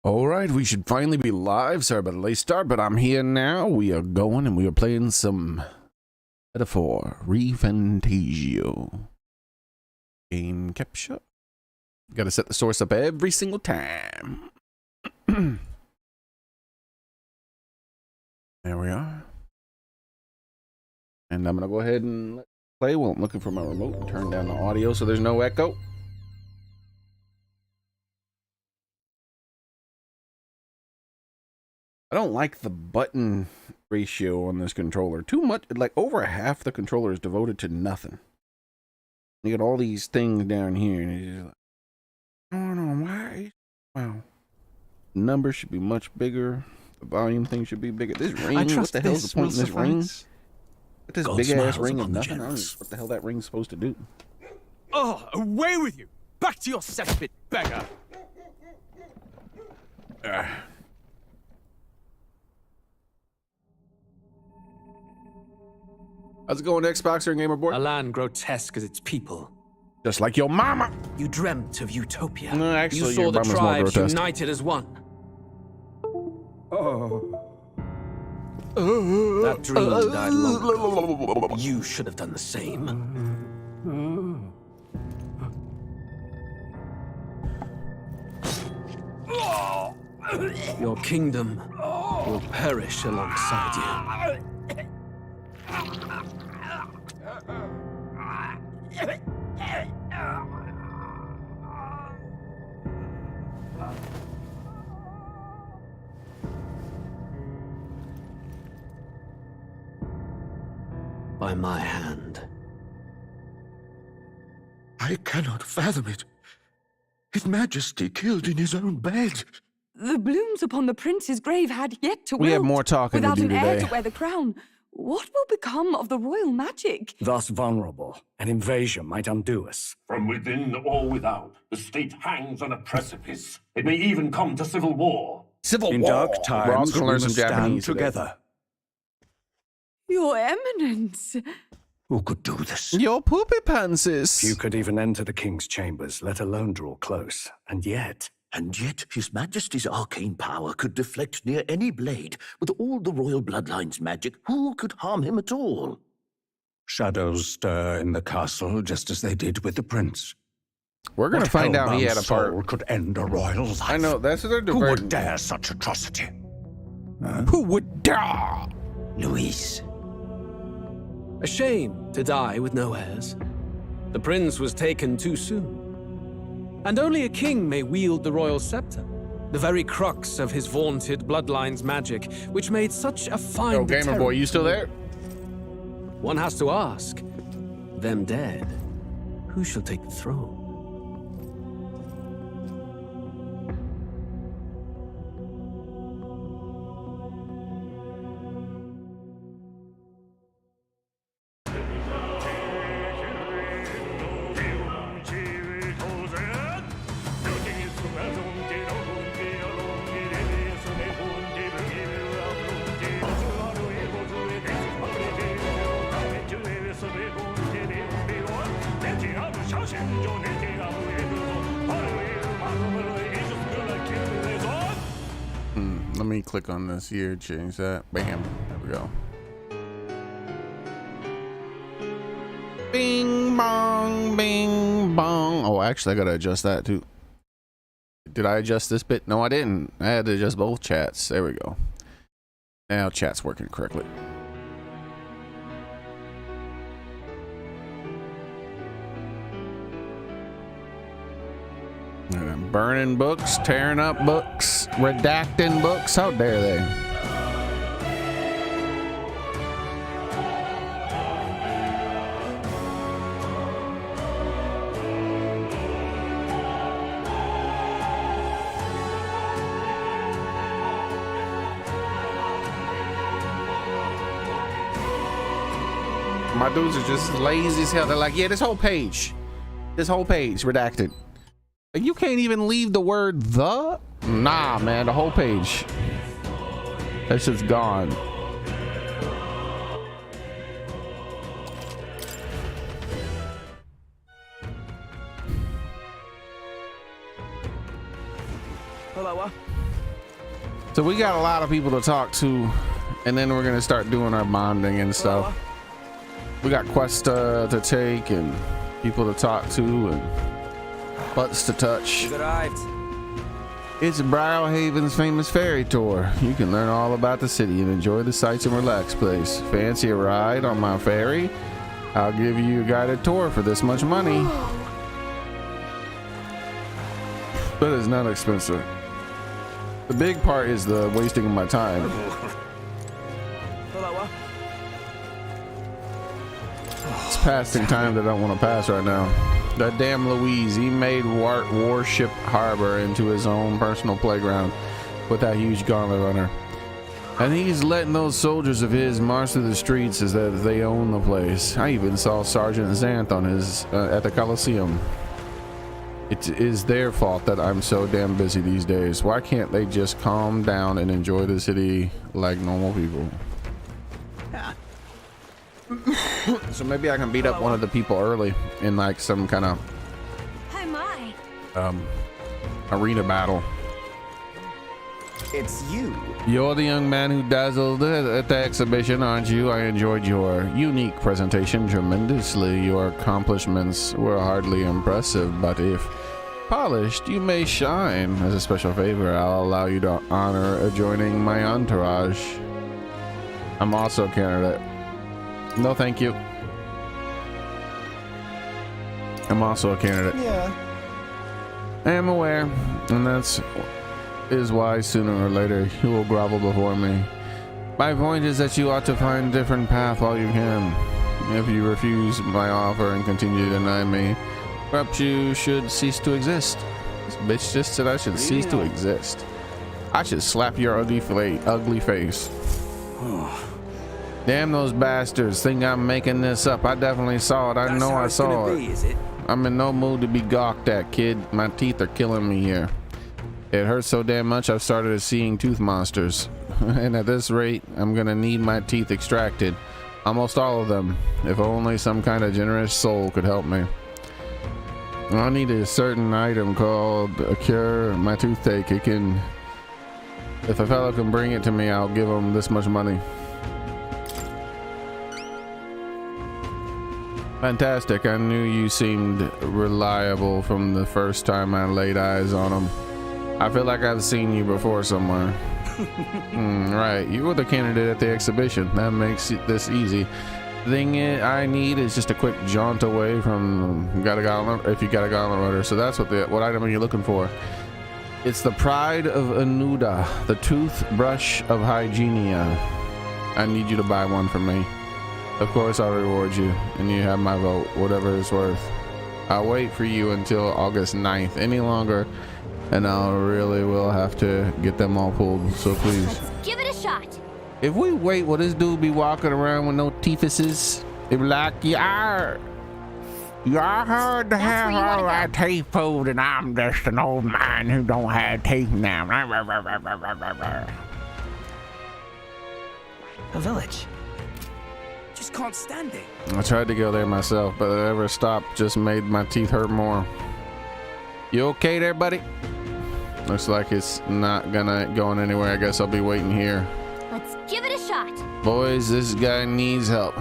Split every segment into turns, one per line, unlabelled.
All right, we should finally be live. Sorry about the late start, but I'm here now. We are going and we are playing some Metaphor ReFantazio. Game capture. Got to set the source up every single time. There we are. And I'm going to go ahead and play while I'm looking for my remote and turn down the audio so there's no echo. I don't like the button ratio on this controller. Too much, like over half the controller is devoted to nothing. You got all these things down here, and it's just like, I don't know why. Wow. The number should be much bigger. The volume thing should be bigger. This ring, what the hell's the point in this ring? What this big ass ring is nothing. I don't know what the hell that ring's supposed to do.
Oh, away with you! Back to your cesspit, beggar!
How's it going, Xboxer and Gamer Boy?
A land grotesque as its people.
Just like your mama.
You dreamt of utopia.
No, actually,
you saw the tribes united as one. That dream died long ago. You should have done the same. Your kingdom will perish alongside you. By my hand.
I cannot fathom it. His Majesty killed in his own bed.
The blooms upon the prince's grave had yet to wilt.
We have more talking to do
without an heir
today.
to wear the crown. What will become of the royal magic?
Thus vulnerable, an invasion might undo us.
From within or without, the state hangs on a precipice. It may even come to civil war.
Civil
In
War.
dark
We're also
times,
gonna
we
learn some
must stand
Japanese today.
together.
Your Eminence.
Who could do this?
Your poopy pantses.
Few could even enter the king's chambers, let alone draw close. And yet,
His Majesty's arcane power could deflect near any blade. With all the royal bloodline's magic, who could harm him at all?
Shadows stir in the castle just as they did with the prince.
We're gonna find out he had a
soul
part.
could end a royal life.
I know, that's what they're
Who
diverting.
would dare such atrocity?
Who would dare?
Luis.
A shame to die with no heirs. The prince was taken too soon. And only a king may wield the royal scepter, the very crux of his vaunted bloodline's magic, which made such a fine
Yo, Gamer Boy, you still there?
One has to ask, them dead, who shall take the throne?
Let me click on this here, change that. Bam. There we go. Bing bong, bing bong. Oh, actually, I gotta adjust that too. Did I adjust this bit? No, I didn't. I had to adjust both chats. There we go. Now chat's working correctly. Burning books, tearing up books, redacting books. How dare they? My dudes are just lazy as hell. They're like, yeah, this whole page redacted. You can't even leave the word the? Nah, man, the whole page. That shit's gone.
Hello,
So we got a lot of people to talk to, and then we're gonna start doing our bonding and stuff. We got quests to take and people to talk to and butts to touch.
We've arrived.
It's Briarhaven's famous ferry tour. You can learn all about the city and enjoy the sights and relax place. Fancy a ride on my ferry? I'll give you a guided tour for this much money. That is not expensive. The big part is the wasting of my time. It's passing time that I don't want to pass right now. That damn Louise, he made Warship Harbor into his own personal playground with that huge gauntlet runner. And he's letting those soldiers of his march through the streets as that they own the place. I even saw Sergeant Xanth on his at the Coliseum. It is their fault that I'm so damn busy these days. Why can't they just calm down and enjoy the city like normal people? So maybe I can beat up one of the people early in like some kind of arena battle.
It's you.
You're the young man who dazzled at the exhibition, aren't you? I enjoyed your unique presentation tremendously. Your accomplishments were hardly impressive, but if polished, you may shine. As a special favor, I'll allow you to honor joining my entourage. I'm also a candidate. No, thank you. I'm also a candidate.
Yeah.
I am aware, and that's is why sooner or later you will grovel before me. My point is that you ought to find a different path while you can. If you refuse my offer and continue to deny me, perhaps you should cease to exist. This bitch just said I should cease to exist. I should slap your ugly face. Damn those bastards think I'm making this up. I definitely saw it. I know I saw it.
Is it?
I'm in no mood to be gawked at, kid. My teeth are killing me here. It hurts so damn much I've started seeing tooth monsters. And at this rate, I'm gonna need my teeth extracted. Almost all of them. If only some kind of generous soul could help me. I need a certain item called a cure my toothache. It can... If a fellow can bring it to me, I'll give him this much money. Fantastic. I knew you seemed reliable from the first time I laid eyes on him. I feel like I've seen you before somewhere. Right, you were the candidate at the exhibition. That makes this easy. The thing I need is just a quick jaunt away from if you got a gauntlet runner. So that's what item are you looking for? It's the Pride of Anuda, the toothbrush of Hygienia. I need you to buy one for me. Of course I'll reward you, and you have my vote, whatever it's worth. I'll wait for you until August 9th. Any longer, and I really will have to get them all pulled, so please.
Let's give it a shot.
If we wait, will this dude be walking around with no teethuses? It be like, y'all heard to have all that teeth pulled, and I'm just an old man who don't have teeth now.
A village. Just can't stand it.
I tried to go there myself, but I never stopped. Just made my teeth hurt more. You okay there, buddy? Looks like it's not going anywhere. I guess I'll be waiting here.
Let's give it a shot.
Boys, this guy needs help.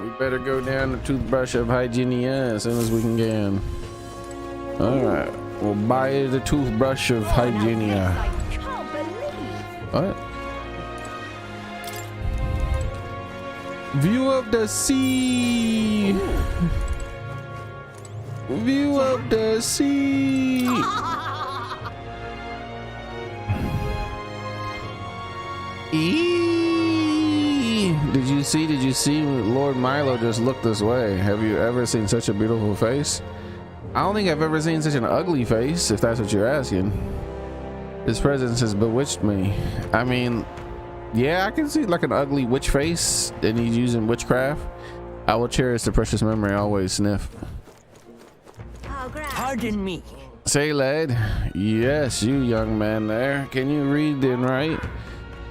We better go down the toothbrush of Hygienia as soon as we can. Alright, we'll buy the toothbrush of Hygienia. What? View of the sea. View of the sea. Did you see Lord Milo just look this way? Have you ever seen such a beautiful face? I don't think I've ever seen such an ugly face, if that's what you're asking. His presence has bewitched me. I mean, yeah, I can see like an ugly witch face, and he's using witchcraft. I will cherish the precious memory I always sniff.
Pardon me.
Say, lad. Yes, you young man there. Can you read and write?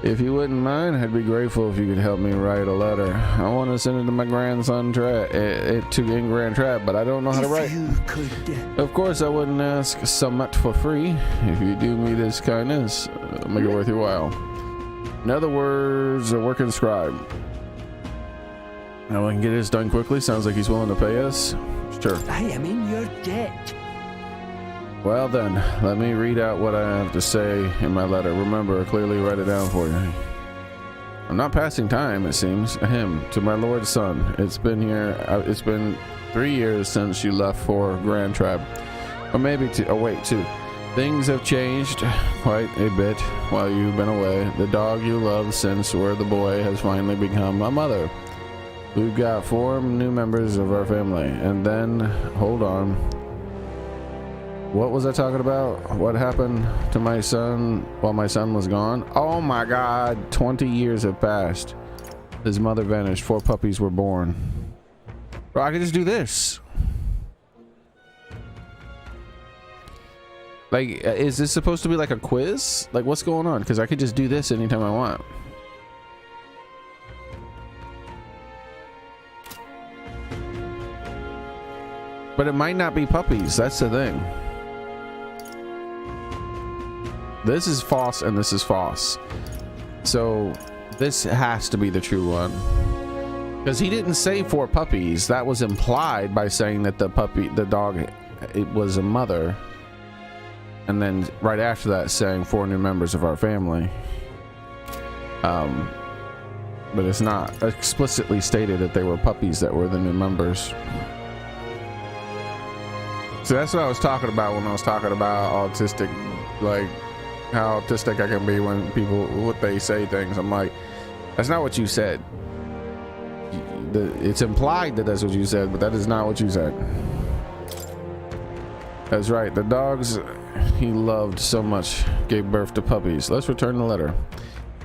If you wouldn't mind, I'd be grateful if you could help me write a letter. I want to send it to my grandson in Grand Trap, but I don't know how to write. Of course, I wouldn't ask so much for free. If you do me this kindness, make it worth your while. In other words, a working scribe. Now I can get this done quickly. Sounds like he's willing to pay us. Sure.
I am in your debt.
Well then, let me read out what I have to say in my letter. Remember, clearly write it down for you. I'm not passing time, it seems. Him, to my lord's son. It's been 3 years since you left for Grand Trab. Or maybe 2. Oh wait, 2. Things have changed quite a bit while you've been away. The dog you loved since were the boy has finally become a mother. We've got 4 new members of our family. And then, hold on. What was I talking about? What happened to my son while my son was gone? Oh my god, 20 years have passed. His mother vanished. 4 puppies were born. Bro, I could just do this. Like, is this supposed to be like a quiz? Like, what's going on? Because I could just do this anytime I want. But it might not be puppies. That's the thing. This is false and this is false. So this has to be the true one. Because he didn't say 4 puppies. That was implied by saying that the dog, it was a mother. And then right after that saying 4 new members of our family. But it's not explicitly stated that they were puppies that were the new members. So that's what I was talking about when I was talking about autistic, like how autistic I can be when people, what they say things. I'm like, that's not what you said. It's implied that that's what you said, but that is not what you said. That's right. The dogs he loved so much gave birth to puppies. Let's return the letter.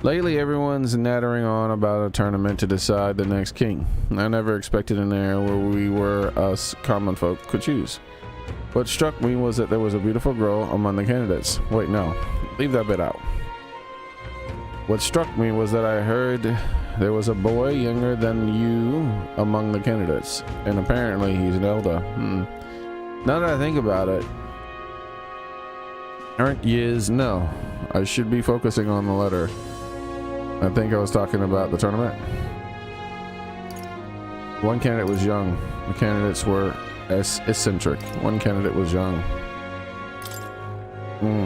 Lately, everyone's nattering on about a tournament to decide the next king. I never expected an era where we were, us common folk, could choose. What struck me was that there was a beautiful girl among the candidates. Wait, no. Leave that bit out. What struck me was that I heard there was a boy younger than you among the candidates. And apparently he's an elder. Now that I think about it, aren't years? No. I should be focusing on the letter. I think I was talking about the tournament. One candidate was young. The candidates were eccentric. One candidate was young.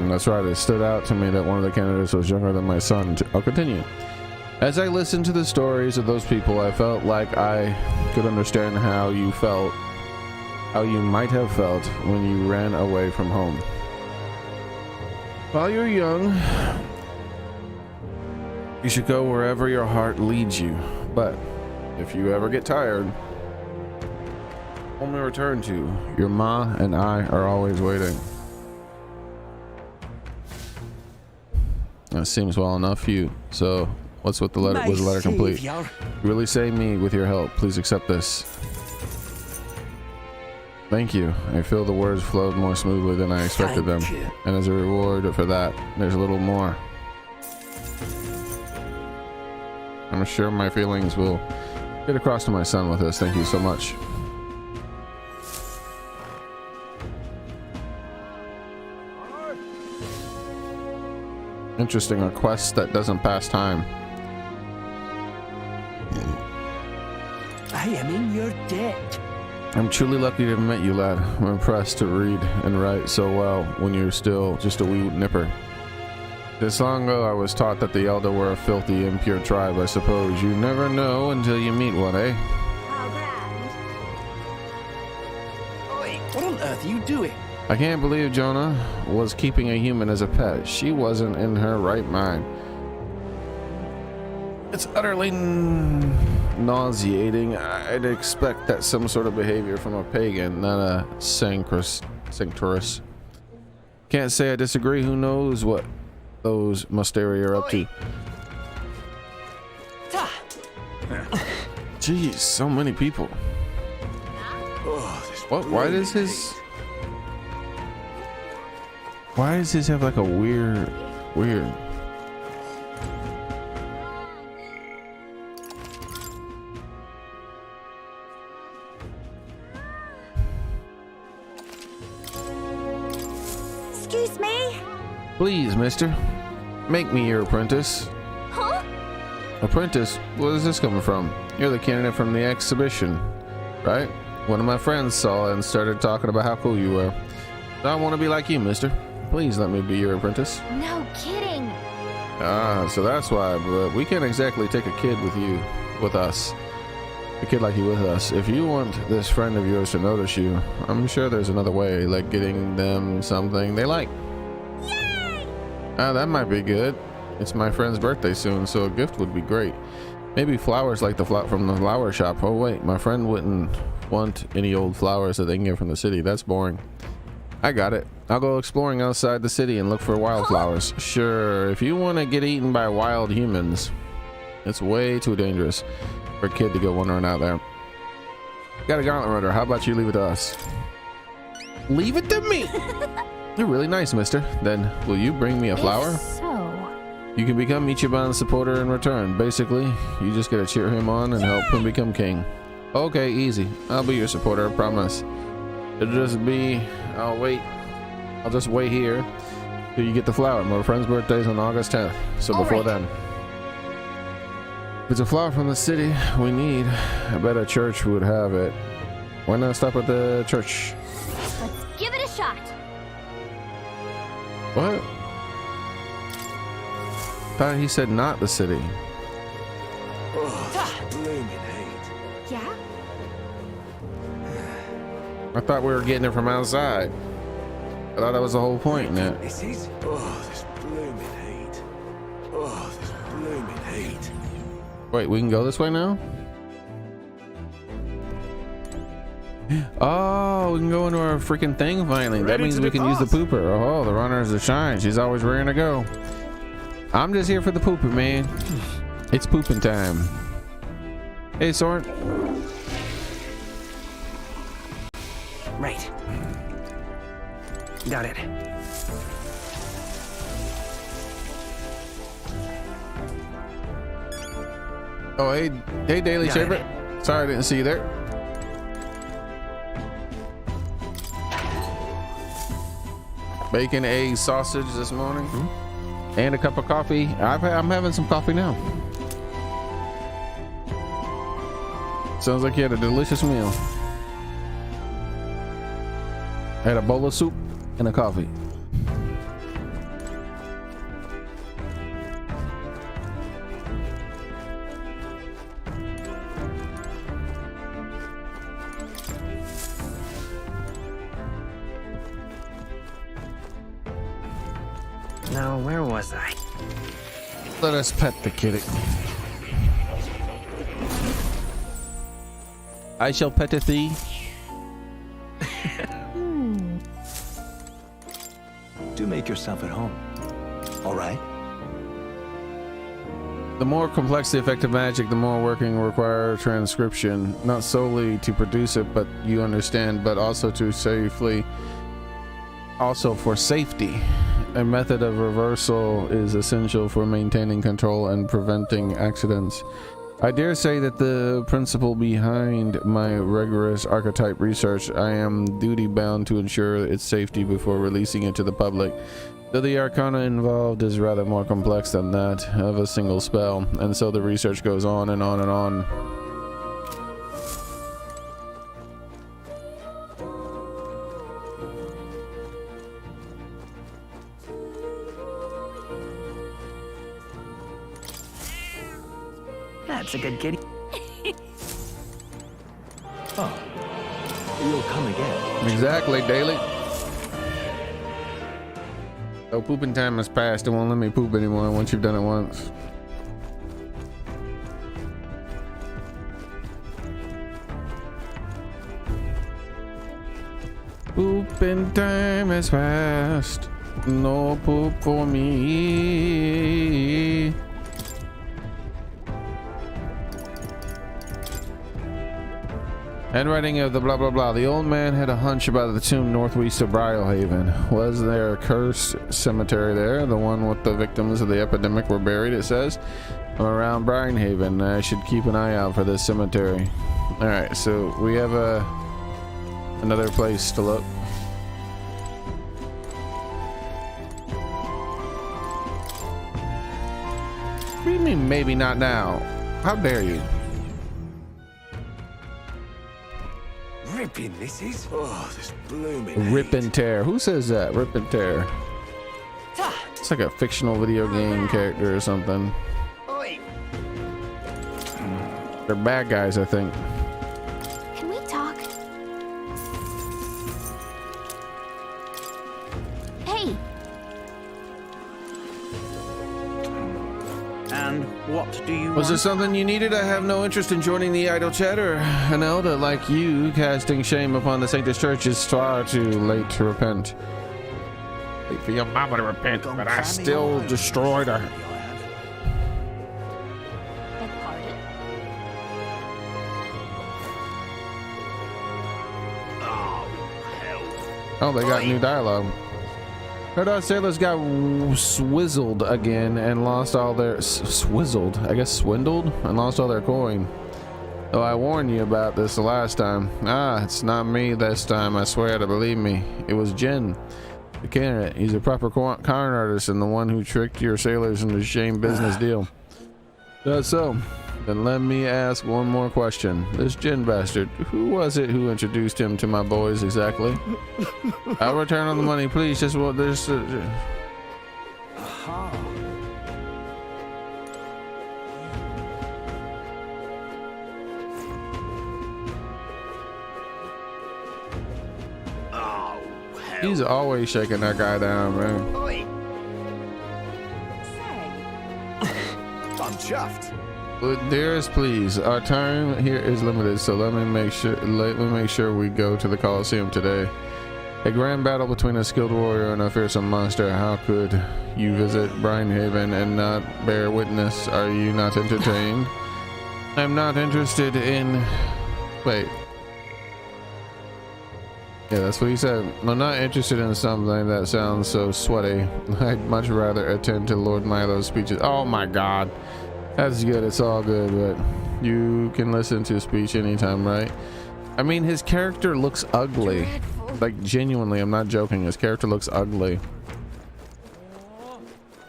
That's right. It stood out to me that one of the candidates was younger than my son. I'll continue. As I listened to the stories of those people, I felt like I could understand how you felt, how you might have felt when you ran away from home. While you're young, you should go wherever your heart leads you. But if you ever get tired, home to return to. Your ma and I are always waiting. That seems well enough for you. So, what's with the letter? Was the letter complete? Really save me with your help. Please accept this. Thank you. I feel the words flowed more smoothly than I expected them. And as a reward for that, there's a little more. I'm sure my feelings will get across to my son with this. Thank you so much. Interesting, a quest that doesn't pass time.
I am in your debt.
I'm truly lucky to have met you, lad. I'm impressed to read and write so well when you're still just a wee nipper. This long ago I was taught that the Elder were a filthy, impure tribe. I suppose you never know until you meet one, eh?
Oi, what on earth are you doing?
I can't believe Jonah was keeping a human as a pet. She wasn't in her right mind. It's utterly nauseating. I'd expect that some sort of behavior from a pagan, not a sanctorus. Can't say I disagree. Who knows what those Musteri are up to? Jeez, so many people. What? Why does his have like a weird?
Excuse me?
Please, mister. Make me your apprentice.
Huh?
Apprentice? Where is this coming from? You're the candidate from the exhibition, right? One of my friends saw it and started talking about how cool you were. I want to be like you, mister. Please let me be your apprentice.
No kidding.
Ah, so that's why, but we can't exactly take a kid with us. A kid like you with us. If you want this friend of yours to notice you, I'm sure there's another way, like getting them something they like.
Yay!
Ah, that might be good. It's my friend's birthday soon, so a gift would be great. Maybe flowers like the from the flower shop. Oh wait, my friend wouldn't want any old flowers that they can get from the city. That's boring. I got it. I'll go exploring outside the city and look for wildflowers. Sure, if you want to get eaten by wild humans, it's way too dangerous for a kid to go wandering out there. Got a gauntlet runner. How about you leave it to us? Leave it to me. You're really nice, mister. Then will you bring me a flower?
So,
You can become Ichiban's supporter in return. Basically, you just gotta cheer him on and help him become king. Okay, easy. I'll be your supporter, I promise. It'll just be... I'll just wait here till you get the flower. My friend's birthday's on August 10th, so before then. If it's a flower from the city we need, I bet a church would have it. Why not stop at the church?
let's give it a shot.
What? Thought he said not the city.
Oh, blooming hate.
Yeah?
I thought we were getting it from outside. I thought that was the whole point in it.
This is. Oh, this blooming hate. Oh, this blooming hate.
Wait, we can go this way now? Oh, we can go into our freaking thing finally. That means we can use the pooper. Oh, the runner's the shine. She's always rearing to go. I'm just here for the pooper, man. It's pooping time. Hey, Soren.
Right. Got it.
Oh, hey, Daily
Got
Shaver.
it.
Sorry I didn't see you there. Bacon, eggs, sausage this morning, and a cup of coffee. I'm having some coffee now. Sounds like you had a delicious meal. Had a bowl of soup and a coffee.
Now, where was I?
Let us pet the kitty. I shall pet thee.
Do make yourself at home. All right?
The more complex the effective magic, the more working require transcription, not solely to produce it, but you understand, but also to safely, also for safety. A method of reversal is essential for maintaining control and preventing accidents. I dare say that the principle behind my rigorous archetype research, I am duty bound to ensure its safety before releasing it to the public. Though the arcana involved is rather more complex than that of a single spell, and so the research goes on and on and on.
That's a good kitty. Oh. You'll come again.
Exactly, Daily. So pooping time has passed. It won't let me poop anymore once you've done it once. Pooping time has passed. No poop for me. Handwriting of the blah blah blah. The old man had a hunch about the tomb northwest of Brylehaven. Was there a cursed cemetery there? The one with the victims of the epidemic were buried, it says. I'm around Brylehaven. I should keep an eye out for this cemetery. Alright, so we have another place to look. What do you mean, maybe not now? How dare you?
Ripping this is. Oh, this blooming
Rip
heat.
and tear. Who says that? Rip and tear. It's like a fictional video game character or something. They're bad guys, I think.
Can we talk? Hey,
And what do you
Was there something you needed? I have no interest in joining the idle chatter. An elder like you casting shame upon the Sanctus Church is far too late to repent. Wait for your mama to repent, but I still destroyed her.
beg pardon?
Oh, they got new dialogue. Heard our sailors got swizzled again and lost all their swizzled, I guess swindled, and lost all their coin. Though I warned you about this the last time. Ah, it's not me this time, I swear to believe me. It was Jin, the candidate. He's a proper con artist and the one who tricked your sailors into a shame business deal. That's so. Then let me ask one more question. This Jin bastard, who was it who introduced him to my boys exactly? I'll return on the money, please. Just what there's. He's always shaking that guy down, man.
I'm chuffed.
But dearest, please, our time here is limited, so let me make sure we go to the Colosseum today. A grand battle between a skilled warrior and a fearsome monster. How could you visit Brinehaven and not bear witness? Are you not entertained? I'm not interested in. Wait. Yeah, that's what he said. I'm not interested in something that sounds so sweaty. I'd much rather attend to Lord Milo's speeches. Oh my God. That's good. It's all good, but you can listen to a speech anytime, right? I mean, his character looks ugly. Like, genuinely, I'm not joking. His character looks ugly.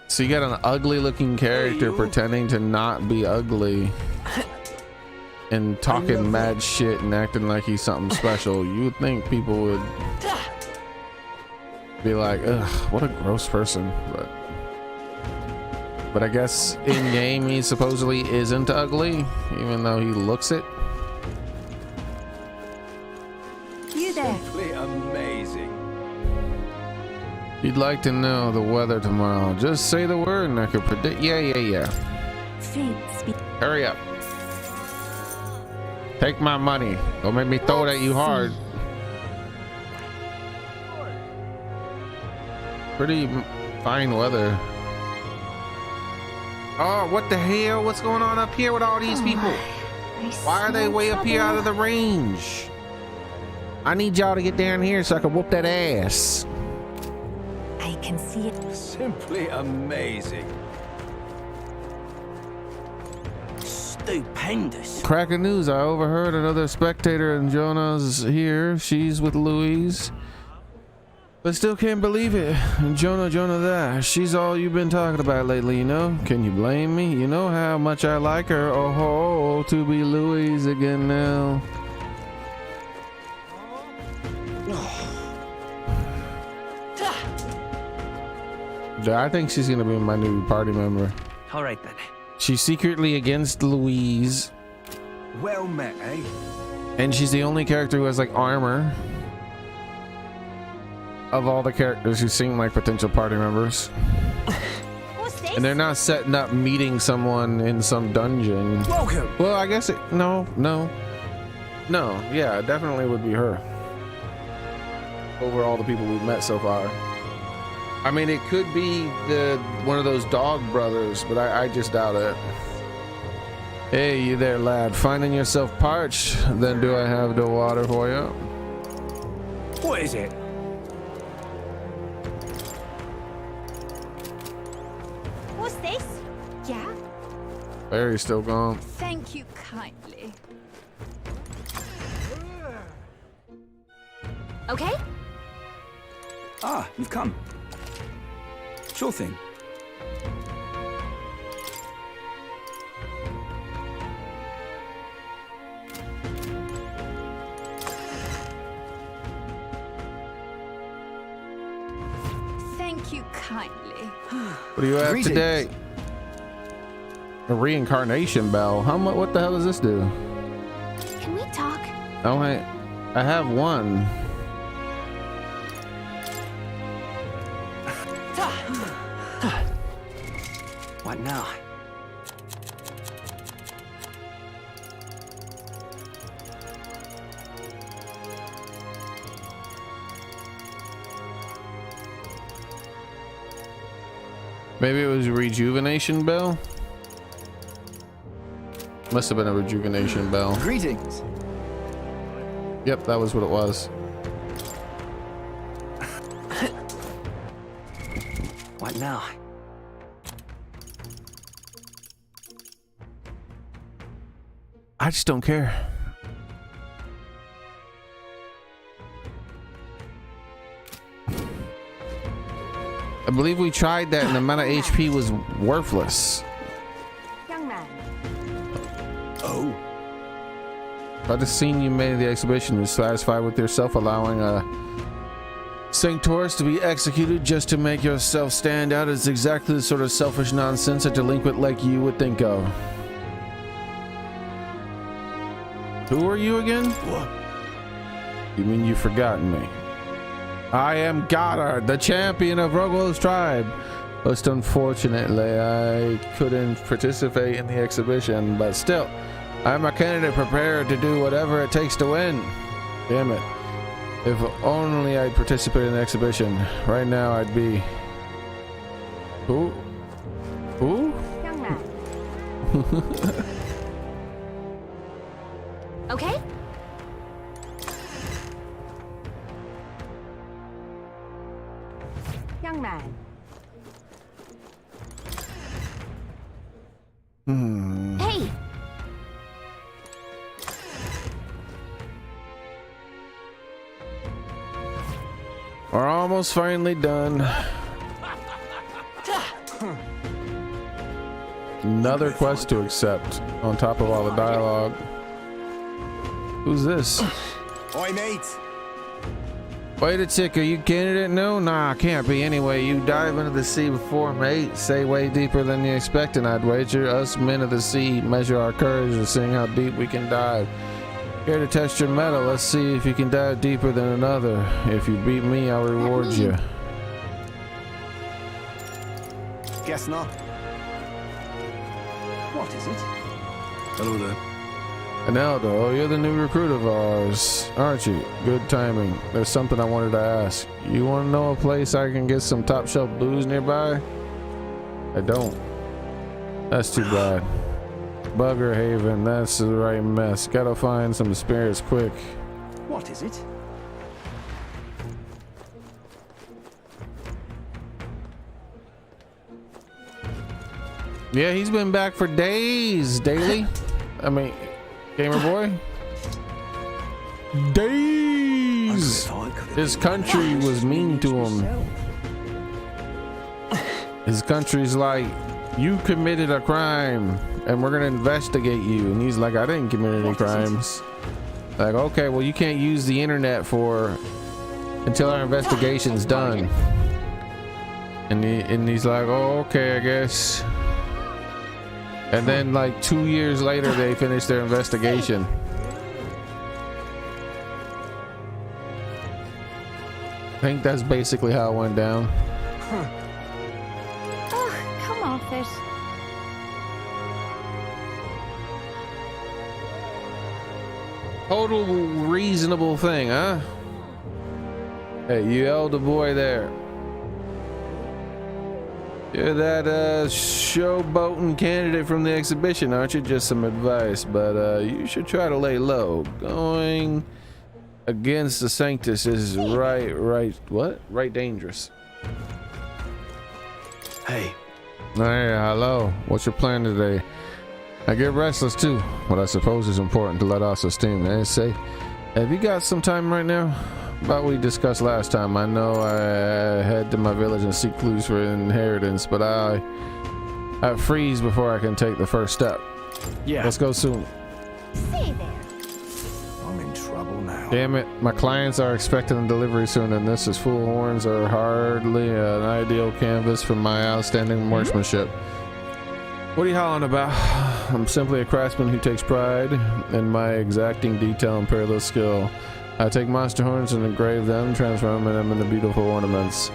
So you got an ugly looking character pretending to not be ugly and talking mad shit and acting like he's something special. You would think people would be like, ugh, what a gross person. But I guess in game he supposedly isn't ugly, even though he looks it.
You there?
Simply amazing.
You'd like to know the weather tomorrow. Just say the word and I could predict. Yeah. Hurry up. Take my money. Don't make me throw it at you hard. Pretty fine weather. Oh, what the hell? What's going on up here with all these people? Why are they way up here out of the range? I need y'all to get down here so I can whoop that ass.
I can see it.
Simply amazing.
Stupendous.
Cracking news, I overheard another spectator and Jonah's here. She's with Louise. But still can't believe it. Jonah that. She's all you've been talking about lately, you know? Can you blame me? You know how much I like her. Oh ho, to be Louise again now. I think she's gonna be my new party member.
All right then.
She's secretly against Louise.
Well met, eh?
And she's the only character who has like armor of all the characters who seem like potential party members.
What's this?
And they're not setting up meeting someone in some dungeon.
Welcome.
Well, I guess it, no, yeah, it definitely would be her over all the people we've met so far. I mean, it could be one of those dog brothers, but I just doubt it. Hey, you there, lad, finding yourself parched? Then do I have the water for you?
What is it?
What's this?
Yeah?
Barry's still gone.
Thank you kindly.
Okay.
Ah, you've come. Sure thing.
Thank you kindly.
What do you have
Greetings.
today? A reincarnation bell. How much? What the hell does this do?
Can we talk?
Oh, I have one.
What now?
Maybe it was a rejuvenation bell. Must have been a rejuvenation bell.
Greetings.
Yep, that was what it was.
What now?
I just don't care. I believe we tried that and the amount of HP was worthless.
Young man.
Oh.
By the scene you made of the exhibition, you're satisfied with yourself allowing a Sanctoris to be executed just to make yourself stand out is exactly the sort of selfish nonsense a delinquent like you would think of. Who are you again?
What?
You mean you've forgotten me? I am Goddard, the champion of Rogol's tribe. Most unfortunately, I couldn't participate in the exhibition, but still, I'm a candidate prepared to do whatever it takes to win. Damn it. If only I'd participated in the exhibition. Right now, I'd be... Who? Who?
Young man. Okay? Young man. Hey!
We're almost finally done. Another quest to accept on top of all the dialogue. Who's this?
Oi, mate.
Wait a tick, are you candidate? No? Nah, can't be anyway. You dive into the sea before, mate. Say way deeper than you expected, I'd wager. Us men of the sea measure our courage of seeing how deep we can dive. Here to test your mettle. Let's see if you can dive deeper than another. If you beat me, I'll reward you.
Guess not.
What is it?
Hello there.
Aneldo, you're the new recruit of ours, aren't you? Good timing. There's something I wanted to ask. You want to know a place I can get some top shelf booze nearby? I don't. That's too bad. Bugger Haven, that's the right mess. Gotta find some spirits quick.
What is it?
Yeah, he's been back for days, Daily. I mean, Gamer Boy. Days. His country was mean to him. His country's like, you committed a crime and we're gonna investigate you. And he's like, I didn't commit any crimes. Like, okay, well, you can't use the internet until our investigation's done. And he's like, oh, okay, I guess. And then like 2 years later, they finish their investigation. I think that's basically how it went down.
Oh, come off it.
Total reasonable thing, huh? Hey, you elder boy there. You're that showboating candidate from the exhibition, aren't you? Just some advice, but you should try to lay low. Going against the Sanctus is right dangerous.
Hey.
Hey, hello. What's your plan today? I get restless too. What I suppose is important to let off some steam. And say, have you got some time right now? About what we discussed last time. I know I head to my village and seek clues for inheritance, but I freeze before I can take the first step.
Yeah.
Let's go soon.
Stay there.
I'm in trouble.
trouble now.
Damn it, my clients are expecting a delivery soon, and this is full horns are hardly an ideal canvas for my outstanding marksmanship. What are you hollering about? I'm simply a craftsman who takes pride in my exacting detail and peerless skill. I take monster horns and engrave them, transforming them into beautiful ornaments.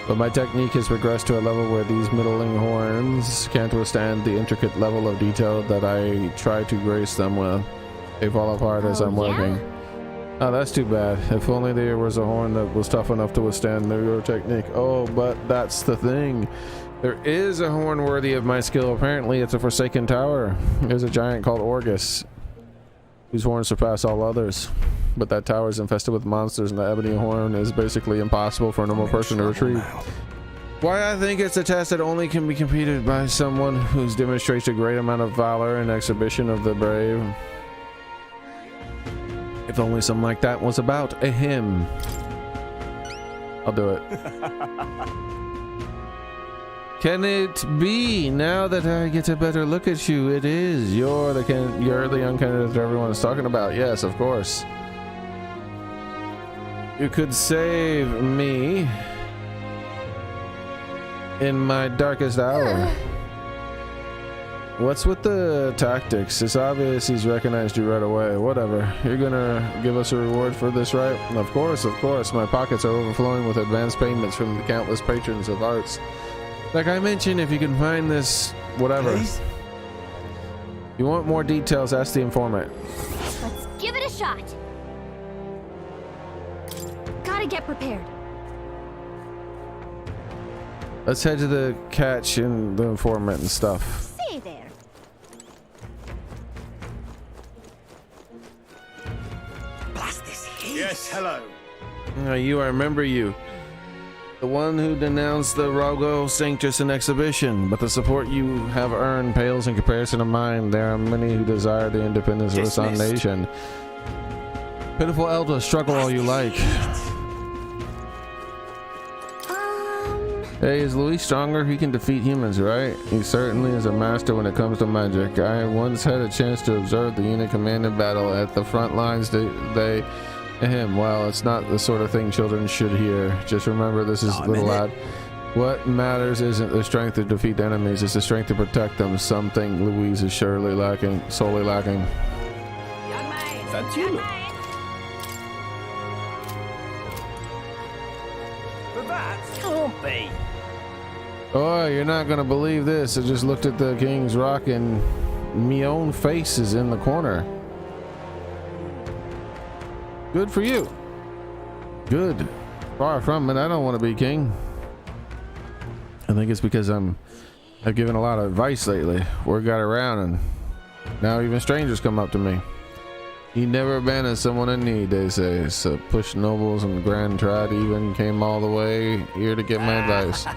But my technique has progressed to a level where these middling horns can't withstand the intricate level of detail that I try to grace them with. They fall apart as I'm working. Oh, that's too bad. If only there was a horn that was tough enough to withstand your technique. Oh, but that's the thing. There is a horn worthy of my skill. Apparently, it's a forsaken tower. There's a giant called Orgus, whose horns surpass all others. But that tower is infested with monsters, and the ebony horn is basically impossible for a normal person to retrieve. Why I think it's a test that only can be competed by someone who demonstrates a great amount of valor and exhibition of the brave. If only something like that was about a hymn. I'll do it. Can it be now that I get a better look at you? It is. You're the young candidate that everyone is talking about. Yes, of course. You could save me in my darkest hour. What's with the tactics? It's obvious he's recognized you right away. Whatever. You're gonna give us a reward for this, right? Of course, of course. My pockets are overflowing with advance payments from the countless patrons of arts. Like I mentioned, if you can find this, whatever. Please? You want more details, ask the informant.
Let's give it a shot. Gotta get prepared.
Let's head to the catch and the informant and stuff.
Hey there.
Blast this heat. Yes, hello.
I remember you. The one who denounced the Rogo Sanctus in exhibition, but the support you have earned pales in comparison to mine. There are many who desire the independence of the Sun Nation. Pitiful elder, struggle all you like. Hey, is Louis stronger? He can defeat humans, right? He certainly is a master when it comes to magic. I once had a chance to observe the unit command in battle at the front lines. Well, it's not the sort of thing children should hear. Just remember, this is little lad. What matters isn't the strength to defeat enemies, it's the strength to protect them. Something Louise is sorely lacking.
That's you. But that can't be.
Oh, you're not gonna believe this. I just looked at the King's Rock and me own face is in the corner. Good for you. Good. Far from it. I don't want to be king. I think it's because I've given a lot of advice lately. Word got around and now even strangers come up to me. He never abandoned someone in need, they say. So push nobles and grand tried even came all the way here to get my advice.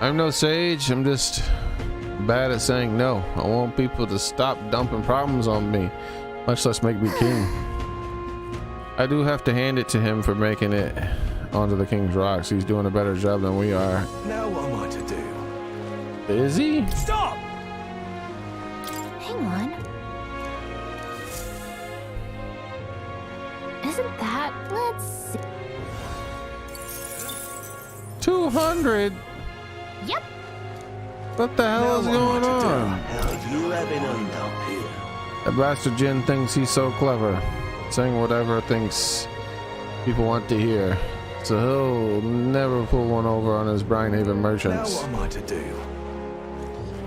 I'm no sage. I'm just bad at saying no. I want people to stop dumping problems on me, much less make me king. I do have to hand it to him for making it onto the King's Rocks. He's doing a better job than we are.
Now what am I to do?
Is he?
Stop!
Hang on. Isn't that? Let's see.
200?
Yep.
What the hell is going on?
You having up here?
That bastard Jin thinks he's so clever, saying whatever thinks people want to hear. So he'll never pull one over on his Brinehaven merchants.
Now what am I to do?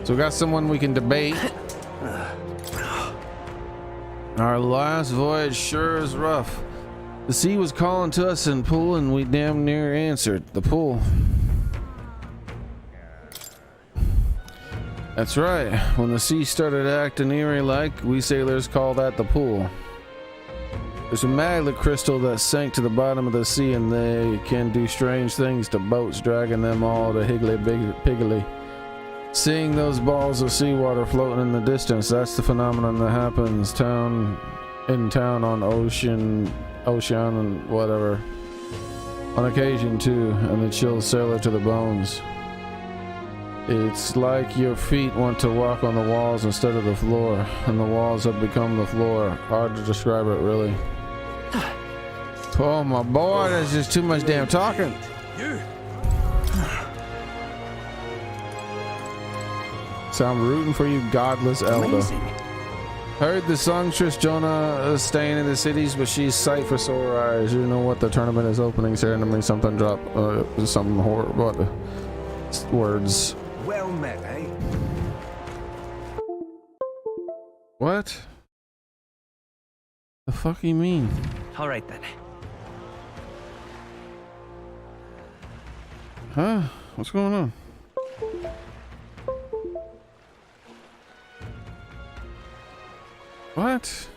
So we got someone we can debate. Our last voyage sure is rough. The sea was calling to us in pool and we damn near answered the pool. That's right. When the sea started acting eerie like, we sailors call that the pool. There's a magnet crystal that sank to the bottom of the sea and they can do strange things to boats, dragging them all to Higgly-Piggly. Seeing those balls of seawater floating in the distance, that's the phenomenon that happens in town on ocean and whatever. On occasion too, and it chills sailor to the bones. It's like your feet want to walk on the walls instead of the floor, and the walls have become the floor. Hard to describe it, really. Oh my boy, that's just too much damn talking.
You.
So I'm rooting for you, godless elder.
Amazing.
Heard the songstress Jonah is staying in the cities, but she's sight for sore eyes. You know what? The tournament is opening ceremony. Something drop. Something horrible. What? Words.
Well met, eh?
What? The fuck you mean?
All right then.
Huh? What's going on? What?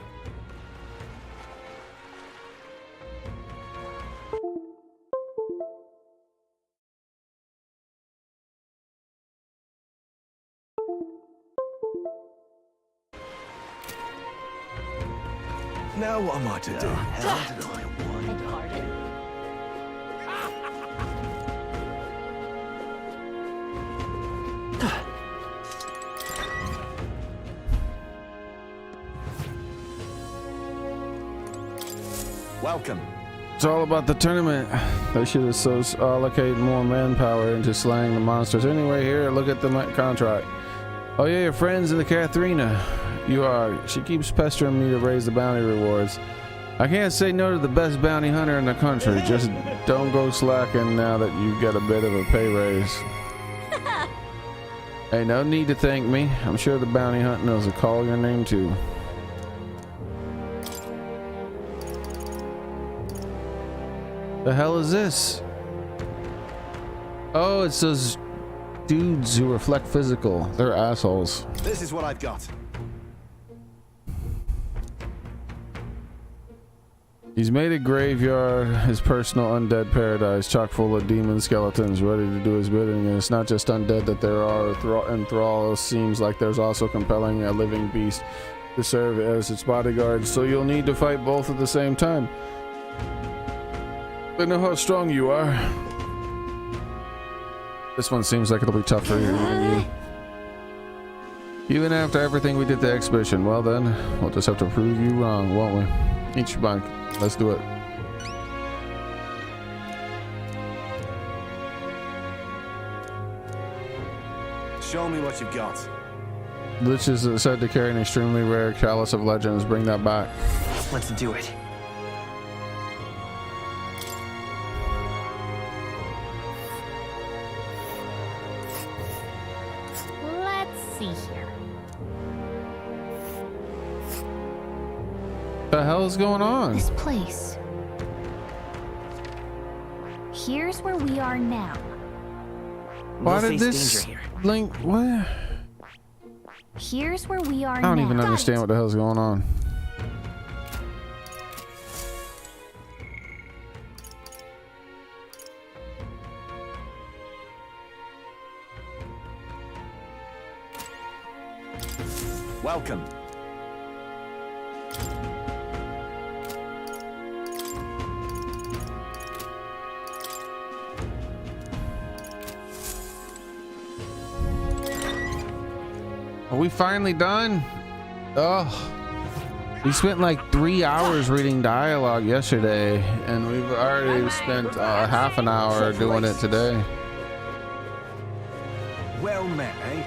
Now what am I to do?
How did I wind up?
Welcome.
It's all about the tournament. They should have allocate more manpower into slaying the monsters. Anyway, here, look at the contract. Oh yeah, your friends in the Katharina. You are. She keeps pestering me to raise the bounty rewards. I can't say no to the best bounty hunter in the country. Just don't go slacking now that you get a bit of a pay raise. Hey, no need to thank me. I'm sure the bounty hunt knows to call your name too. The hell is this? Oh, it's those dudes who reflect physical. They're assholes.
This is what I've got.
He's made a graveyard his personal undead paradise, chock full of demon skeletons ready to do his bidding. And it's not just undead that there are enthralls. Seems like there's also compelling a living beast to serve as its bodyguard. So you'll need to fight both at the same time. I know how strong you are. This one seems like it'll be tougher than you. Even after everything we did the exhibition, well then, we'll just have to prove you wrong, won't we? Eat your bunk. Let's do it.
Show me what you've got.
Lich is said to carry an extremely rare Chalice of Legends. Bring that back.
Let's do it.
Let's see here.
What the hell is going on?
This place. Here's where we are now.
Why
We'll
did
face
this
danger here.
link? What?
Here's where we are now.
I don't even understand what the hell's going on.
Welcome.
Are we finally done? Oh, we spent like 3 hours reading dialogue yesterday, and we've already spent half an hour doing it today.
Well met, eh?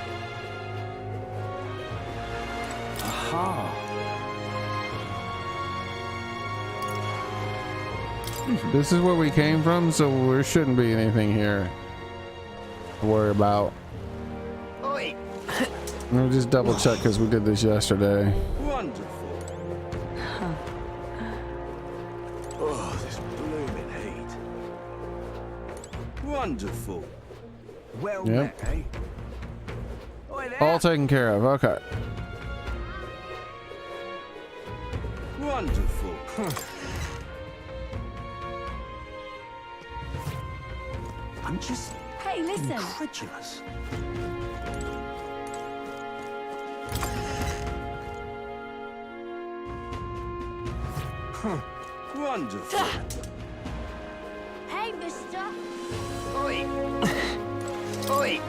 Aha.
This is where we came from, so there shouldn't be anything here to worry about.
Oi.
Let me just double check because we did this yesterday.
Wonderful. Oh, this blooming heat. Wonderful. Well
Yep.
met, eh?
Oi there.
All taken care of. Okay.
Wonderful.
I'm just
Hey, listen.
incredulous.
Wonderful.
Hey, mister.
Oi. Oi.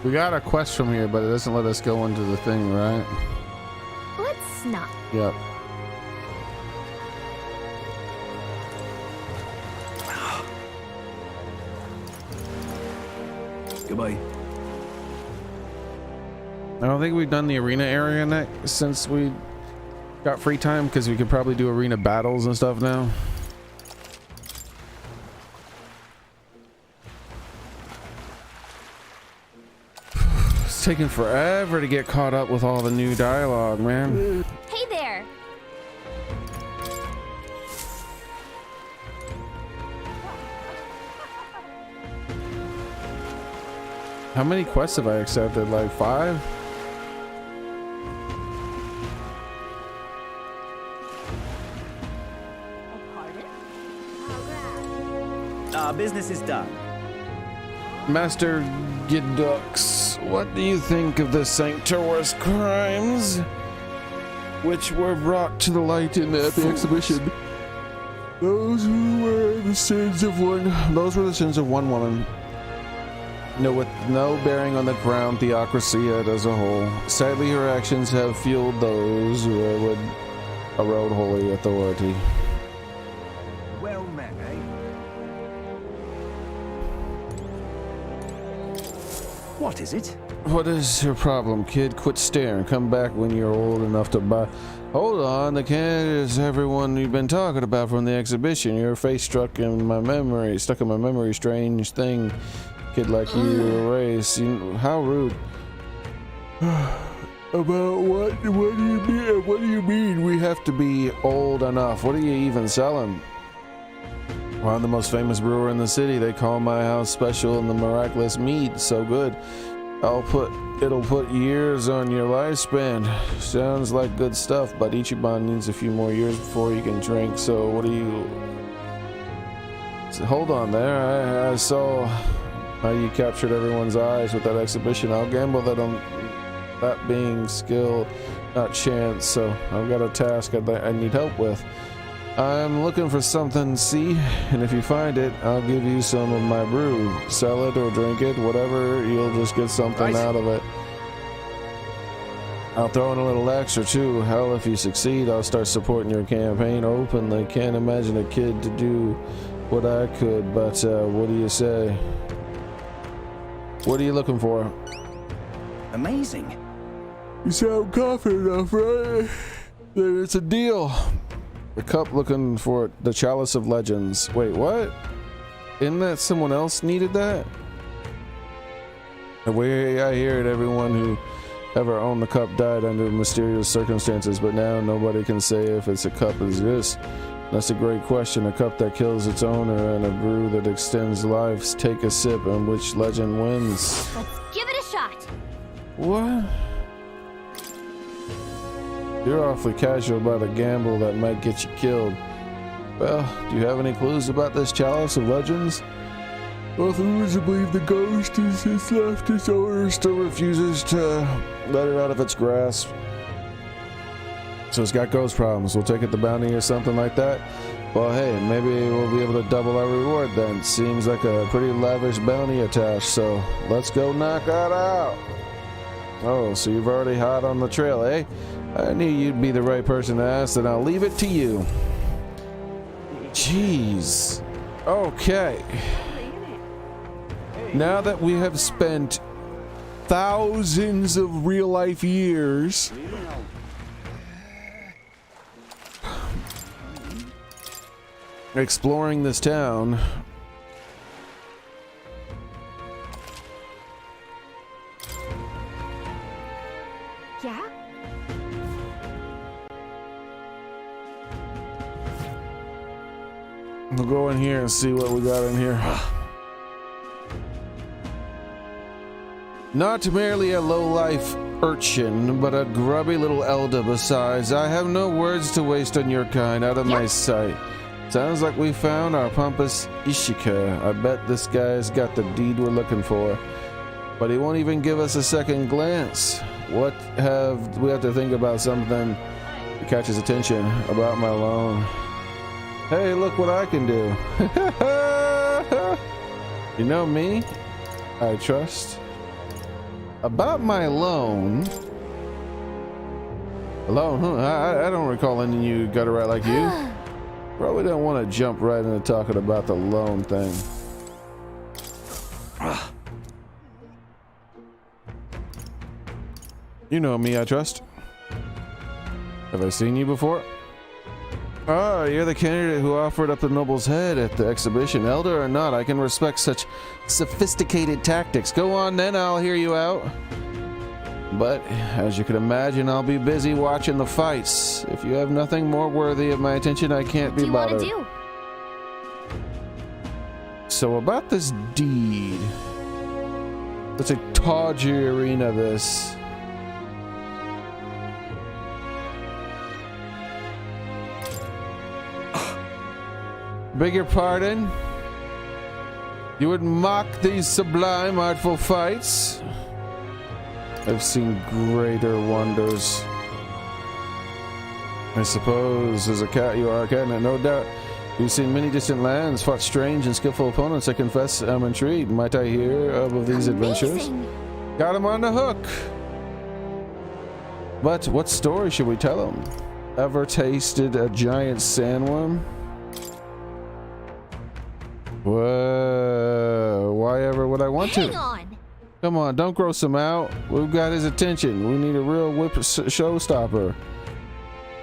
We got a quest from here, but it doesn't let us go into the thing, right?
Let's not.
Yep.
Goodbye.
I don't think we've done the arena area next since we got free time, because we could probably do arena battles and stuff now. It's taking forever to get caught up with all the new dialogue, man.
Hey there.
How many quests have I accepted? Like 5?
Our business is done.
Master Gidux, what do you think of the sanctorious crimes which were brought to the light in the exhibition? Those were the sins of one woman. No, with no bearing on the crown theocracy as a whole. Sadly, her actions have fueled those who would erode holy authority.
Well met, eh? What is it?
What is your problem, kid? Quit staring. Come back when you're old enough to buy. Hold on, the candidate is everyone you've been talking about from the exhibition. Your face stuck in my memory. Strange thing. Kid like you erase. How rude. About what? What do you mean? What do you mean we have to be old enough? What are you even selling? Well, I'm the most famous brewer in the city. They call my house special and the miraculous mead so good. It'll put years on your lifespan. Sounds like good stuff, but Ichiban needs a few more years before you can drink. So what do you? So hold on there. I saw how you captured everyone's eyes with that exhibition. I'll gamble that on that being skill, not chance. So I've got a task I need help with. I'm looking for something, see? And if you find it, I'll give you some of my brew. Sell it or drink it, whatever, you'll just get something out of it. I'll throw in a little extra too. Hell, if you succeed, I'll start supporting your campaign openly. Can't imagine a kid to do what I could, but what do you say? What are you looking for?
Amazing.
You sound confident enough, right? Then it's a deal. The cup looking for the chalice of legends. Wait, what? Isn't that someone else needed that? The way I hear it, everyone who ever owned the cup died under mysterious circumstances, but now nobody can say if it's a cup exists. That's a great question. A cup that kills its owner and a brew that extends lives. Take a sip and which legend wins?
Let's give it a shot.
What? You're awfully casual about a gamble that might get you killed. Well, do you have any clues about this chalice of legends? Well, if we were to believe the ghost has left its owner, still refuses to let it out of its grasp. So it's got ghost problems. We'll take it the bounty or something like that. Well, hey, maybe we'll be able to double our reward then. Seems like a pretty lavish bounty attached, so let's go knock that out. Oh, so you've already hot on the trail, eh? I knew you'd be the right person to ask, and I'll leave it to you. Jeez. Okay. Now that we have spent thousands of real-life years exploring this town,
Yeah?
we'll go in here and see what we got in here. Not merely a low-life urchin, but a grubby little elder besides. I have no words to waste on your kind, out of my sight. Sounds like we found our pompous Ishika. I bet this guy's got the deed we're looking for. But he won't even give us a second glance. We have to think about something to catch his attention about my loan. Hey, look what I can do. You know me, I trust. About my loan. Loan, huh? I don't recall any you got it right like you. Probably don't want to jump right into talking about the loan thing. You know me, I trust. Have I seen you before? Ah, you're the candidate who offered up the noble's head at the exhibition. Elder or not, I can respect such sophisticated tactics. Go on then, I'll hear you out. But, as you can imagine, I'll be busy watching the fights. If you have nothing more worthy of my attention, I can't be bothered.
What do you want to do?
So about this deed. It's a tawdry arena, this. Beg your pardon? You would mock these sublime, artful fights? I've seen greater wonders. I suppose as a cat you are a cat, no doubt. You've seen many distant lands, fought strange and skillful opponents. I confess I'm intrigued. Might I hear of these adventures? Got him on the hook. But what story should we tell him? Ever tasted a giant sandworm? Whoa, why ever would I want to?
Hang on.
Come on, don't gross him out. We've got his attention. We need a real whip showstopper.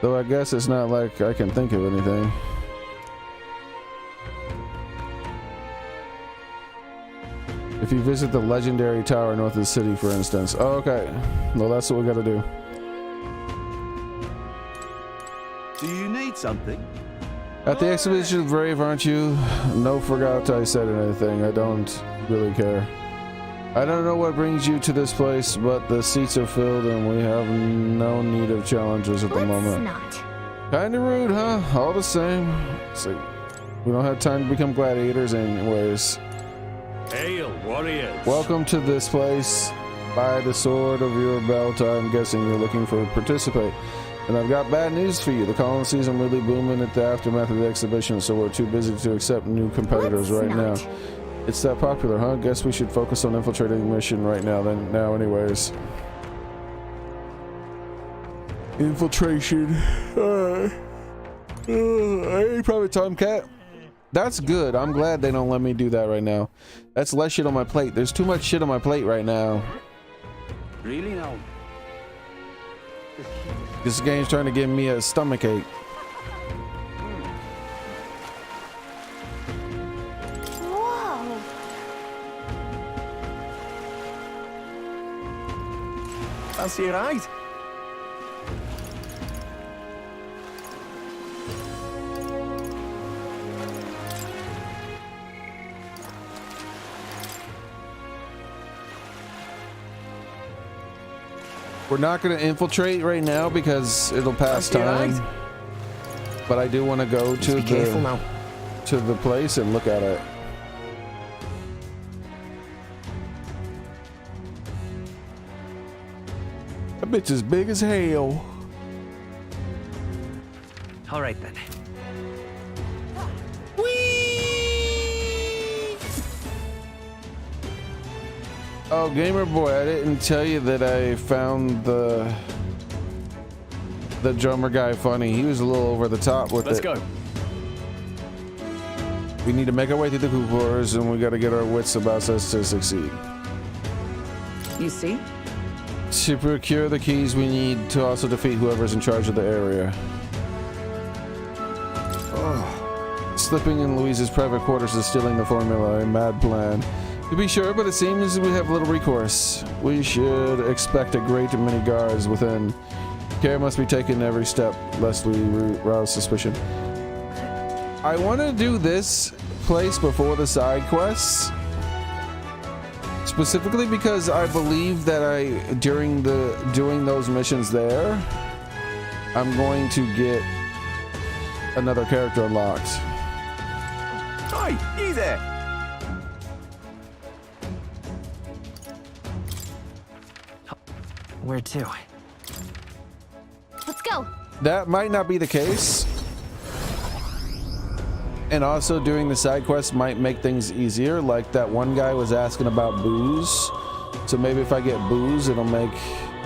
Though I guess it's not like I can think of anything. If you visit the legendary tower north of the city, for instance. Oh, okay. Well, that's what we gotta do.
Do you need something?
At the exhibition of Brave, aren't you? No, forgot I said anything. I don't really care. I don't know what brings you to this place, but the seats are filled and we have no need of challengers at the moment.
Not.
Kinda rude, huh? All the same. So we don't have time to become gladiators anyways.
Hail, warriors!
Welcome to this place. By the sword of your belt, I'm guessing you're looking for participate. And I've got bad news for you. The colony season really booming at the aftermath of the exhibition, so we're too busy to accept new competitors right now. It's that popular, huh? Guess we should focus on infiltrating the mission right now anyways. Infiltration. Hey, private Tomcat. That's good. I'm glad they don't let me do that right now. That's less shit on my plate. There's too much shit on my plate right now.
Really now?
This game's trying to give me a stomach ache.
Whoa.
Fancy a ride?
We're not going to infiltrate right now because it'll pass time. Right. But I do want to go to the place and look at it. That bitch is big as hell.
All right then.
Oh, Gamer Boy, I didn't tell you that I found the drummer guy funny. He was a little over the top with it.
Let's go.
We need to make our way through the Coopers, and we got to get our wits about us to succeed.
You see?
To procure the keys, we need to also defeat whoever's in charge of the area. Oh. Slipping in Louise's private quarters and stealing the formula, a mad plan. To be sure, but it seems we have little recourse. We should expect a great many guards within. Care must be taken every step, lest we rouse suspicion. I want to do this place before the side quests. Specifically because I believe that during doing those missions there, I'm going to get another character unlocked.
Hi, you there? Where to?
Let's go.
That might not be the case. And also doing the side quests might make things easier. Like that one guy was asking about booze. So maybe if I get booze, it'll make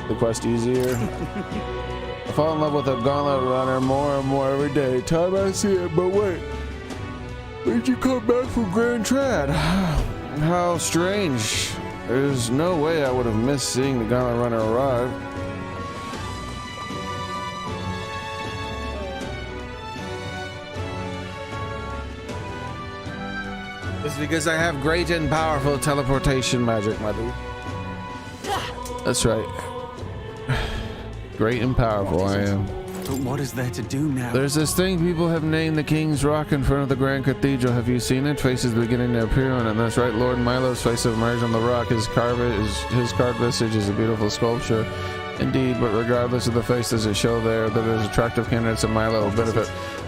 the quest easier. I fall in love with a gauntlet runner more and more every day. Time I see it, but wait. Where'd you come back from Grand Trad? How strange. There's no way I would have missed seeing the gauntlet runner arrive. It's because I have great and powerful teleportation magic, my dude. That's right. Great and powerful I am.
But what is there to do now?
There's this thing people have named the King's Rock in front of the Grand Cathedral. Have you seen it? Faces beginning to appear on it. And that's right, Lord Milo's face have emerged on the rock. His carved visage is a beautiful sculpture. Indeed, but regardless of the face, does it show there that there's attractive candidates and Milo will benefit?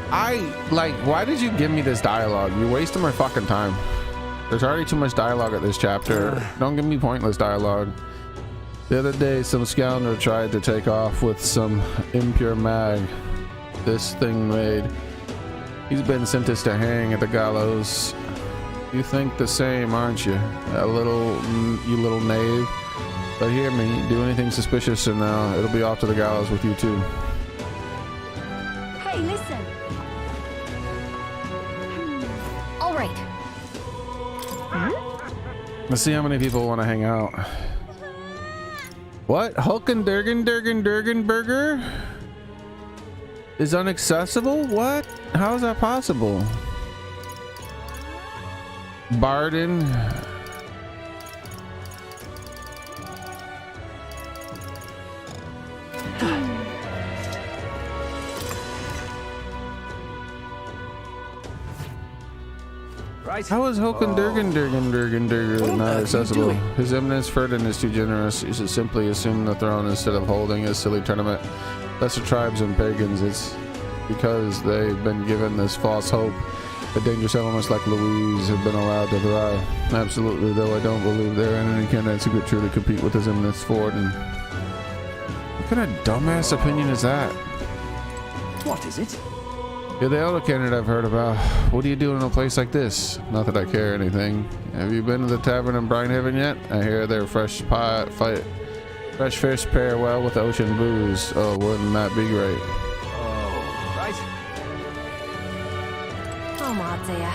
Why did you give me this dialogue? You're wasting my fucking time. There's already too much dialogue at this chapter. Don't give me pointless dialogue. The other day, some scoundrel tried to take off with some impure mag this thing made. He's been sentenced to hang at the gallows. You think the same, aren't you? You little knave. But hear me, do anything suspicious and it'll be off to the gallows with you too.
Hey, listen. All right.
Let's see how many people want to hang out. What? Hulkenberger is inaccessible? What? How is that possible? Barden.
Right.
How is Hulkenberger not accessible? His Eminence Ferdinand is too generous. You should simply assume the throne instead of holding a silly tournament. Lesser tribes and pagans, it's because they've been given this false hope that dangerous elements like Louise have been allowed to thrive. Absolutely, though I don't believe there are any candidates who could truly compete with His Eminence Fordin. What kind of dumbass opinion is that?
What is it?
You're the elder candidate I've heard about. What do you do in a place like this? Not that I care anything. Have you been to the tavern in Brinehaven yet? I hear their fresh fish pair well with ocean booze. Oh, wouldn't that be great?
Oh, right.
Oh, dear.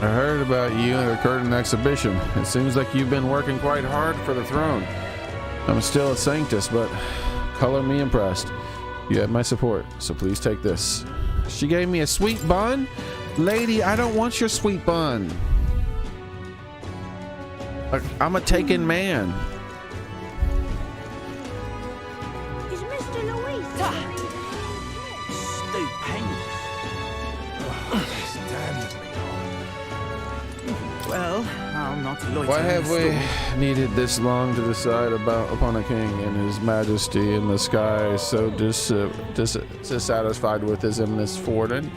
I heard about you at the curtain exhibition. It seems like you've been working quite hard for the throne. I'm still a Sanctus, but color me impressed. You have my support, so please take this. She gave me a sweet bun? Lady, I don't want your sweet bun. I'm a taken man.
Is Mr. Louise?
Stupendous. Well, I'll not loiter.
Why have we needed this long to decide upon a king and his majesty in the sky, so dissatisfied with His Eminence Fordin?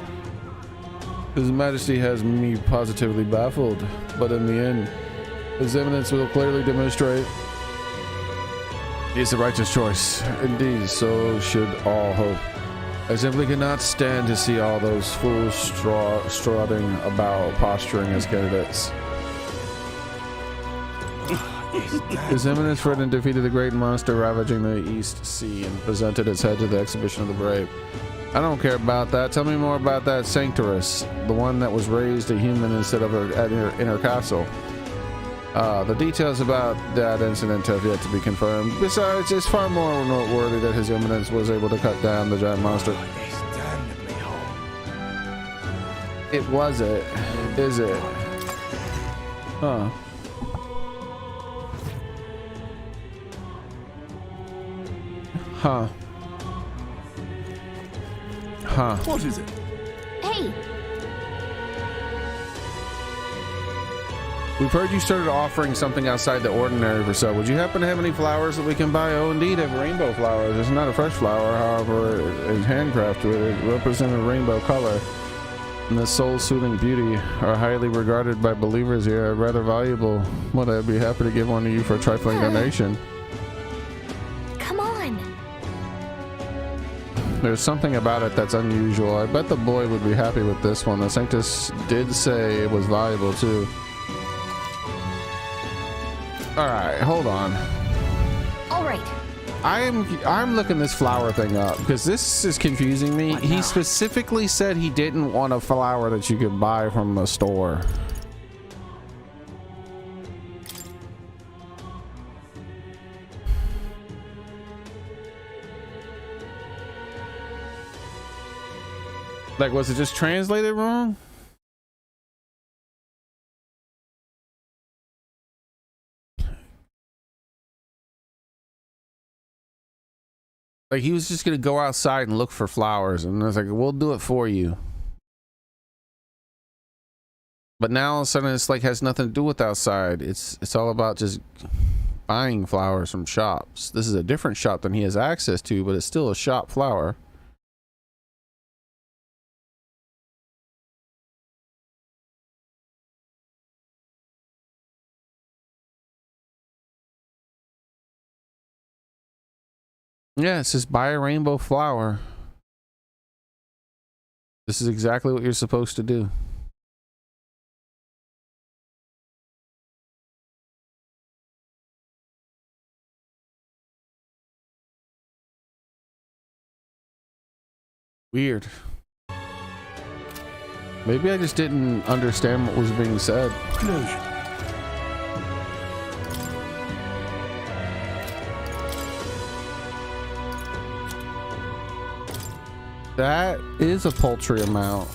His majesty has me positively baffled, but in the end, His Eminence will clearly demonstrate he's the righteous choice. Indeed, so should all hope. I simply cannot stand to see all those fools strutting about, posturing as candidates. His Eminence Ferdinand defeated the great monster ravaging the East Sea and presented its head to the exhibition of the brave. I don't care about that. Tell me more about that Sanctorus, the one that was raised a human instead of in her castle. The details about that incident have yet to be confirmed. Besides, it's far more noteworthy that His Eminence was able to cut down the giant monster. It was it. Is it? Huh. Huh. Huh.
What is it?
Hey,
We've heard you started offering something outside the ordinary for sale. Would you happen to have any flowers that we can buy? Oh, indeed, I have rainbow flowers. It's not a fresh flower, however, it's handcrafted. It represents a rainbow color. And the soul-soothing beauty are highly regarded by believers here. Rather valuable. Well, I'd be happy to give one to you for a trifling donation.
come on.
There's something about it that's unusual. I bet the boy would be happy with this one. The Sanctus did say it was valuable too. All right, hold on.
All right.
I'm looking this flower thing up because this is confusing me. He specifically said he didn't want a flower that you could buy from a store. Like, was it just translated wrong? Like, he was just gonna go outside and look for flowers, and I was like, we'll do it for you. But now all of a sudden it's like has nothing to do with outside. It's all about just buying flowers from shops. This is a different shop than he has access to, but it's still a shop flower. Yeah, it says buy a rainbow flower. This is exactly what you're supposed to do. Weird. Maybe I just didn't understand what was being said.
Closure.
That is a paltry amount.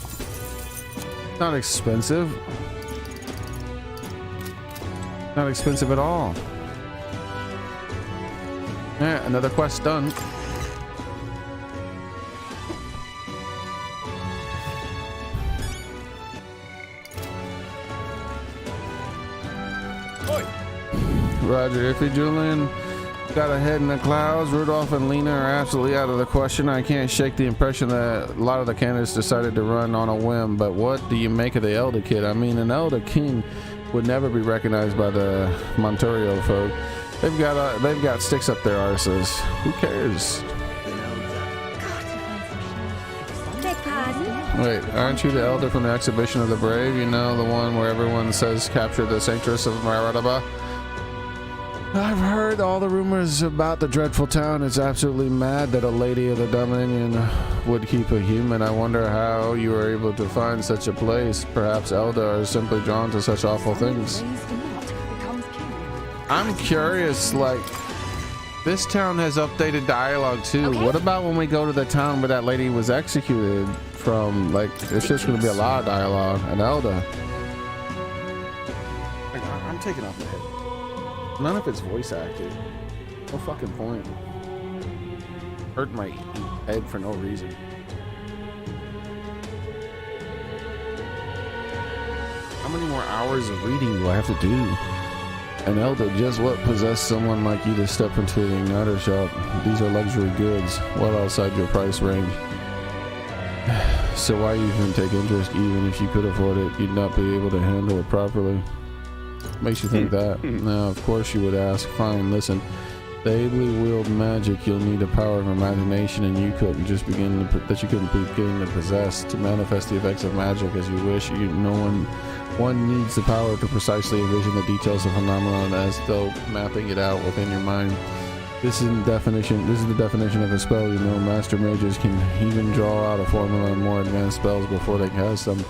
Not expensive. Not expensive at all. Yeah, another quest done.
Oi.
Roger, iffy Julian. Got a head in the clouds. Rudolph and Lena are absolutely out of the question. I can't shake the impression that a lot of the candidates decided to run on a whim. But what do you make of the Elder Kid? I mean, an Elder King would never be recognized by the Montorio folk. They've got sticks up their arses. Who cares?
Beg pardon?
Wait, aren't you the Elder from the Exhibition of the Brave? You know, the one where everyone says capture the Sanctress of Maradaba? I've heard all the rumors about the dreadful town. It's absolutely mad that a lady of the Dominion would keep a human. I wonder how you were able to find such a place. Perhaps Elda are simply drawn to such awful things. I'm curious, like, this town has updated dialogue too. Okay. What about when we go to the town where that lady was executed from? Like, it's just going to be a lot of dialogue. And Elda. I'm taking off my head. None of it's voice acted. No fucking point. Hurt my head for no reason. How many more hours of reading do I have to do? And Elda, just what possessed someone like you to step into the igniter shop? These are luxury goods, well outside your price range. So why even take interest? Even if you could afford it, you'd not be able to handle it properly. Makes you think that. Now, of course you would ask, fine, listen, the ably willed magic, you'll need a power of imagination, and you couldn't just begin to possess to manifest the effects of magic as you wish. One needs the power to precisely envision the details of phenomenon as though mapping it out within your mind. This is the definition of a spell. You know, master mages can even draw out a formula in more advanced spells before they cast them.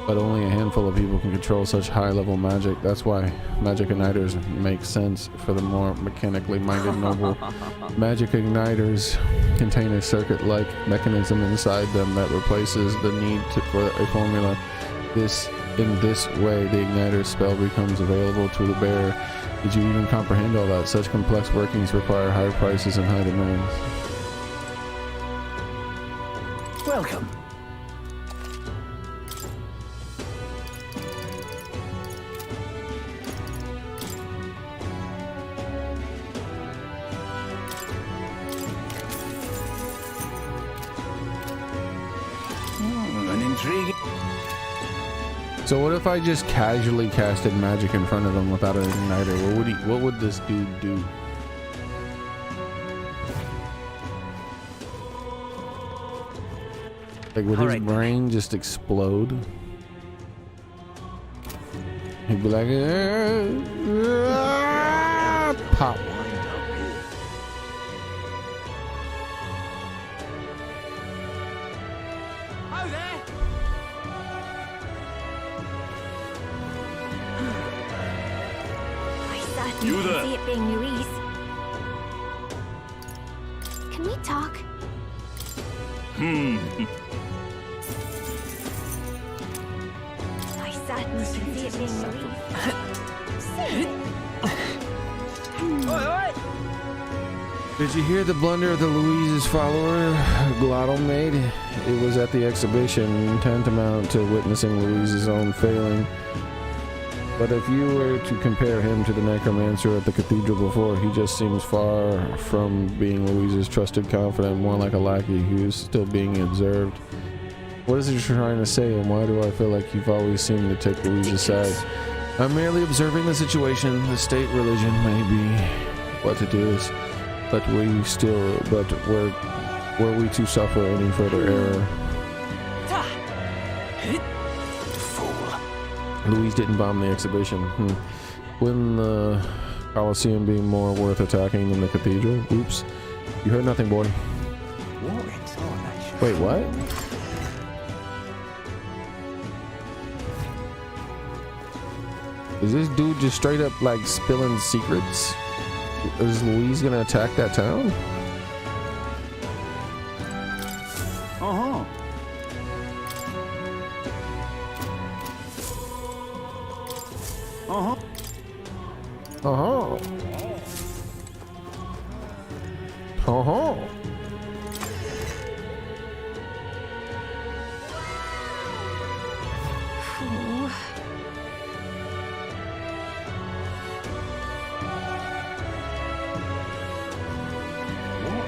But only a handful of people can control such high-level magic. That's why magic igniters make sense for the more mechanically minded noble. Magic igniters contain a circuit-like mechanism inside them that replaces the need for a formula. In this way, the igniter spell becomes available to the bearer. Did you even comprehend all that? Such complex workings require high prices and high demands.
Welcome.
So what if I just casually casted magic in front of him without an igniter? What would this dude do? Like, would his brain just explode? He'd be like, pop.
You can see it being Louise. Can we talk? I certainly can see it being Louise.
Did you hear the blunder of the Louise's follower, Glottal made? It was at the exhibition, tantamount to witnessing Louise's own failing. But if you were to compare him to the necromancer at the cathedral before, he just seems far from being Louise's trusted confidant, more like a lackey who's still being observed. What is he trying to say, and why do I feel like you've always seemed to take Louise's side? I'm merely observing the situation. The state religion may be what it is, but were we to suffer any further error? Louise didn't bomb the exhibition. Wouldn't the Colosseum be more worth attacking than the cathedral? Oops. You heard nothing, boy. Wait, what? Is this dude just straight up like spilling secrets? Is Louise gonna attack that town?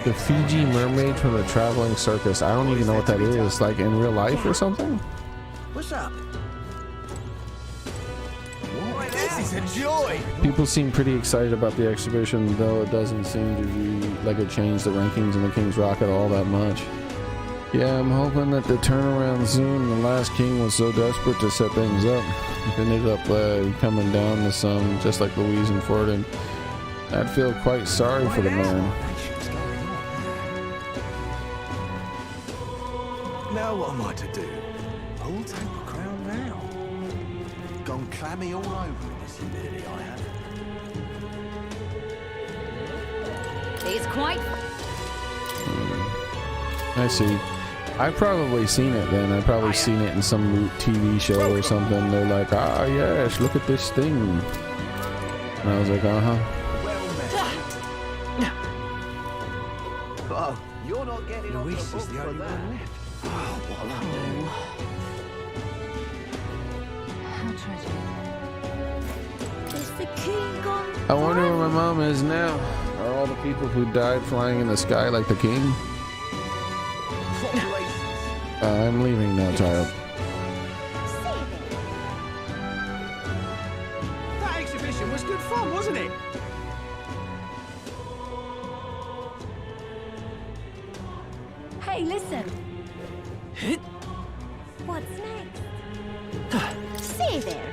The Fiji mermaid from the traveling circus. I don't even know what that is. Like in real life or something?
What's up? This is a joy.
People seem pretty excited about the exhibition, though it doesn't seem to be like it changed the rankings in the King's Rocket all that much. Yeah, I'm hoping that the turnaround soon. The last king was so desperate to set things up. It ended up coming down to some, just like Louise and Fordham. I'd feel quite sorry for the man.
Now what am I to do? I'll take the crown now. Gone clammy all over in this humidity I have.
It's quite...
I see. I've probably seen it then. I've probably seen it in some TV show or something. They're like, ah, yes, look at this thing. And I was like, uh-huh.
Oh, you're not getting Louise is the only one left. Oh, what
How tragic. Is the king gone?
I wonder where my mom is now. Are all the people who died flying in the sky like the king? I'm leaving now, child.
That exhibition was good fun, wasn't it?
Hey, listen. What's next? Stay there.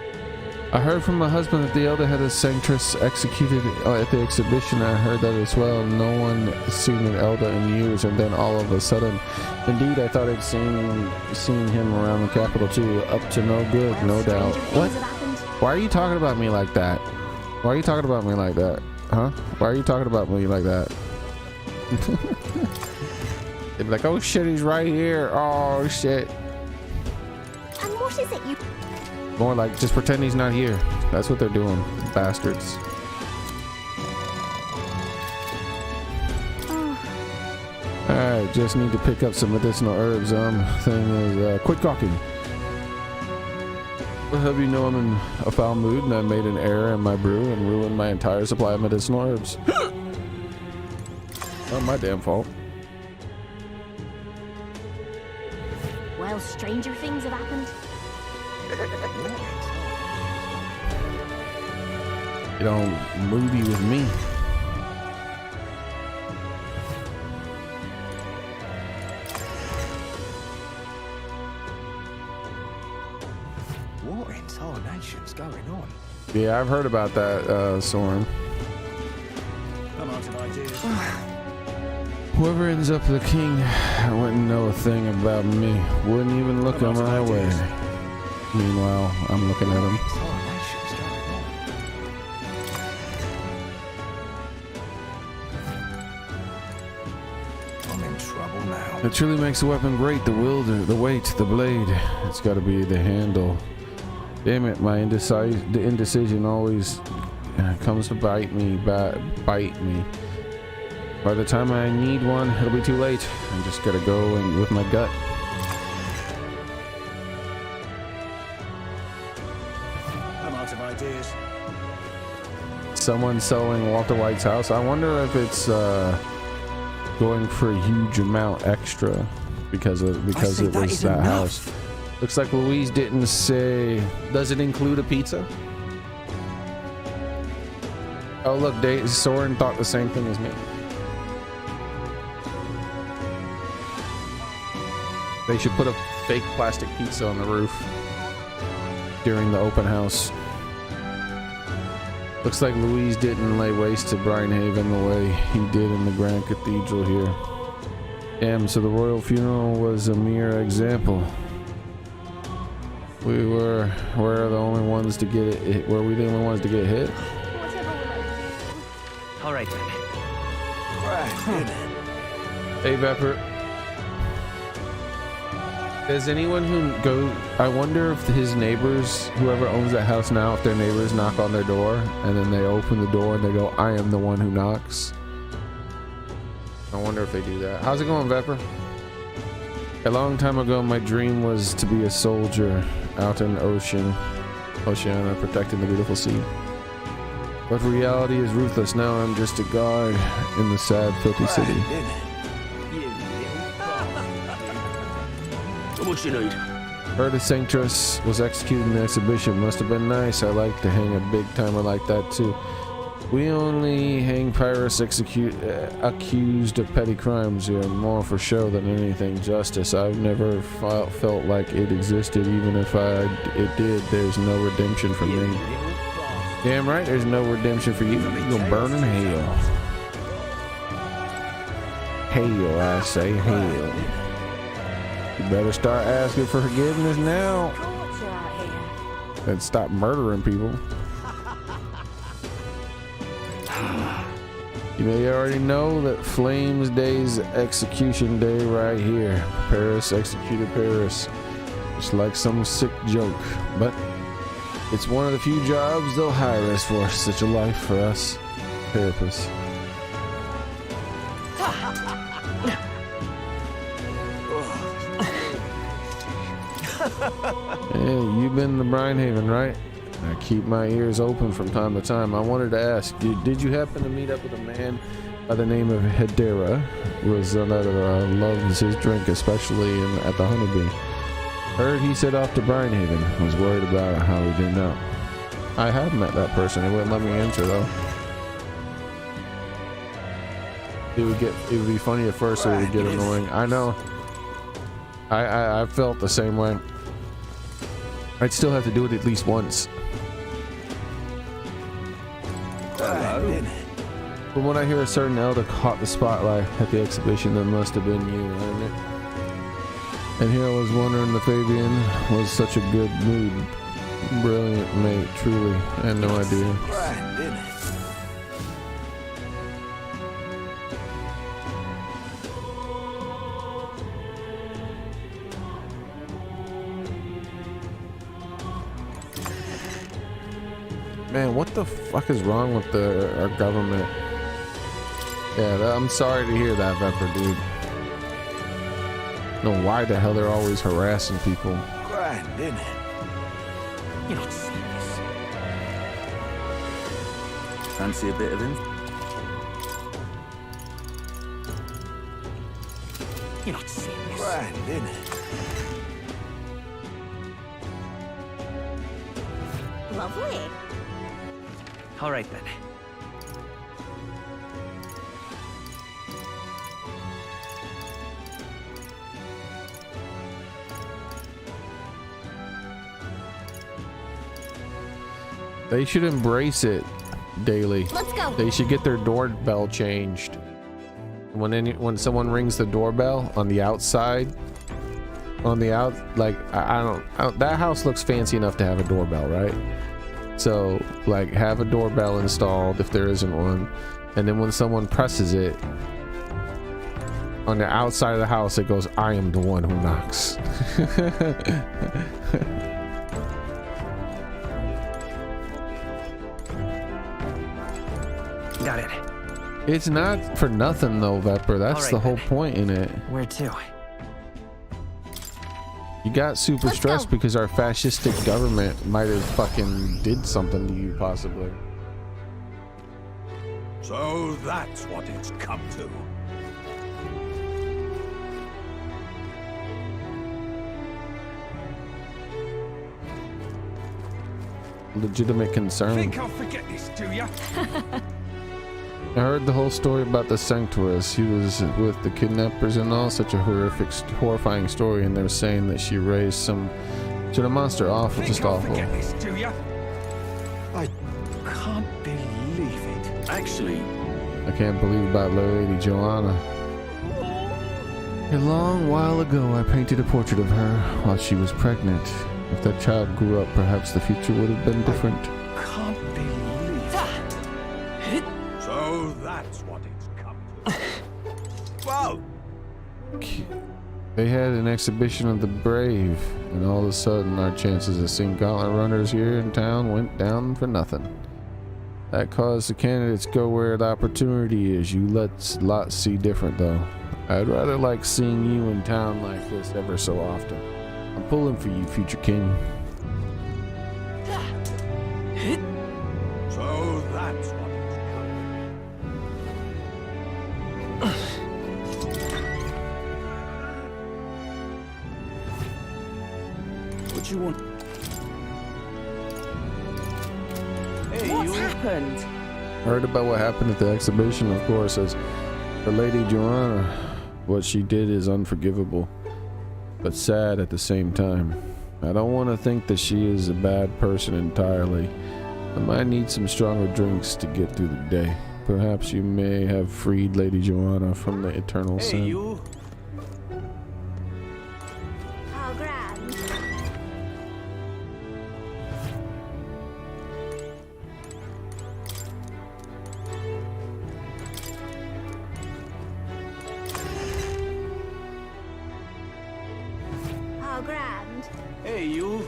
I heard from my husband that the elder had a sanctress executed at the exhibition. I heard that as well. No one seen an elder in years, and then all of a sudden, indeed, I thought I'd seen him around the capital too. Up to no good, no doubt. What? Why are you talking about me like that? Why are you talking about me like that? Huh? Why are you talking about me like that? They'd be like, oh shit, he's right here. Oh shit.
And what is it you...
More like, just pretend he's not here. That's what they're doing, bastards. Alright, just need to pick up some medicinal herbs. Thing is, quit gawking. I'll have you know I'm in a foul mood and I made an error in my brew and ruined my entire supply of medicinal herbs. Not my damn fault.
Well, stranger things have happened.
Get all moody with me.
What in tarnation's going on?
Yeah, I've heard about that, Soren.
I'm out of ideas.
Whoever ends up the king wouldn't know a thing about me. Wouldn't even look on my way. Meanwhile, I'm looking at him.
Tarnation's going on. I'm in trouble now.
It truly makes a weapon great. The wielder, the weight, the blade. It's got to be the handle. Damn it, my indecision always comes to bite me. Bite me. By the time I need one, it'll be too late. I just gotta go and with my gut.
I'm out of ideas.
Someone selling Walter White's house. I wonder if it's going for a huge amount extra because it was that house. Looks like Louise didn't say. Does it include a pizza? Oh look, Soren thought the same thing as me. They should put a fake plastic pizza on the roof during the open house. Looks like Louise didn't lay waste to Brinehaven the way he did in the Grand Cathedral here. Damn, so the royal funeral was a mere example. We're the only ones to get it. Were we the only ones to get hit?
All right then.
Hey, Vepper. Does anyone who go? I wonder if his neighbors, whoever owns that house now, if their neighbors knock on their door and then they open the door and they go, "I am the one who knocks." I wonder if they do that. How's it going, Vepper? A long time ago, my dream was to be a soldier out in Oceania, protecting the beautiful sea. But reality is ruthless. Now I'm just a guard in the sad, filthy city.
What you need?
Heard a Sanctress was executed in the exhibition. Must have been nice. I like to hang a big timer like that too. We only hang pirates accused of petty crimes here, more for show than anything justice. I've never felt like it existed. Even if it did, there's no redemption for me. Damn right, there's no redemption for you. You gonna burn in hell. Hell, I say hell. You better start asking for forgiveness now. And stop murdering people. You may already know that Flames Day's execution day right here. Paris executed Paris. It's like some sick joke, but it's one of the few jobs they'll hire us for. Such a life for us therapists. Hey, you've been to Brinehaven, right? I keep my ears open from time to time. I wanted to ask, did you happen to meet up with a man by the name of Hedera? Was another loves his drink, especially at the Honeybee. Heard he set off to Brinehaven. Was worried about how he didn't know. I have met that person. He wouldn't let me answer though. It would be funny at first. It would get annoying. I know. I felt the same way. I'd still have to do it at least once. But when I hear a certain elder caught the spotlight at the exhibition, that must have been you, hadn't it? And here I was wondering if Fabian was such a good mood. Brilliant mate, truly. I had no idea. Man, what the fuck is wrong with our government? Yeah, I'm sorry to hear that, Vepper, dude. No, why the hell they're always harassing people?
Grand, isn't it?
You're not serious.
Fancy a bit of him?
You're not serious.
Grand, isn't it?
Lovely.
All right then.
They should embrace it daily.
Let's go.
They should get their doorbell changed. When someone rings the doorbell on the outside, like I don't that house looks fancy enough to have a doorbell, right? So like have a doorbell installed if there isn't one, and then when someone presses it on the outside of the house, it goes, "I am the one who knocks."
Got it.
It's not for nothing though, Vepper. That's the whole point in it.
Where to?
You got super stressed because our fascistic government might have fucking did something to you, possibly.
So that's what it's come to.
Legitimate concern.
Think I'll forget this, do ya?
I heard the whole story about the sanctuarist. He was with the kidnappers and all. Such a horrifying story. And they're saying that she raised some sort of monster. Awful, just awful.
Forget this, do ya? I can't believe it.
Actually,
I can't believe about Lady Joanna. A long while ago, I painted a portrait of her while she was pregnant. If that child grew up, perhaps the future would have been different.
Can't believe it. So that's what it's come to. Whoa!
They had an exhibition of the brave, and all of a sudden our chances of seeing gauntlet runners here in town went down for nothing. That caused the candidates go where the opportunity is. You let lots see different though. I'd rather like seeing you in town like this ever so often. I'm pulling for you, future king.
So that's what it's come to. What you want? Hey,
What's happened?
Heard about what happened at the exhibition, of course, as for Lady Joanna. What she did is unforgivable, but sad at the same time. I don't want to think that she is a bad person entirely. I might need some stronger drinks to get through the day. Perhaps you may have freed Lady Joanna from the eternal sin.
You.
How grand. How grand.
Hey, you.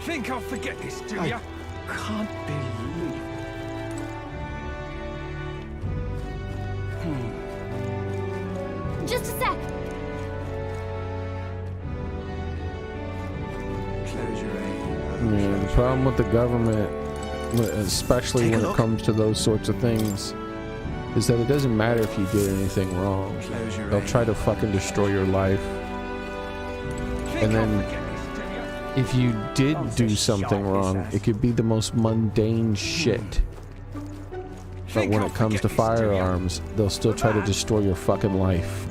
Think I'll forget this, do ya? Can't believe it.
Just a sec.
Close your eyes.
Yeah, the problem with the government, especially when it comes to those sorts of things, is that it doesn't matter if you did anything wrong. They'll try to fucking destroy your life. And then if you did do something wrong, it could be the most mundane shit. But when it comes to firearms, they'll still try to destroy your fucking life.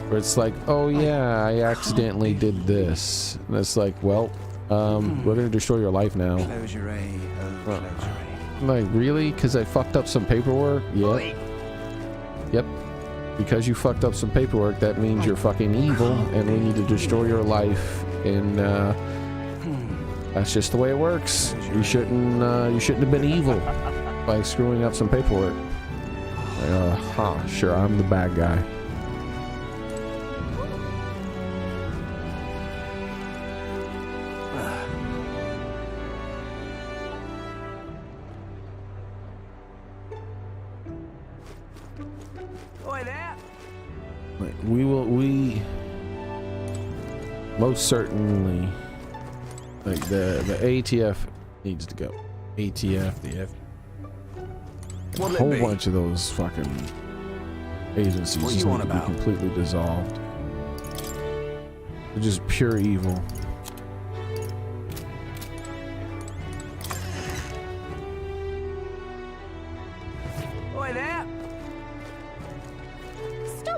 Where it's like, oh yeah, I accidentally did this. And it's like, well, we're gonna destroy your life now.
Close your eyes. Close your eyes.
Like, really? Because I fucked up some paperwork? Yep. Yep. Because you fucked up some paperwork, that means you're fucking evil, and we need to destroy your life. And that's just the way it works. You shouldn't have been evil by screwing up some paperwork. Sure, I'm the bad guy. We most certainly, like the ATF needs to go. ATF, the F, a whole bunch of those fucking agencies just need to be completely dissolved. They're just pure evil.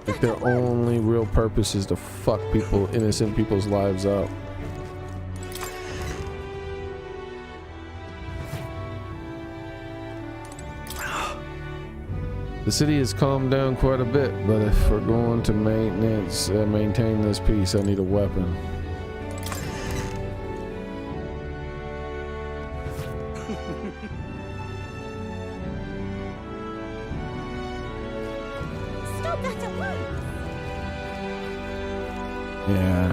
Like their only real purpose is to fuck people, innocent people's lives up. The city has calmed down quite a bit, but if we're going to maintain this peace, I need a weapon.
Stop that at once!
Yeah.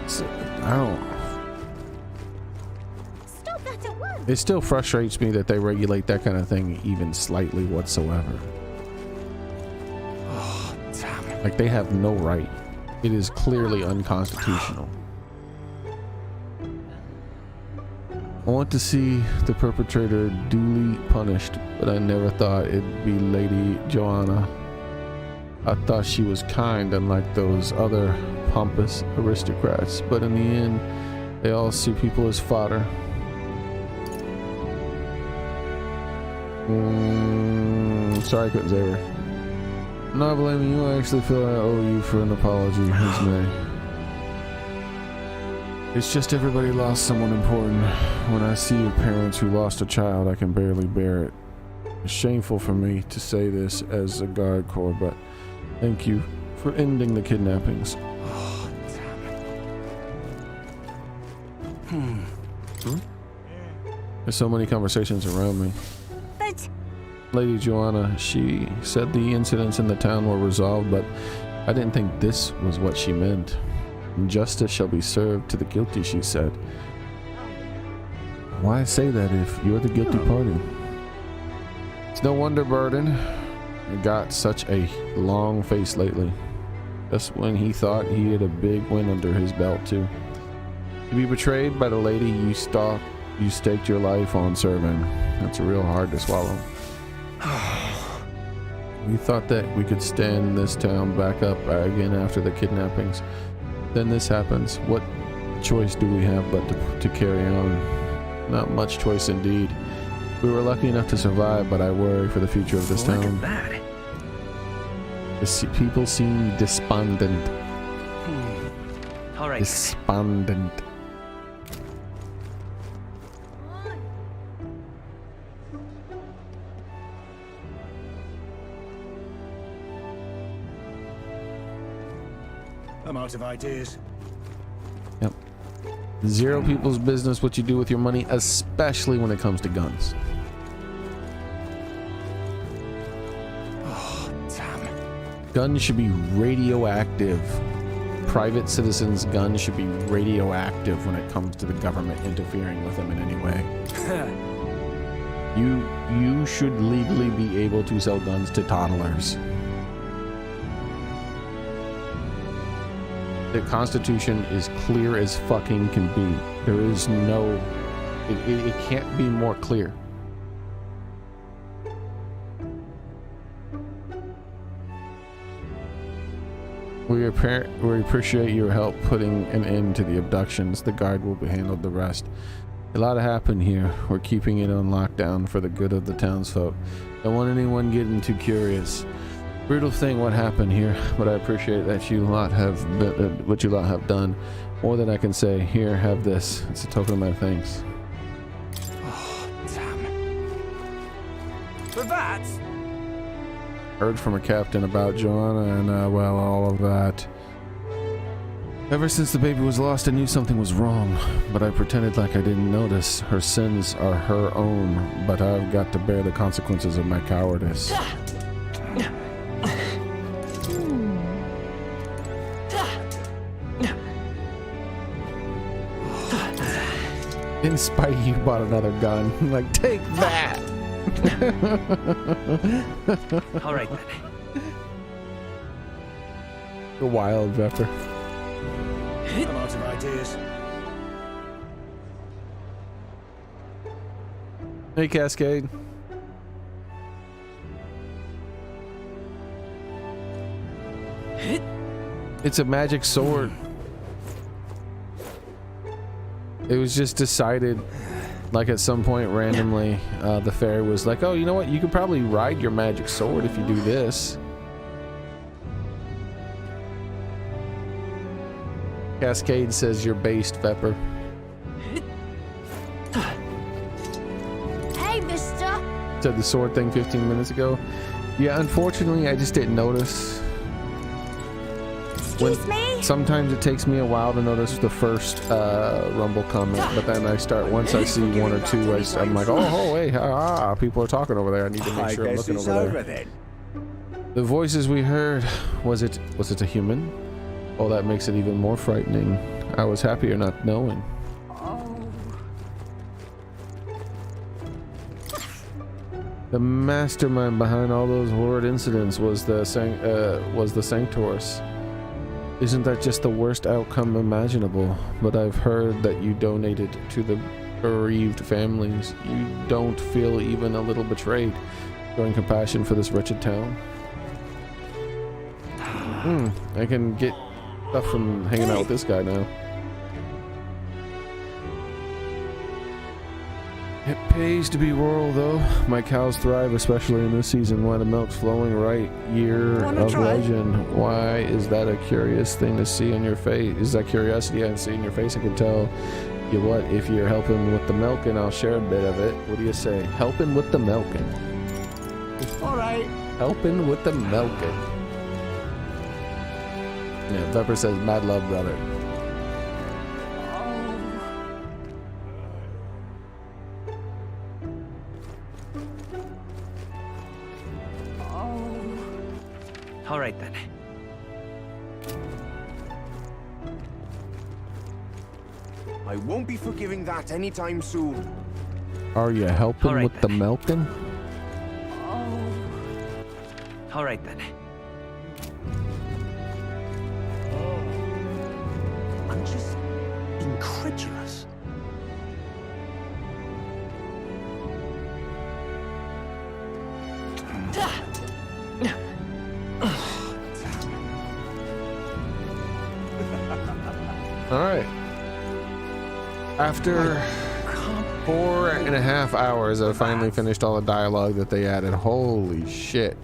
So, I don't.
Stop that at once!
It still frustrates me that they regulate that kind of thing even slightly whatsoever.
Oh, damn it.
Like they have no right. It is clearly unconstitutional. I want to see the perpetrator duly punished, but I never thought it'd be Lady Joanna. I thought she was kind, unlike those other pompous aristocrats, but in the end, they all see people as fodder. Sorry I couldn't save her. I'm not blaming you, I actually feel I owe you for an apology, Ms. May. It's just everybody lost someone important. When I see parents who lost a child, I can barely bear it. It's shameful for me to say this as a guard corps, but thank you for ending the kidnappings.
Oh, damn it.
There's so many conversations around me.
But
Lady Joanna, she said the incidents in the town were resolved, but I didn't think this was what she meant. Justice shall be served to the guilty, she said. Why say that if you're the guilty party? It's no wonder Burden got such a long face lately. Just when he thought he had a big win under his belt too. To be betrayed by the lady you staked your life on serving. That's real hard to swallow. We thought that we could stand this town back up again after the kidnappings. Then this happens. What choice do we have but to carry on? Not much choice indeed. We were lucky enough to survive, but I worry for the future of this town.
Look at that.
People seem despondent.
All right.
Despondent.
I'm out of ideas.
Yep. Zero people's business what you do with your money, especially when it comes to guns.
Oh, damn.
Guns should be radioactive. Private citizens' guns should be radioactive when it comes to the government interfering with them in any way. You should legally be able to sell guns to toddlers. The Constitution is clear as fucking can be. There is no... It can't be more clear. We appreciate your help putting an end to the abductions. The guard will handle the rest. A lot happened here. We're keeping it on lockdown for the good of the townsfolk. Don't want anyone getting too curious. Brutal thing what happened here, but I appreciate that you lot have what you lot have done. More than I can say. Here, have this. It's a token of my thanks.
Oh, damn.
For that,
Heard from a captain about Joanna and well, all of that. Ever since the baby was lost, I knew something was wrong, but I pretended like I didn't notice. Her sins are her own, but I've got to bear the consequences of my cowardice. In spite you bought another gun. Like, take that!
All right then.
The wild Vepper.
I'm out of ideas.
Hey, Cascade. It's a magic sword. It was just decided, like at some point randomly, the fairy was like, oh, you know what? You could probably ride your magic sword if you do this. Cascade says you're based, Pepper.
Hey, mister.
Said the sword thing 15 minutes ago. Yeah, unfortunately, I just didn't notice.
Excuse me?
Sometimes it takes me a while to notice the first Rumble comment, but then I start, once I see one or two, I'm like, oh, hey, people are talking over there. I need to make sure I'm looking over there. The voices we heard, was it a human? Oh, that makes it even more frightening. I was happier not knowing. The mastermind behind all those horrid incidents was the Sanctorus. Isn't that just the worst outcome imaginable? But I've heard that you donated to the bereaved families. You don't feel even a little betrayed, showing compassion for this wretched town. I can get stuff from hanging out with this guy now. It pays to be rural, though. My cows thrive, especially in this season. Why the milk's flowing right. Year of legend. Why is that a curious thing to see on your face? Is that curiosity I see in your face? I can tell you what, if you're helping with the milking, I'll share a bit of it. What do you say? Helping with the milking.
All right.
Helping with the milking. Yeah, Pepper says, mad love, brother.
All right then.
I won't be forgiving that anytime soon.
Are you helping with the milking?
All right then.
I'm just incredulous.
All right. After 4.5 hours, I finally finished all the dialogue that they added. Holy shit.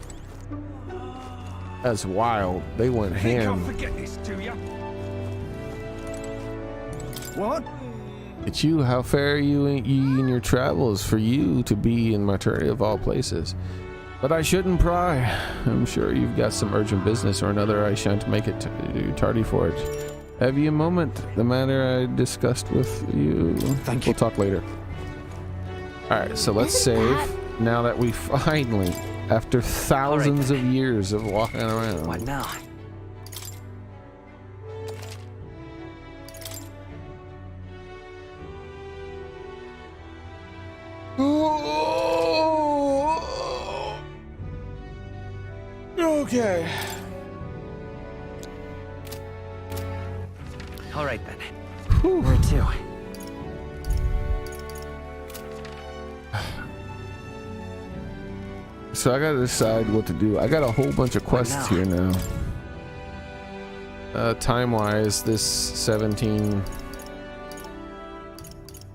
That's wild. They went ham.
Forget this, do ya?
What?
It's you. How fare you in your travels for you to be in Martyria of all places? But I shouldn't pry. I'm sure you've got some urgent business or another. I shan't make it tardy for it. Have you a moment? The matter I discussed with you.
Thank you.
We'll talk later. Alright, so let's save. Now that we finally, after thousands of years of walking around.
What now?
Okay.
All right then.
Whew.
Where to?
So I gotta decide what to do. I got a whole bunch of quests here now. Time-wise, this 17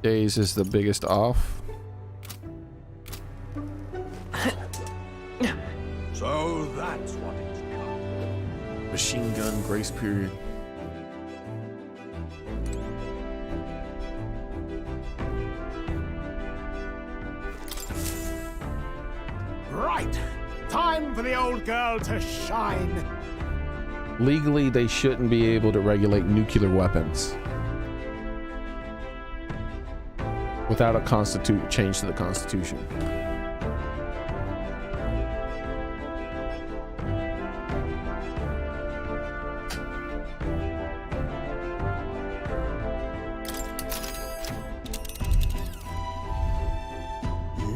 days is the biggest off.
So that's what it's got.
Machine gun grace period.
Right. Time for the old girl to shine.
Legally, they shouldn't be able to regulate nuclear weapons without a change to the Constitution.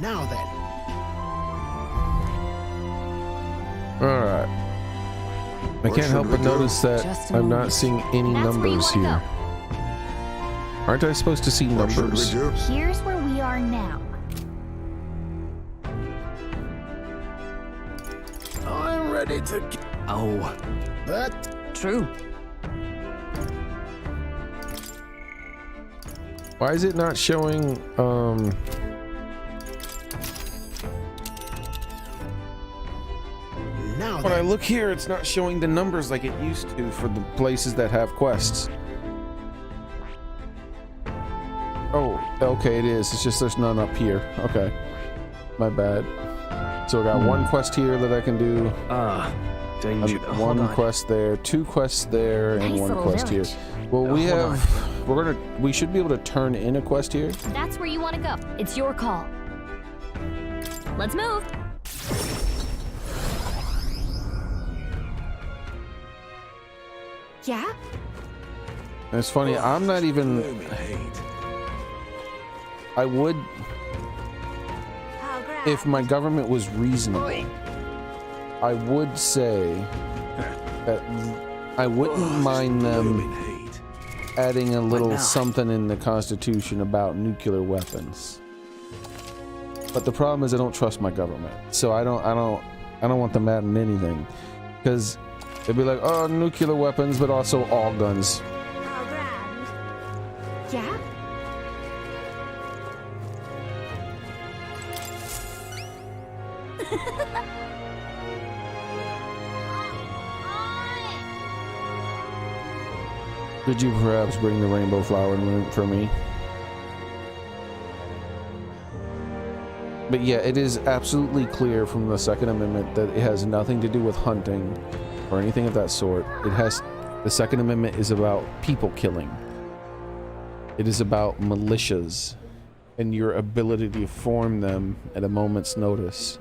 Now then.
Alright. I can't help but notice that I'm not seeing any numbers here. Aren't I supposed to see numbers?
Here's where we are now.
I'm ready to.
Oh.
That's
True.
Why is it not showing,
now
when I look here, it's not showing the numbers like it used to for the places that have quests. okay, it is. It's just there's none up here. Okay. My bad. So I got one quest here that I can do.
Danger.
One quest there, 2 quests there, and
Nice
1
little
quest
village.
here. Well, we should be able to turn in a quest here.
That's where you want to go. It's your call. Let's move.
Yeah?
And it's funny, I'm not even.
Blooming heat.
I would, if my government was reasonable, I would say that I wouldn't mind them
Blooming heat.
adding a little
now?
something in the Constitution about nuclear weapons. But the problem is I don't trust my government, so I don't want them adding anything, because they'd be like, oh, nuclear weapons, but also all guns.
How grand.
Yeah?
Could you perhaps bring the rainbow flower for me? But yeah, it is absolutely clear from the Second Amendment that it has nothing to do with hunting or anything of that sort. The Second Amendment is about people killing. It is about militias and your ability to form them at a moment's notice.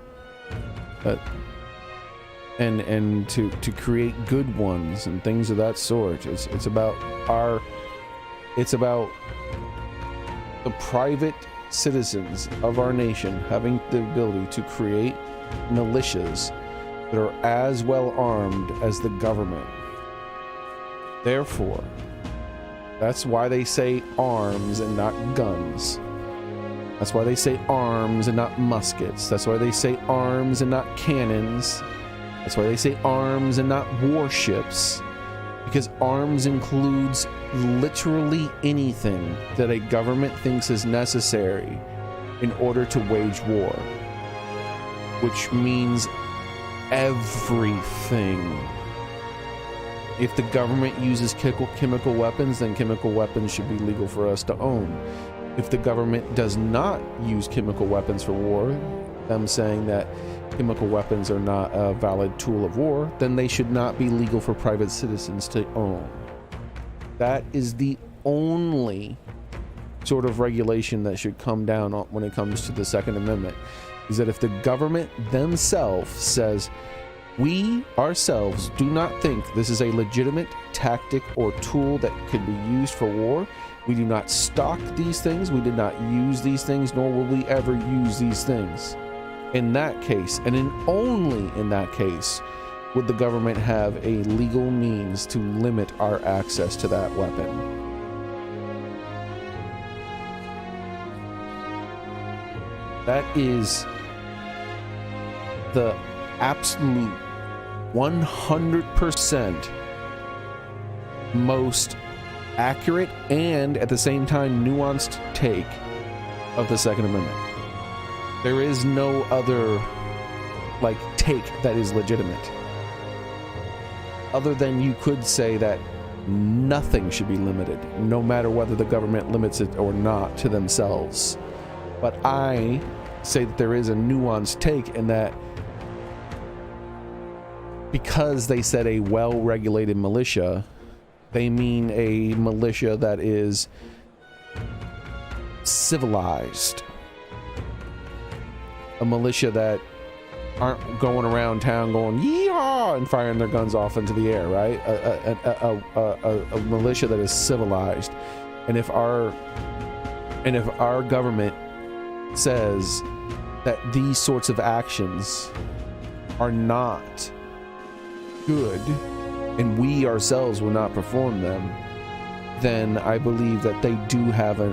And to create good ones and things of that sort. It's about the private citizens of our nation having the ability to create militias that are as well armed as the government. Therefore, that's why they say arms and not guns. That's why they say arms and not muskets. That's why they say arms and not cannons. That's why they say arms and not warships, because arms includes literally anything that a government thinks is necessary in order to wage war, which means everything. If the government uses chemical weapons, then chemical weapons should be legal for us to own. If the government does not use chemical weapons for war, them saying that chemical weapons are not a valid tool of war, then they should not be legal for private citizens to own. That is the only sort of regulation that should come down when it comes to the Second Amendment, is that if the government themselves says, we ourselves do not think this is a legitimate tactic or tool that could be used for war, we do not stock these things, we did not use these things, nor will we ever use these things. In that case, and only in that case, would the government have a legal means to limit our access to that weapon. That is the absolute 100% most accurate and at the same time nuanced take of the Second Amendment. There is no other take that is legitimate, other than you could say that nothing should be limited, no matter whether the government limits it or not to themselves. But I say that there is a nuanced take in that, because they said a well-regulated militia, they mean a militia that is civilized. A militia that aren't going around town going yeehaw and firing their guns off into the air, right? A militia that is civilized. And if our government says that these sorts of actions are not good and we ourselves will not perform them, then I believe that they do have a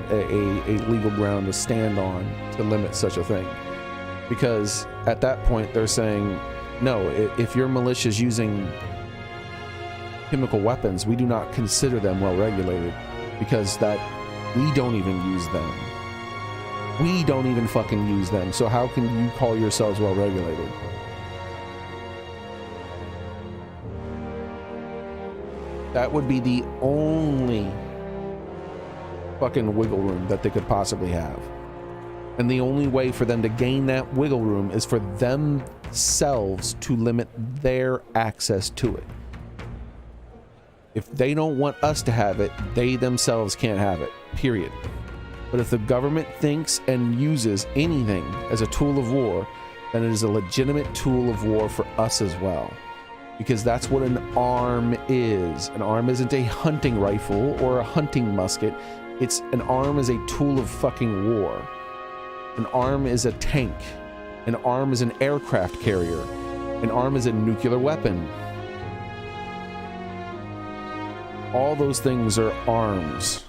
legal ground to stand on to limit such a thing. Because at that point they're saying, no, if your militia is using chemical weapons, we do not consider them well regulated, because that we don't even use them. We don't even fucking use them. So how can you call yourselves well regulated? That would be the only fucking wiggle room that they could possibly have. And the only way for them to gain that wiggle room is for themselves to limit their access to it. If they don't want us to have it, they themselves can't have it, period. But if the government thinks and uses anything as a tool of war, then it is a legitimate tool of war for us as well. Because that's what an arm is. An arm isn't a hunting rifle or a hunting musket. An arm is a tool of fucking war. An arm is a tank. An arm is an aircraft carrier. An arm is a nuclear weapon. All those things are arms.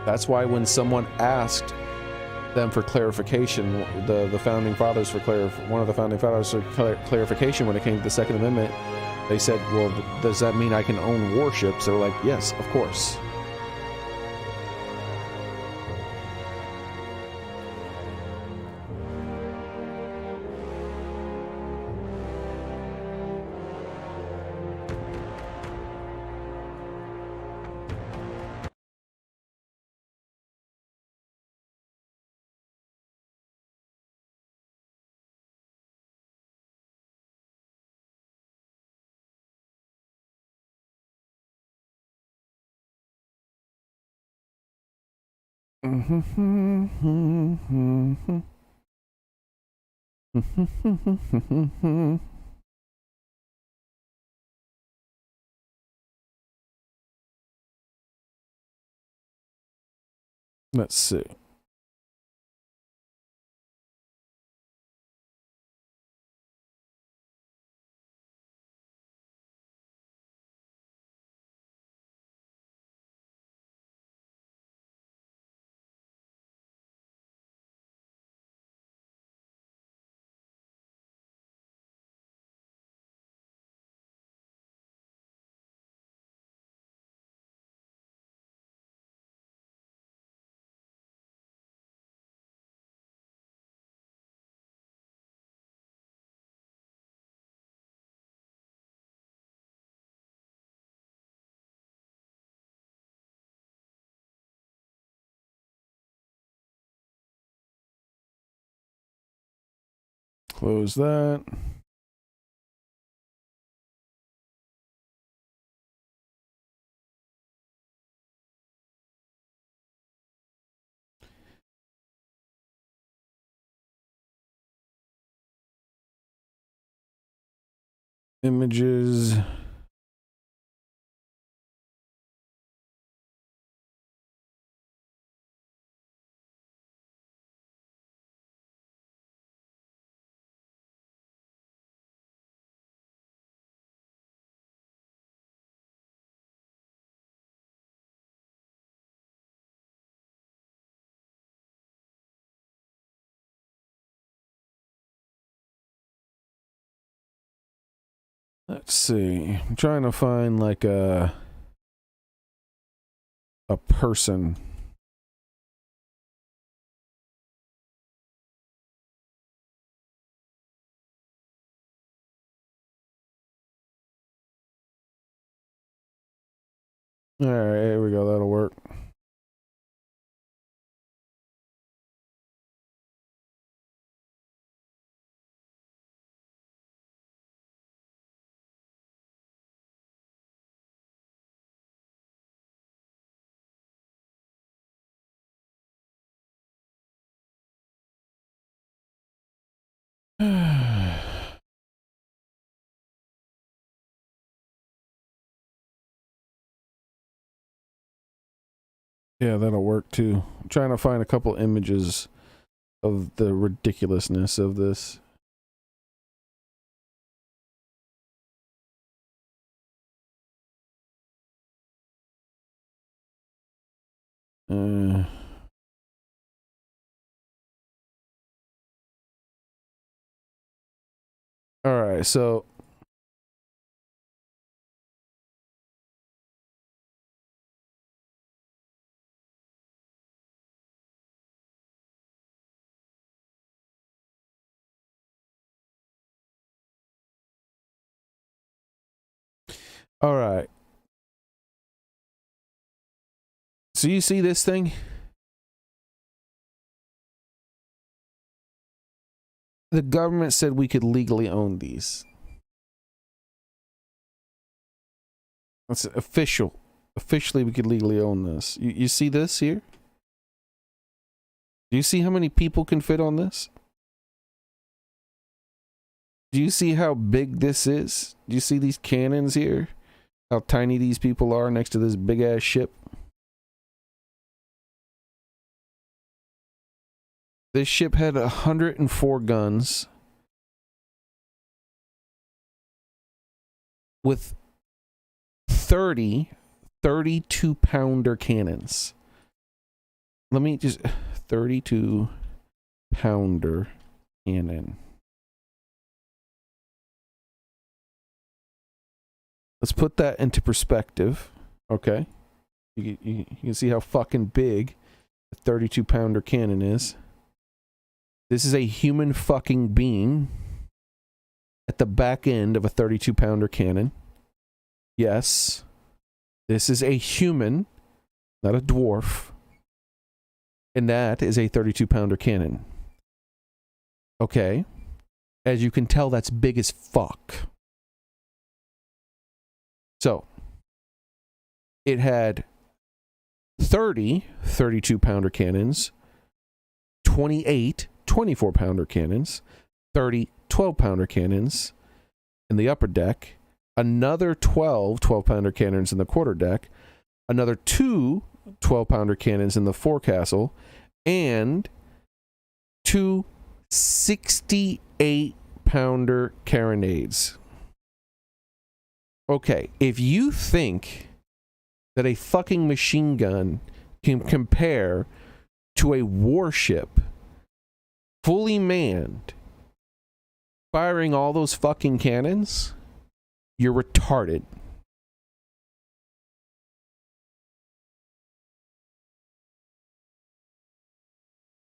That's why when someone asked them for clarification, the founding fathers one of the founding fathers for clarification when it came to the Second Amendment, they said, well, does that mean I can own warships? They were like, yes, of course. Let's see. Close that. Images. Let's see. I'm trying to find like a person. All right, here we go. That'll work. Yeah, that'll work too. I'm trying to find a couple images of the ridiculousness of this. All right, so All right. So you see this thing? The government said we could legally own these. That's official. Officially, we could legally own this. You see this here? Do you see how many people can fit on this? Do you see how big this is? Do you see these cannons here? How tiny these people are next to this big ass ship? This ship had 104 guns with 30 32-pounder cannons. Let me just 32-pounder cannon. Let's put that into perspective. Okay. You can see how fucking big a 32-pounder cannon is. This is a human fucking being at the back end of a 32-pounder cannon. Yes. This is a human, not a dwarf. And that is a 32-pounder cannon. Okay. As you can tell, that's big as fuck. So, it had 30 32-pounder cannons, 28 24-pounder cannons, 30 12-pounder cannons in the upper deck, another 12 12-pounder cannons in the quarter deck, another 2 12-pounder cannons in the forecastle, and 2 68-pounder carronades. Okay, if you think that a fucking machine gun can compare to a warship fully manned firing all those fucking cannons, you're retarded.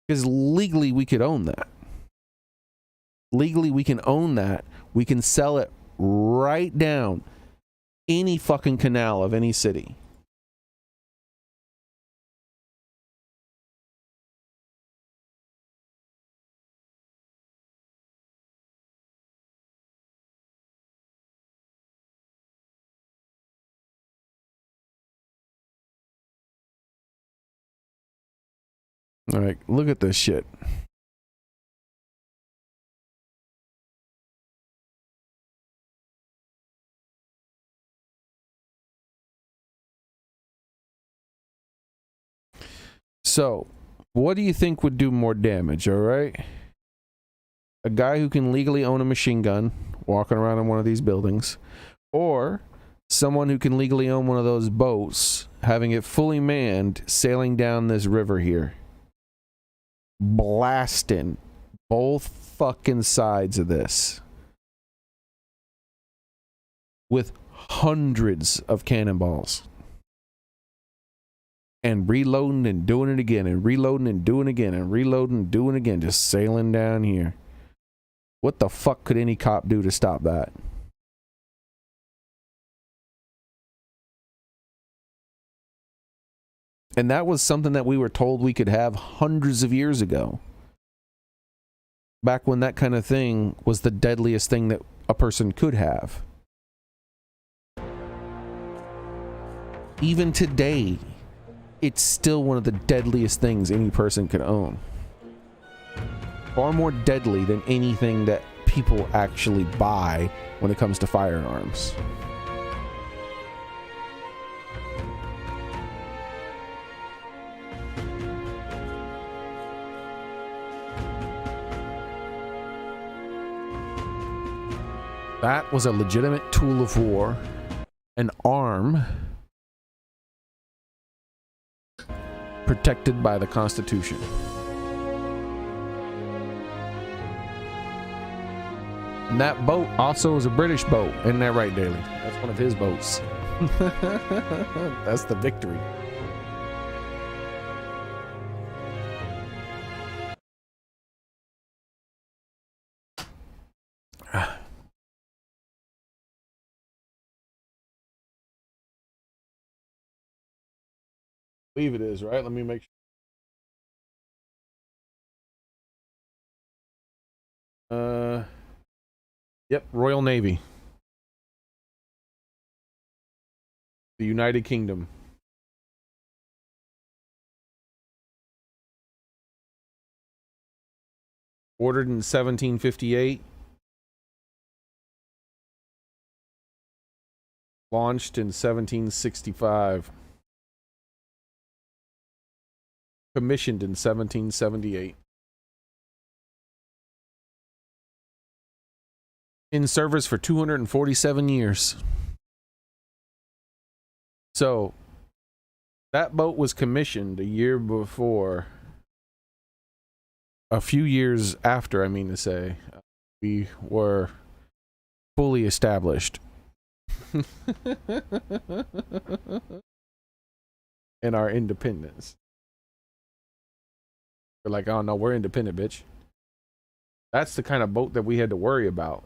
Because legally we could own that. Legally we can own that. We can sell it right down any fucking canal of any city. All right, look at this shit. So, what do you think would do more damage, all right? A guy who can legally own a machine gun walking around in one of these buildings, or someone who can legally own one of those boats having it fully manned sailing down this river here, blasting both fucking sides of this with hundreds of cannonballs and reloading and doing it again and reloading and doing it again and reloading and doing it again, just sailing down here. What the fuck could any cop do to stop that? And that was something that we were told we could have hundreds of years ago. Back when that kind of thing was the deadliest thing that a person could have. Even today, it's still one of the deadliest things any person can own. Far more deadly than anything that people actually buy when it comes to firearms. That was a legitimate tool of war, an arm protected by the Constitution. And that boat also is a British boat. Isn't that right, Daly? That's one of his boats. That's the Victory. believe it is, right? Let me make sure. Yep, Royal Navy. The United Kingdom. Ordered in 1758. Launched in 1765. Commissioned in 1778. In service for 247 years. So, that boat was commissioned a year before. A few years after, I mean to say, we were fully established. In our independence. We're like, oh no, we're independent, bitch. That's the kind of boat that we had to worry about.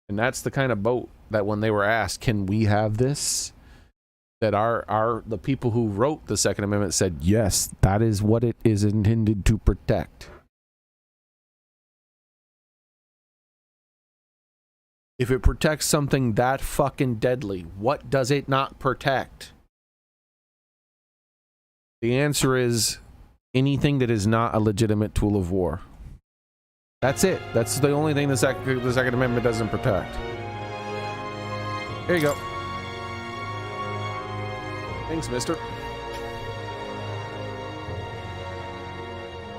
And that's the kind of boat that when they were asked, can we have this? That the people who wrote the Second Amendment said, yes, that is what it is intended to protect. If it protects something that fucking deadly, what does it not protect? The answer is anything that is not a legitimate tool of war. That's it. That's the only thing the Second Amendment doesn't protect. Here you go. Thanks, mister.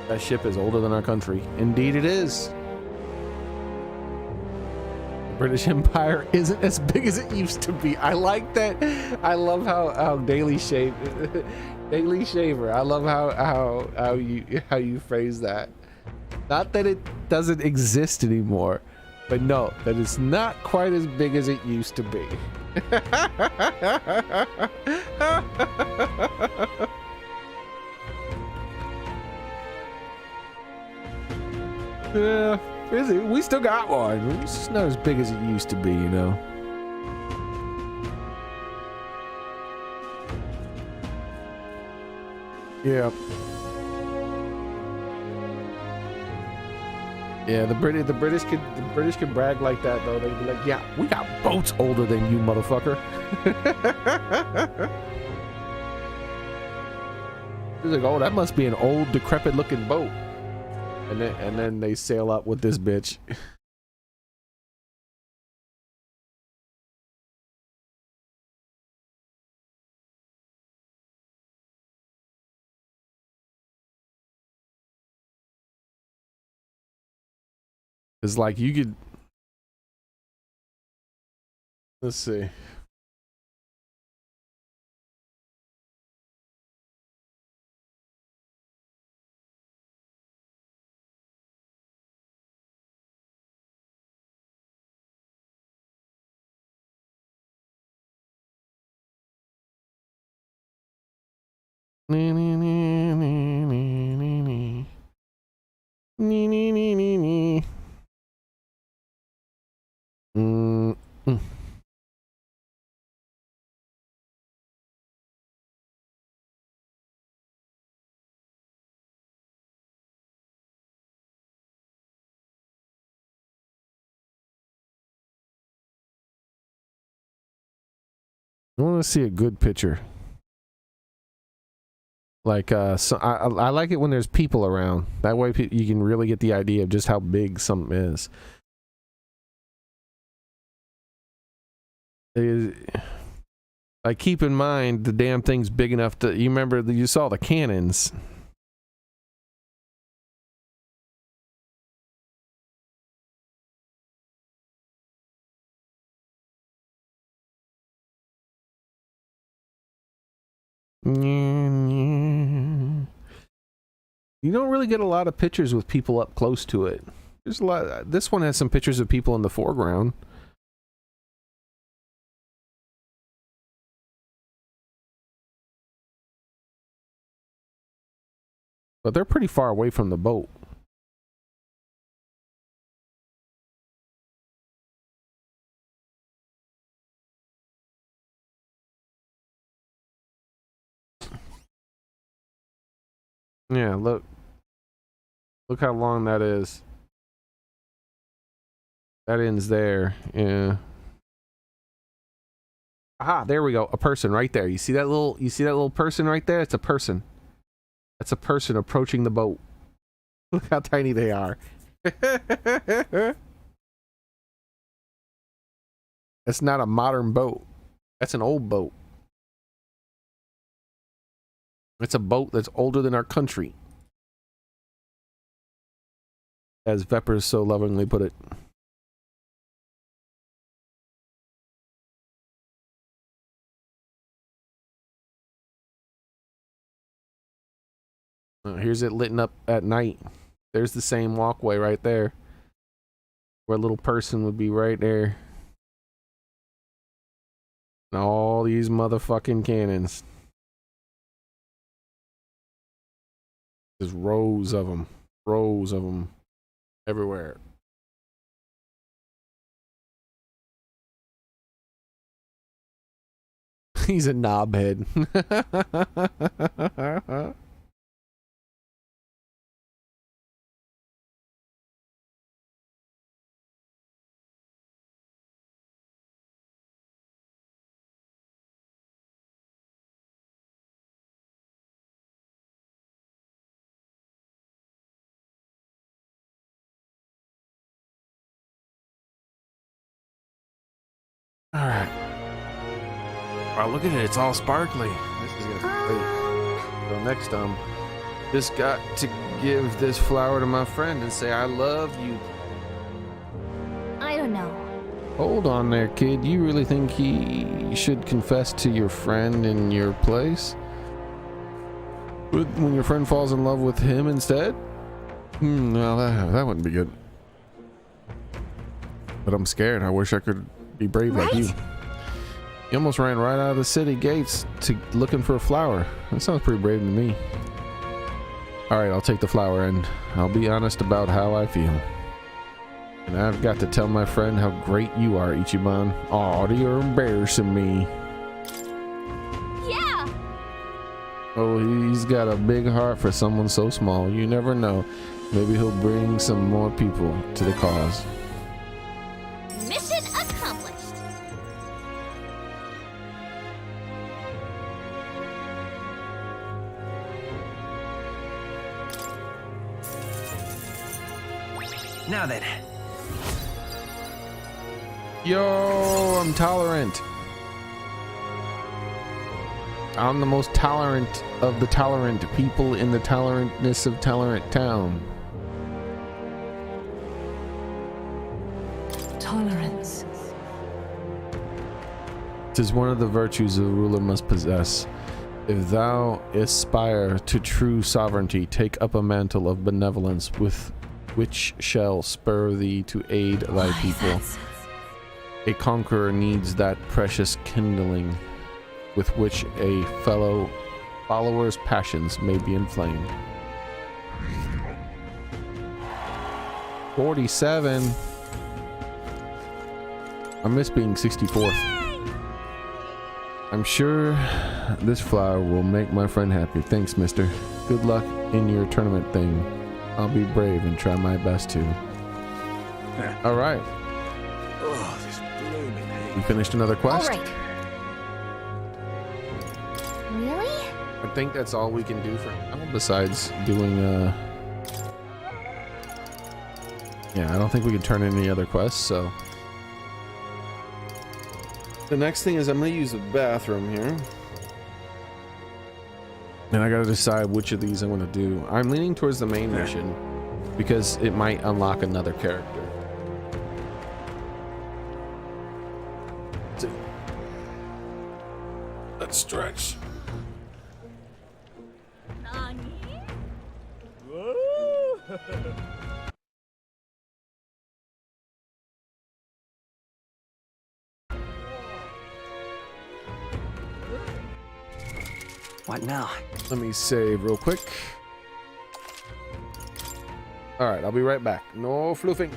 That ship is older than our country. Indeed it is. The British Empire isn't as big as it used to be. I like that. I love how Daily Shaver. I love how you phrase that. Not that it doesn't exist anymore, but no, that it's not quite as big as it used to be. Yeah, we still got one. It's just not as big as it used to be, you know. Yeah. Yeah, the British could brag like that though. They'd be like, "Yeah, we got boats older than you, motherfucker." He's like, "Oh, that must be an old, decrepit-looking boat," and then they sail up with this bitch. It's like you could. Let's see. I want to see a good picture. Like, so I like it when there's people around. That way you can really get the idea of just how big something is. Like, keep in mind the damn thing's big enough to. You remember you saw the cannons. You don't really get a lot of pictures with people up close to it. There's a lot. This one has some pictures of people in the foreground. But they're pretty far away from the boat. Yeah, look. Look how long that is. That ends there. Yeah. Aha, there we go. A person right there. You see that little person right there? It's a person. That's a person approaching the boat. Look how tiny they are. That's not a modern boat. That's an old boat. It's a boat that's older than our country. As Vepers so lovingly put it. Here's it lit up at night. There's the same walkway right there. Where a little person would be right there. And all these motherfucking cannons. There's rows of them. Rows of them. Everywhere. He's a knobhead. All right. Wow, look at it. It's all sparkly. This is gonna be great. So next time, just got to give this flower to my friend and say I love you.
I don't know.
Hold on there, kid. You really think he should confess to your friend in your place? When your friend falls in love with him instead? No, that wouldn't be good. But I'm scared. I wish I could be brave like you. You almost ran right out of the city gates to looking for a flower. That sounds pretty brave to me. Alright, I'll take the flower and I'll be honest about how I feel. And I've got to tell my friend how great you are, Ichiban. Aw, you're embarrassing me.
Yeah!
Oh, he's got a big heart for someone so small. You never know. Maybe he'll bring some more people to the cause.
Mission accomplished.
Now then.
Yo, I'm tolerant. I'm the most tolerant of the tolerant people in the tolerantness of Tolerant Town.
Tolerance.
It is one of the virtues a ruler must possess. If thou aspire to true sovereignty, take up a mantle of benevolence with which shall spur thee to aid thy people. A conqueror needs that precious kindling with which a fellow follower's passions may be inflamed. 47. I miss being 64th. I'm sure this flower will make my friend happy. Thanks, mister. Good luck in your tournament thing. I'll be brave and try my best to. All right.
Oh, this blooming heat.
We finished another quest.
All right. Really?
I think that's all we can do for now, besides doing yeah, I don't think we can turn in any other quests, so the next thing is I'm gonna use the bathroom here. And I gotta decide which of these I want to do. I'm leaning towards the main mission because it might unlock another character. Let's stretch.
What now?
Let me save real quick. All right, I'll be right back. No floofing.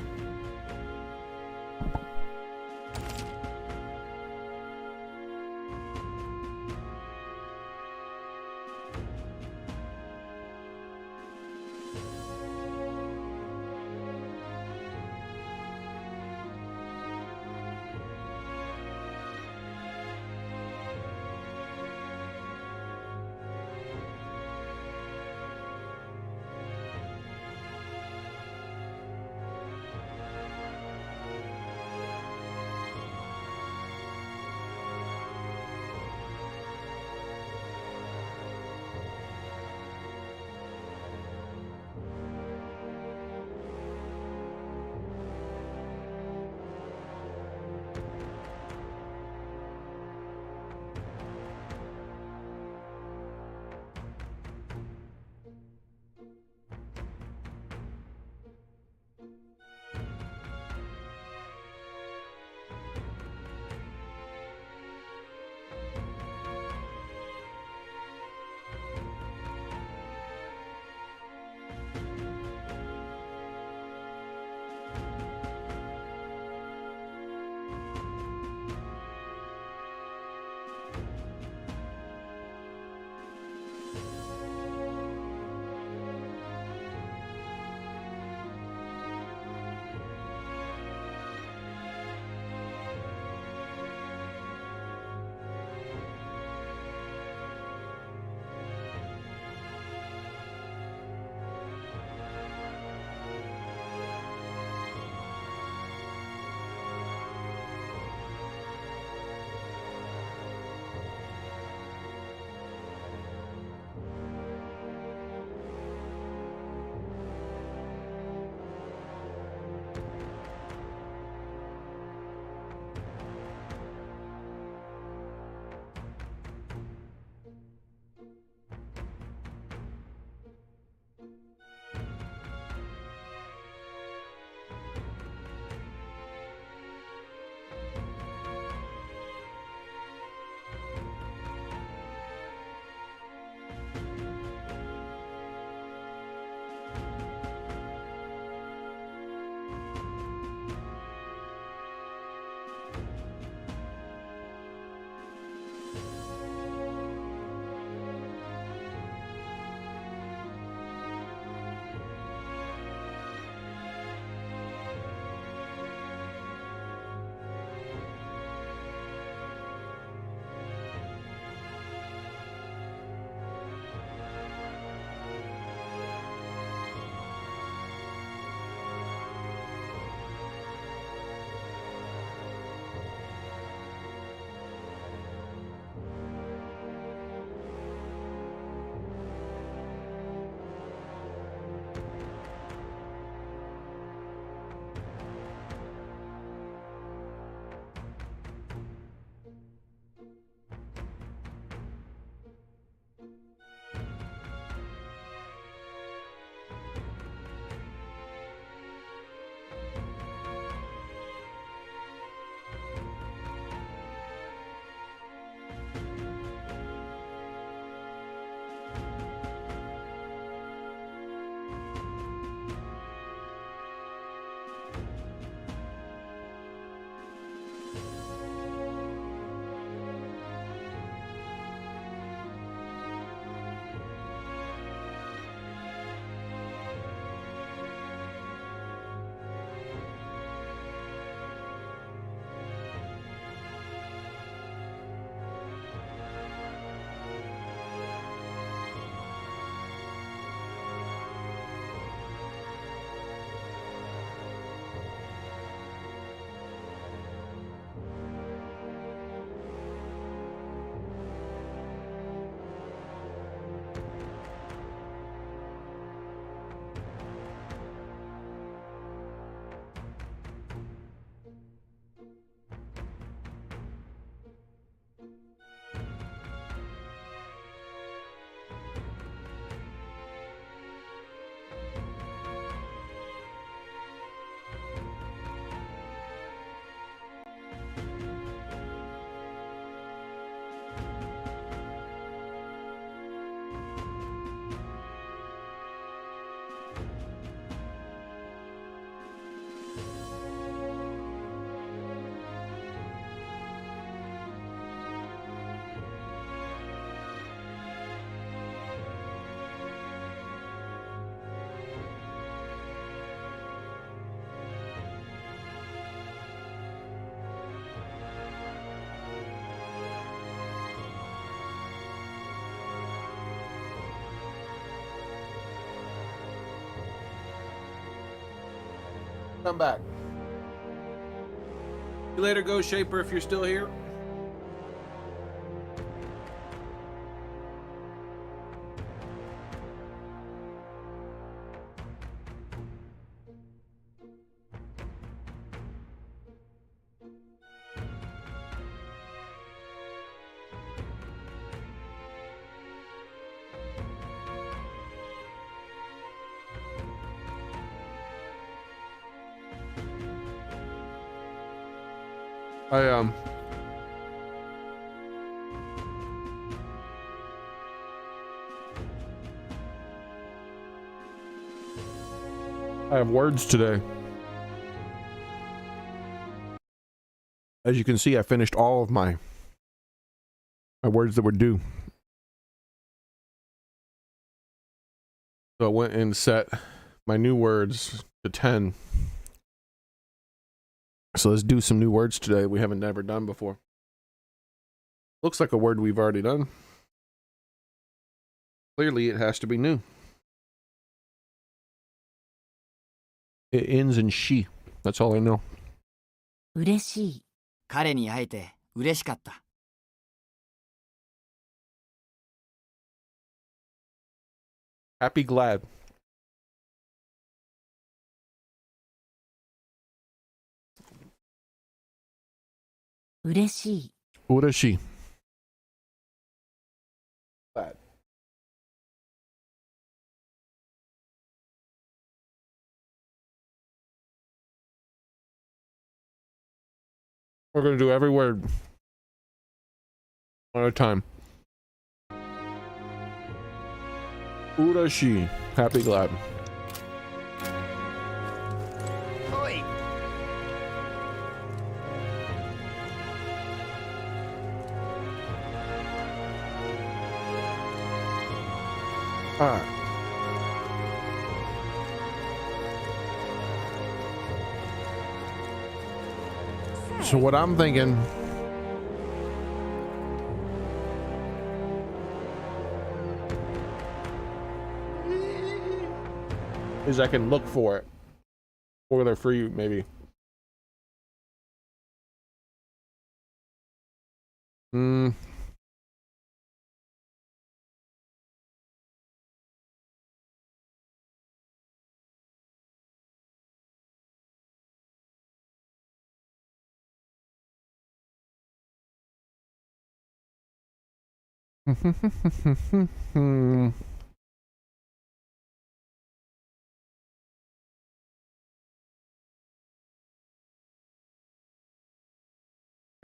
Come back. See you later, Ghost Shaper, if you're still here.
I have words today. As you can see, I finished all of my My words that were due. So I went and set my new words to 10. So let's do some new words today we haven't never done before. Looks like a word we've already done. Clearly it has to be new. It ends in she. That's all I know.
嬉しい。彼に会えて嬉しかった。
Happy glad.
嬉しい。
嬉しい. Glad. We're going to do every word one at a time. Urashi. Happy glad.
Oi.
All right. So what I'm thinking is I can look for it. Spoiler free, maybe.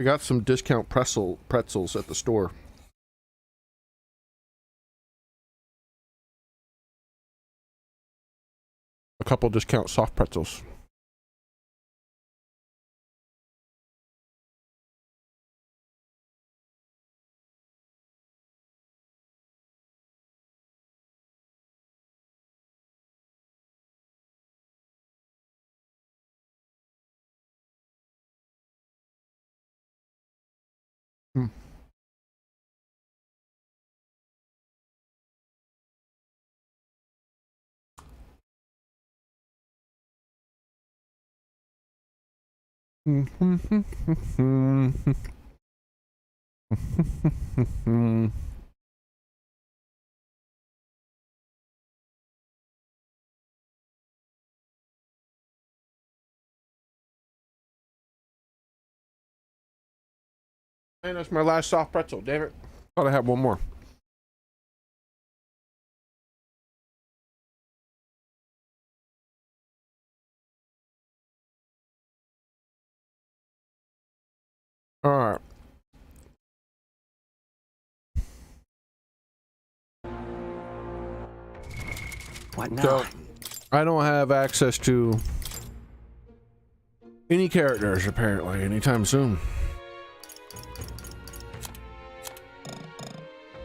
I got some discount pretzels at the store. A couple discount soft pretzels. And that's my last soft pretzel, damn it. Thought I had one more. All right.
What now?
So, I don't have access to any characters apparently anytime soon.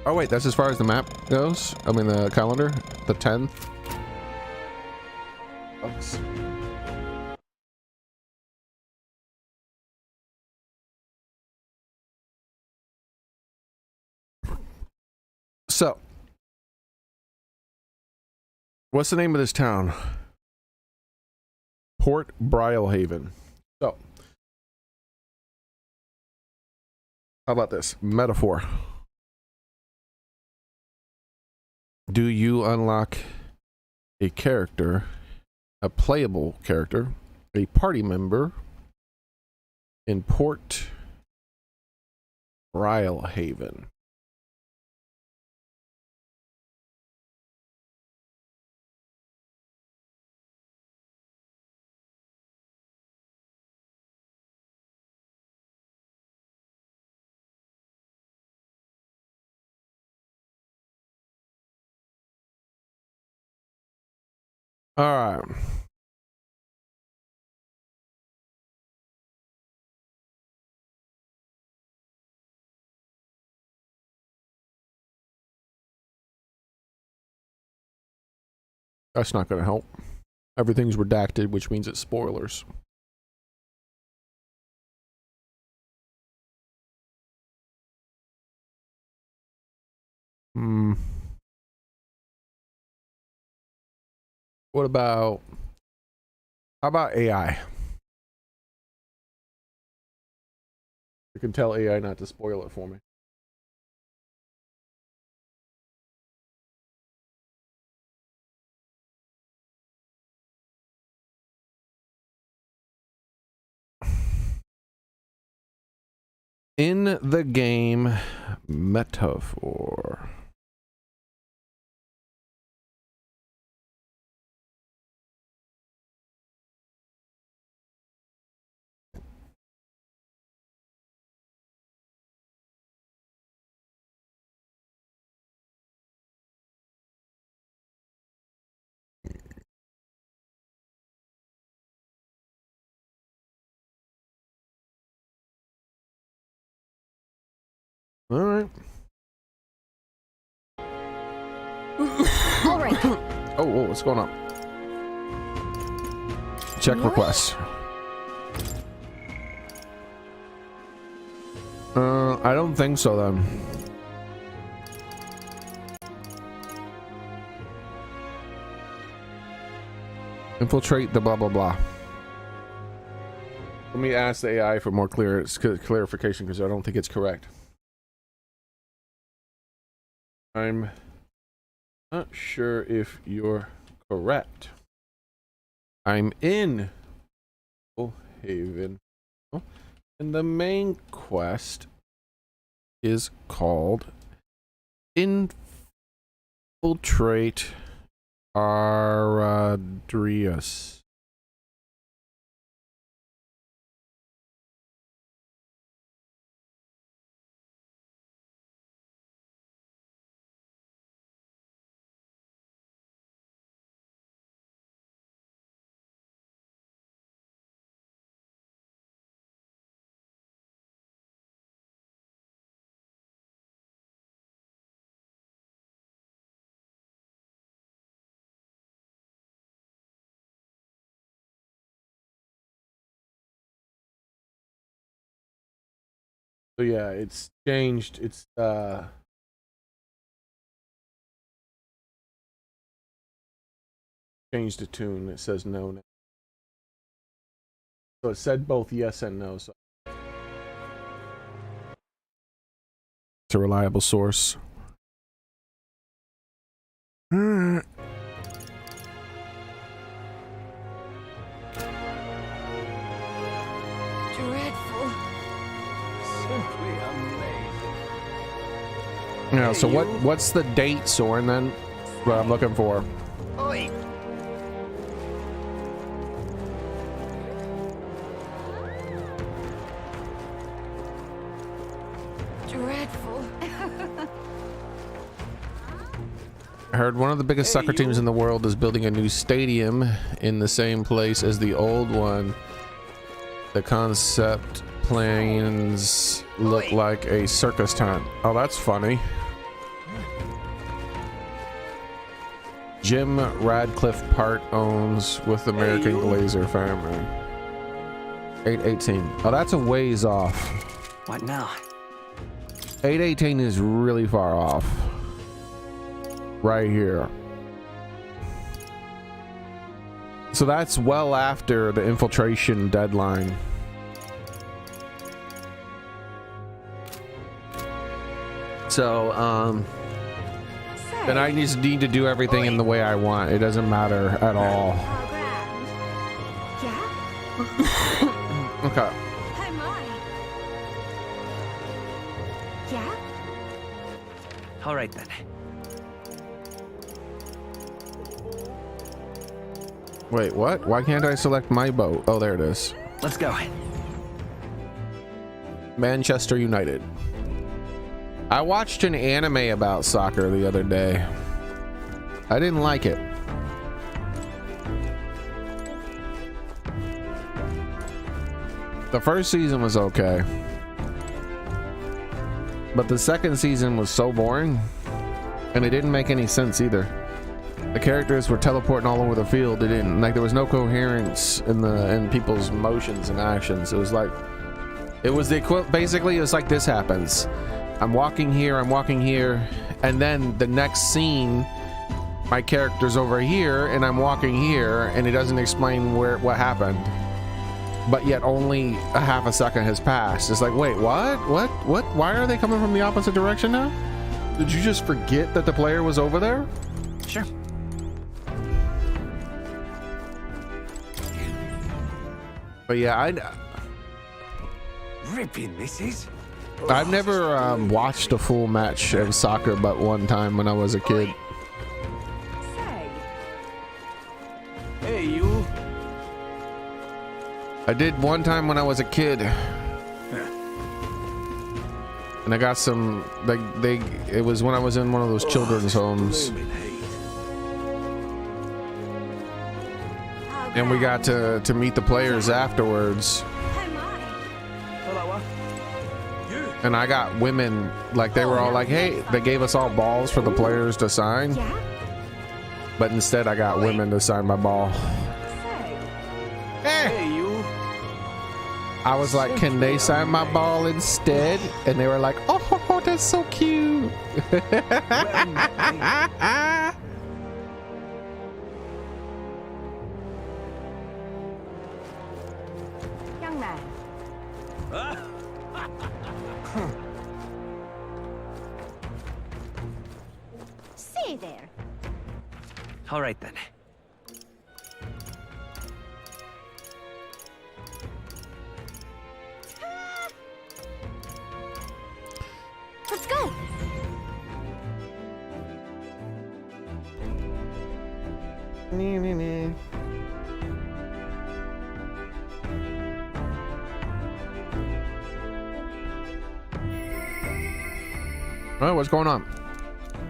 Oh wait, that's as far as the map goes? I mean the calendar? The 10th? Oops. So, what's the name of this town? Port Brialhaven. So, how about this? Metaphor. Do you unlock a character, a playable character, a party member in Port Brialhaven? All right. That's not going to help. Everything's redacted, which means it's spoilers. What about, how about AI? I can tell AI not to spoil it for me. In the game metaphor. All right.
All right.
Oh, whoa, what's going on? Check requests. I don't think so then. Infiltrate the blah blah blah. Let me ask the AI for more clarification because I don't think it's correct. I'm not sure if you're correct. I'm in Haven, and the main quest is called Infiltrate Aradrius. So yeah, it's changed. It's changed the tune. It says no now. So it said both yes and no. So it's a reliable source.
Dreadful.
Simply amazing.
Yeah. So what's the date, Soren? Then what I'm looking for.
Oi!
Dreadful.
I heard one of the biggest soccer teams in the world is building a new stadium in the same place as the old one. The concept plans look like a circus tent. Oh, that's funny. Jim Radcliffe part owns with American Glazer family. 818. Oh, that's a ways off.
What now?
818 is really far off. Right here. So that's well after the infiltration deadline. So, then I just need to do everything in the way I want. It doesn't matter at all.
Yeah?
Okay.
Hi, my. Yeah?
All right then.
Wait, what? Why can't I select my boat? Oh, there it is.
Let's go.
Manchester United. I watched an anime about soccer the other day. I didn't like it. The first season was okay, but the second season was so boring, and it didn't make any sense either. The characters were teleporting all over the field. They didn't like, there was no coherence in people's motions and actions. It was like, it was the basically it's like this happens. I'm walking here, and then the next scene, my character's over here and I'm walking here, and it doesn't explain what happened. But yet only a half a second has passed. It's like, wait, what? Why are they coming from the opposite direction now? Did you just forget that the player was over there?
Sure.
But yeah,
Ripping this is.
I've never watched a full match of soccer but one time when I was a kid.
Hey, you.
I did one time when I was a kid. And I got some, it was when I was in one of those children's homes. And we got to meet the players afterwards. And I got women, like they were all like, hey, they gave us all balls for the players to sign. But instead I got women to sign my ball.
Hey, you.
I was like, can they sign my ball instead? And they were like, oh, that's so cute.
Young man.
Say there.
All right then.
Let's go.
Oh, what's going on?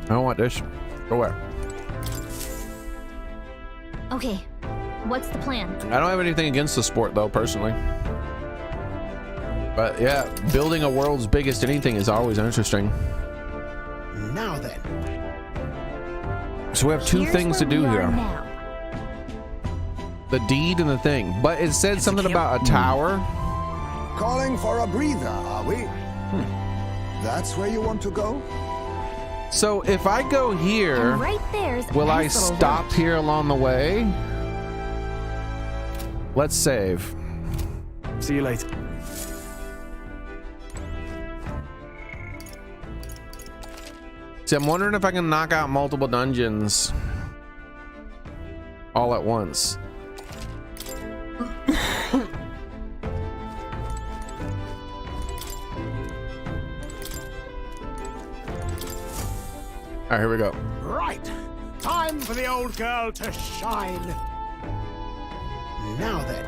I don't want this. Go away.
Okay, what's the plan?
I don't have anything against the sport though, personally. But yeah, building a world's biggest anything is always interesting.
Now then.
So we have two things to do here.
Now.
The deed and the thing. But it said something about a tower.
Calling for a breather, are we? That's where you want to go?
So if I go here,
And right there's a
will I
nice little
stop
village.
here along the way? Let's save.
See you later.
See, I'm wondering if I can knock out multiple dungeons all at once. All right, here we go.
Right. Time for the old girl to shine. Now then.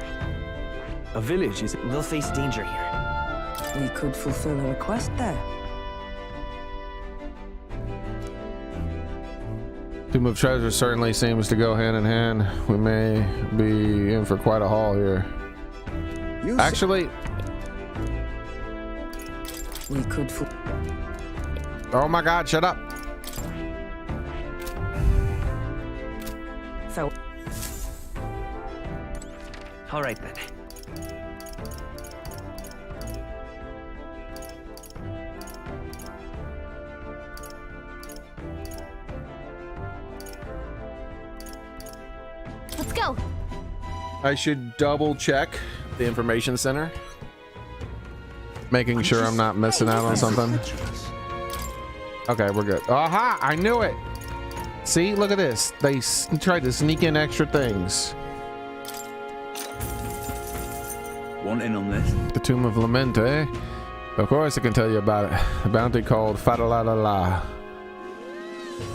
A village is. We'll face danger here.
We could fulfill a request there.
Tomb of Treasure certainly seems to go hand in hand. We may be in for quite a haul here. Actually,
We could
oh my God, shut up.
So
All right then.
Let's go.
I should double check the information center, making sure I'm not missing out on something. Okay, we're good. Aha! I knew it. See, look at this. They tried to sneak in extra things.
Want in on this?
The Tomb of Lament, eh? Of course I can tell you about it. A bounty called Fa-da-la-la-la.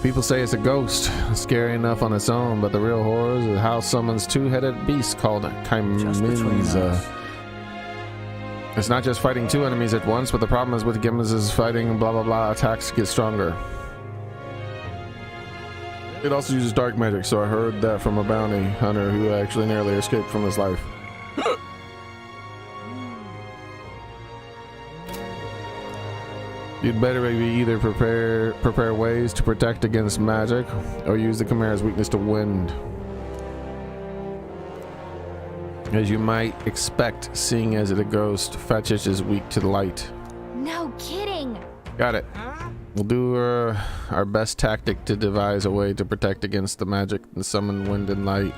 People say it's a ghost, scary enough on its own, but the real horror is how summons two-headed beast called Chimenza. It's not just fighting two enemies at once, but the problem is with Gimmons' fighting blah blah blah attacks get stronger. It also uses dark magic, so I heard that from a bounty hunter who actually nearly escaped from his life. You'd better maybe either prepare ways to protect against magic, or use the Chimera's weakness to wind. As you might expect, seeing as the ghost Fetchish is weak to the light.
No kidding.
Got it. We'll do our best tactic to devise a way to protect against the magic and summon wind and light.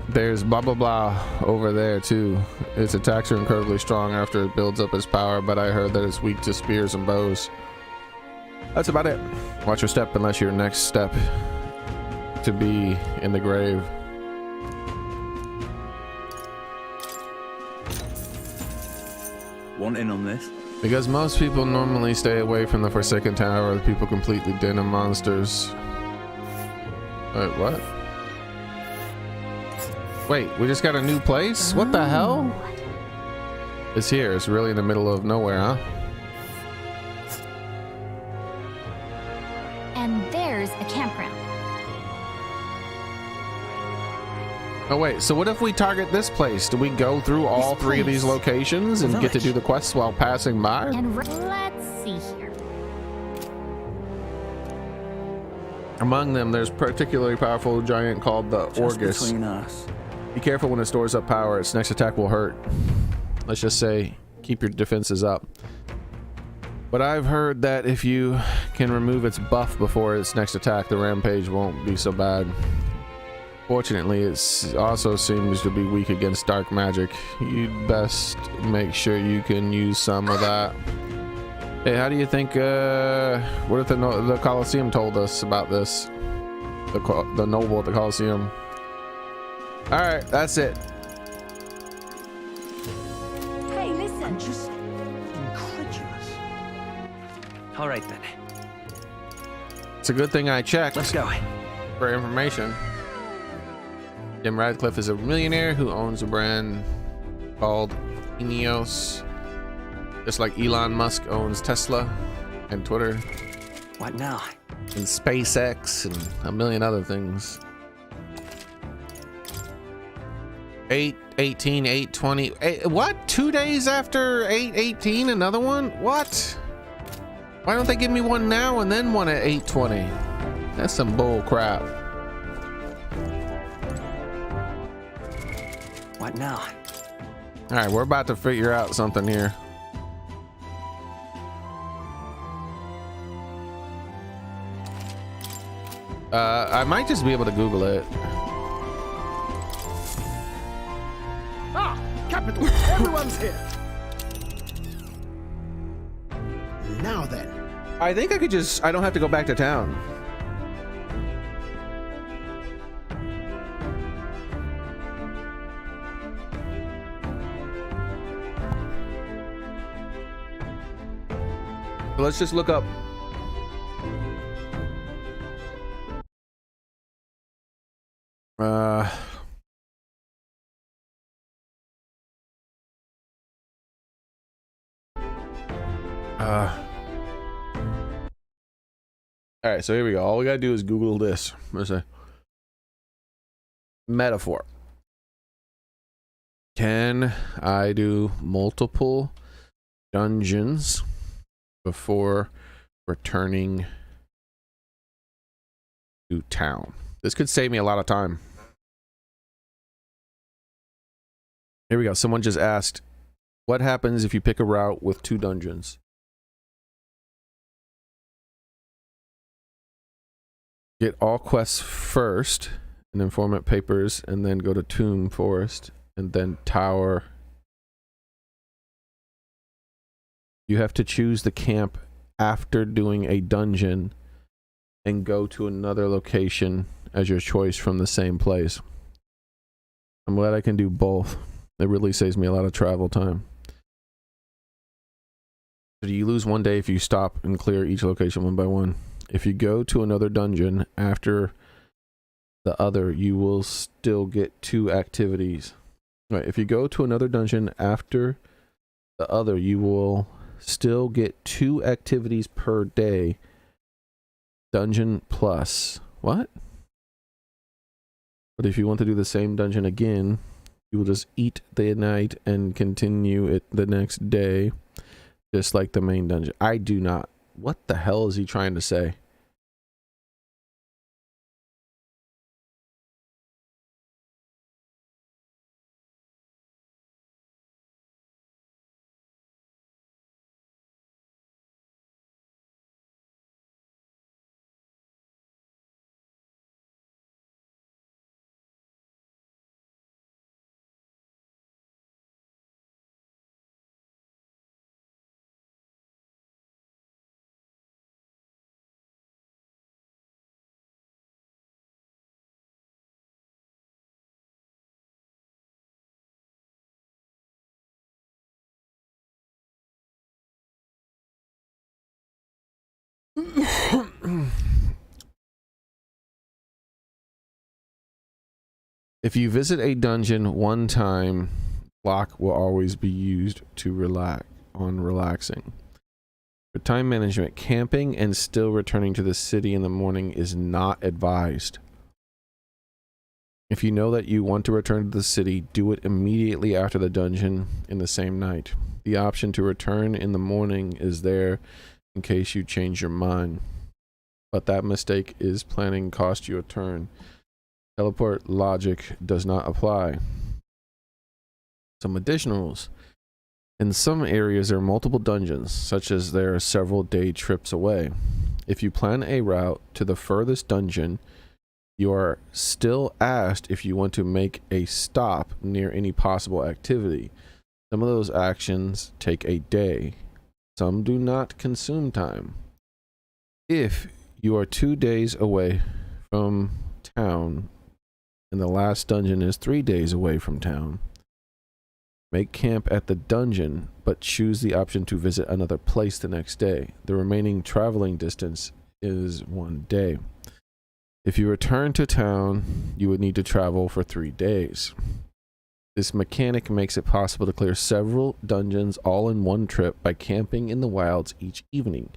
There's blah blah blah over there too. Its attacks are incredibly strong after it builds up its power, but I heard that it's weak to spears and bows. That's about it. Watch your step unless your next step to be in the grave.
Want in on this?
Because most people normally stay away from the Forsaken Tower, the people completely den of monsters. Wait, what? Wait, we just got a new place? What the hell? It's here. It's really in the middle of nowhere, huh?
And there's a campground.
Oh wait, so what if we target this place? Do we go through all three of these locations and get to do the quests while passing by?
And let's see here.
Among them, there's particularly powerful giant called the Orgus.
Between us.
Be careful when it stores up power. Its next attack will hurt. Let's just say, keep your defenses up. But I've heard that if you can remove its buff before its next attack, the rampage won't be so bad. Fortunately, it also seems to be weak against dark magic. You'd best make sure you can use some of that. Hey, how do you think, what if the Colosseum told us about this? The noble at the Colosseum. Alright, that's it.
Hey, listen.
I'm just incredulous.
All right then.
It's a good thing I checked.
Let's go.
For information. Jim Radcliffe is a millionaire who owns a brand called Ineos. Just like Elon Musk owns Tesla and Twitter.
What now?
And SpaceX and a million other things. 8/18, 8/20. What? 2 days after 8/18, another one? What? Why don't they give me one now and then one at 8/20? That's some bull crap.
What now?
All right, we're about to figure out something here. I might just be able to Google it.
Ah, capital! Everyone's here. Now then.
I think I could just, I don't have to go back to town. Let's just look up. All right, so here we go. All we gotta do is Google this. Let's say metaphor. Can I do multiple dungeons before returning to town? This could save me a lot of time. Here we go. Someone just asked, what happens if you pick a route with 2 dungeons? Get all quests first, and informant papers, and then go to Tomb Forest, and then Tower. You have to choose the camp after doing a dungeon and go to another location as your choice from the same place. I'm glad I can do both. It really saves me a lot of travel time. So you lose 1 day if you stop and clear each location one by one. If you go to another dungeon after the other, you will still get 2 activities. Right, if you go to another dungeon after the other, you will still get 2 activities per day. Dungeon plus. What? But if you want to do the same dungeon again, you will just eat the night and continue it the next day. just like the main dungeon. I do not. What the hell is he trying to say? If you visit a dungeon one time, block will always be used to relaxing. For time management, camping and still returning to the city in the morning is not advised. If you know that you want to return to the city, do it immediately after the dungeon in the same night. The option to return in the morning is there in case you change your mind. But that mistake is planning cost you a turn. Teleport logic does not apply. Some additional rules. In some areas there are multiple dungeons, such as there are several day trips away. If you plan a route to the furthest dungeon, you are still asked if you want to make a stop near any possible activity. Some of those actions take a day. Some do not consume time. If you are 2 days away from town and the last dungeon is 3 days away from town, make camp at the dungeon, but choose the option to visit another place the next day. The remaining traveling distance is 1 day. If you return to town, you would need to travel for 3 days. This mechanic makes it possible to clear several dungeons all in one trip by camping in the wilds each evening.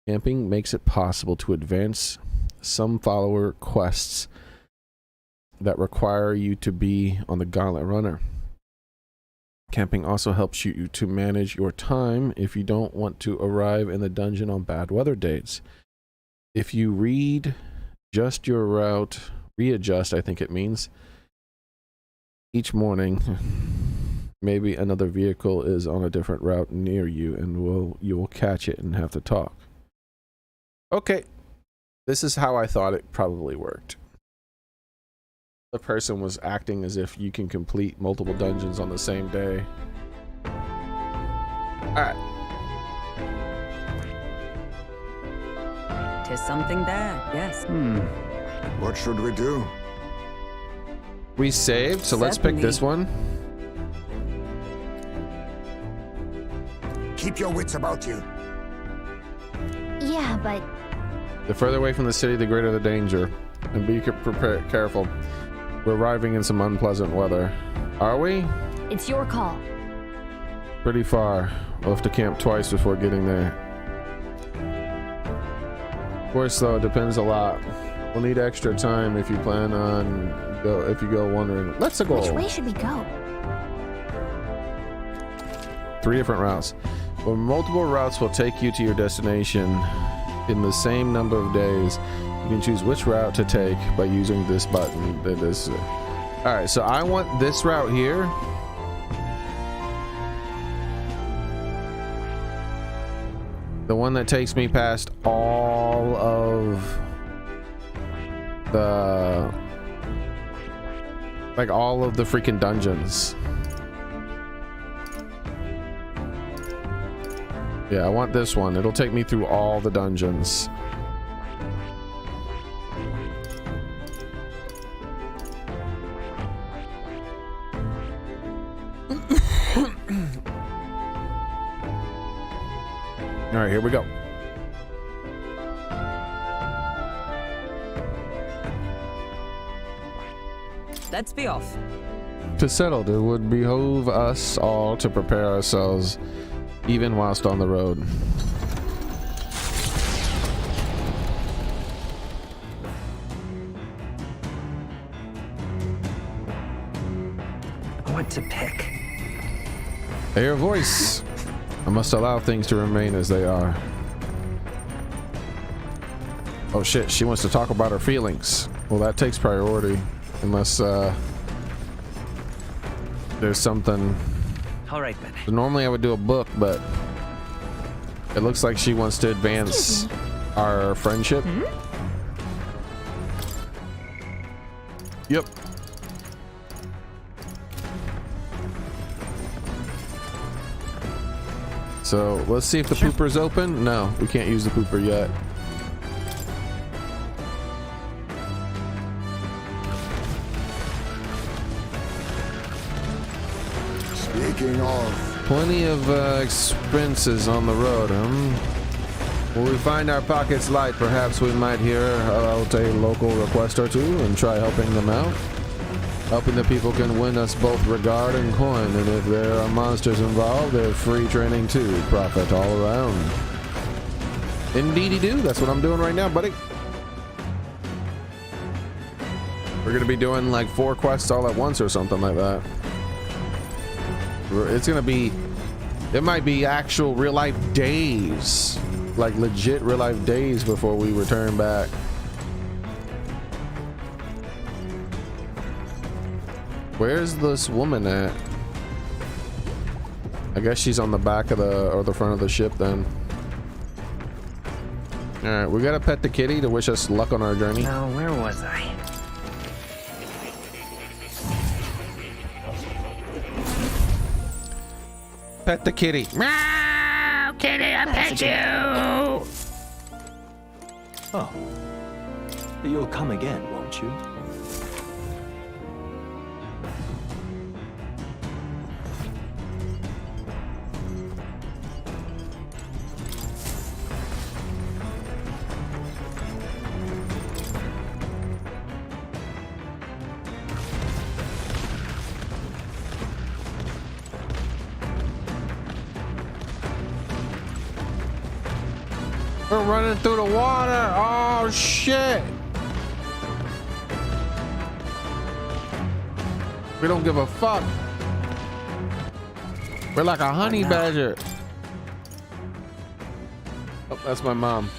Camping makes it possible to advance some follower quests that require you to be on the Gauntlet Runner. Camping also helps you to manage your time if you don't want to arrive in the dungeon on bad weather dates. If you readjust your route, I think it means, each morning, maybe another vehicle is on a different route near you and you will catch it and have to talk. Okay, this is how I thought it probably worked. The person was acting as if you can complete multiple dungeons on the same day. Alright.
Tis something there, yes.
What should we do?
We saved, so let's pick this one.
Keep your wits about you.
Yeah, but...
The further away from the city, the greater the danger. And be careful. We're arriving in some unpleasant weather. Are we?
It's your call.
Pretty far. We'll have to camp twice before getting there. Of course, though, it depends a lot. We'll need extra time if you plan on if you go wandering. Let's go.
Which way should we go?
3 different routes. Well, multiple routes will take you to your destination in the same number of days. You can choose which route to take by using this button. All right, so I want this route here. The one that takes me past all of the all of the freaking dungeons. Yeah, I want this one. It'll take me through all the dungeons. All right, here we go.
Let's be off.
To settle, it would behoove us all to prepare ourselves, even whilst on the road.
What to pick?
I hear a voice. I must allow things to remain as they are. Oh shit, she wants to talk about her feelings. Well, that takes priority. Unless, there's something...
Alright then.
Normally I would do a book, but... It looks like she wants to advance our friendship. Yep. So, let's see if the pooper's open. No, we can't use the pooper yet.
Speaking of...
Plenty of expenses on the road, Will we find our pockets light, perhaps we might hear out a local request or two and try helping them out. Helping the people can win us both regard and coin, and if there are monsters involved, there's free training too. Profit all around. Indeedy do. That's what I'm doing right now, buddy. We're gonna be doing like 4 quests all at once or something like that. It's gonna be, it might be actual real life days, like legit real life days before we return back. Where's this woman at? I guess she's on the back of the, or the front of the ship then. All right, we gotta pet the kitty to wish us luck on our journey.
Now, where was I?
Pet the kitty.
Meow, kitty, I pet you.
Oh. But you'll come again, won't you?
We're running through the water. Oh shit. We don't give a fuck. We're like a honey badger. Oh, that's my mom.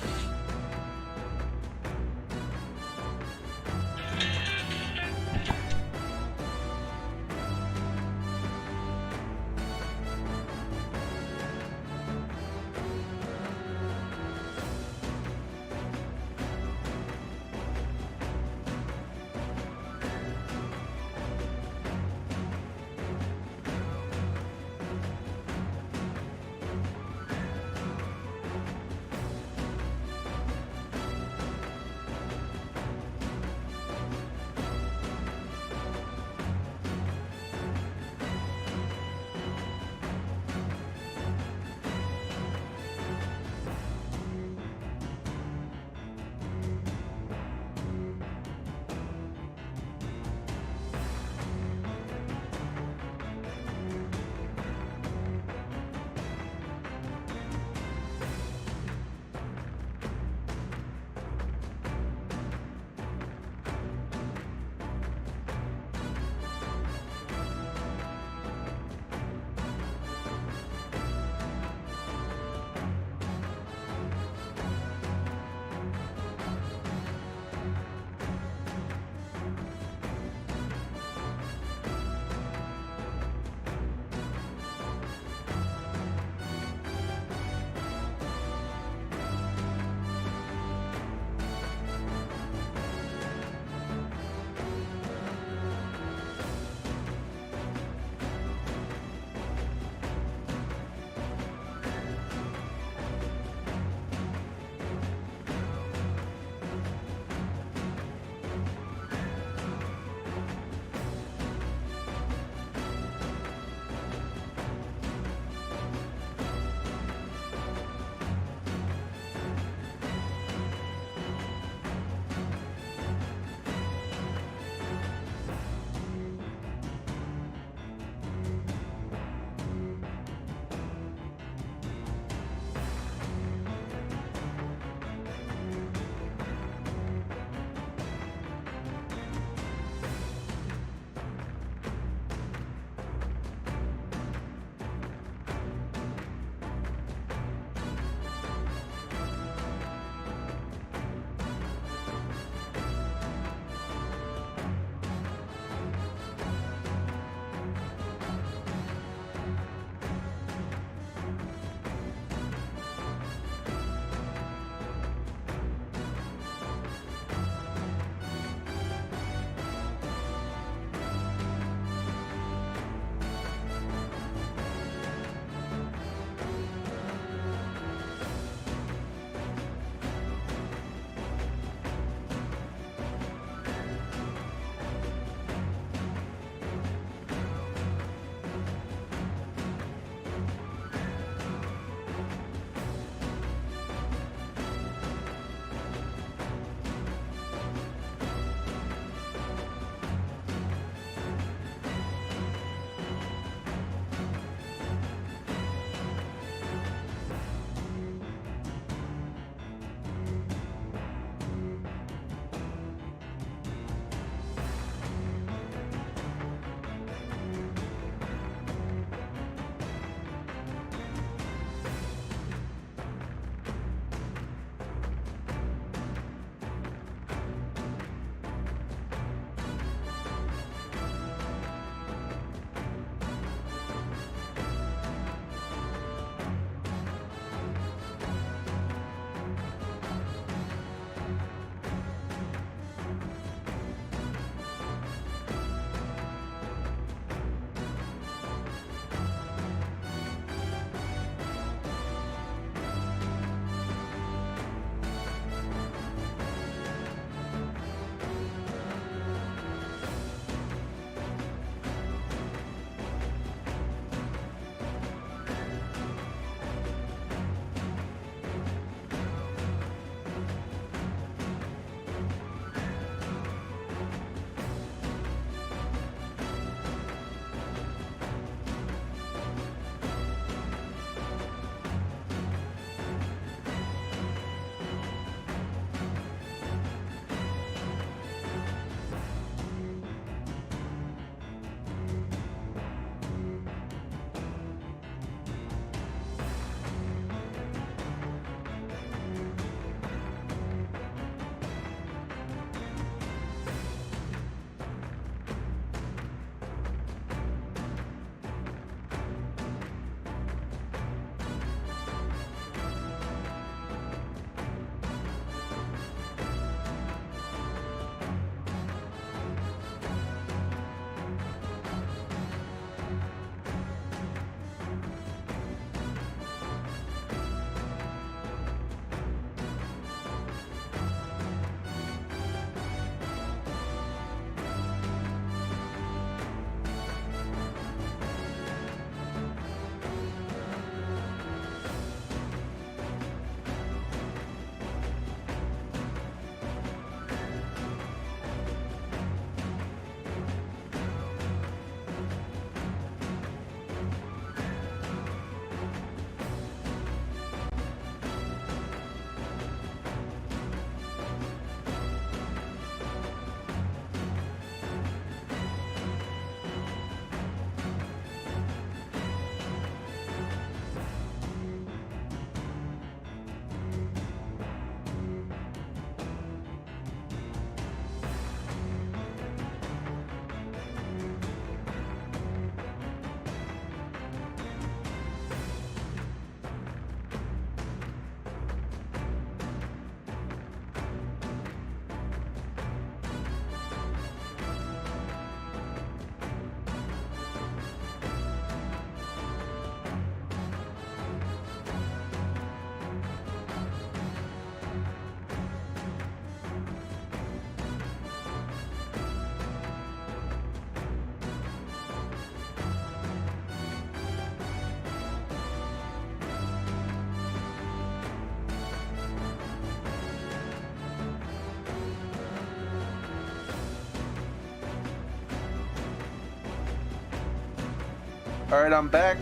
All right, I'm back.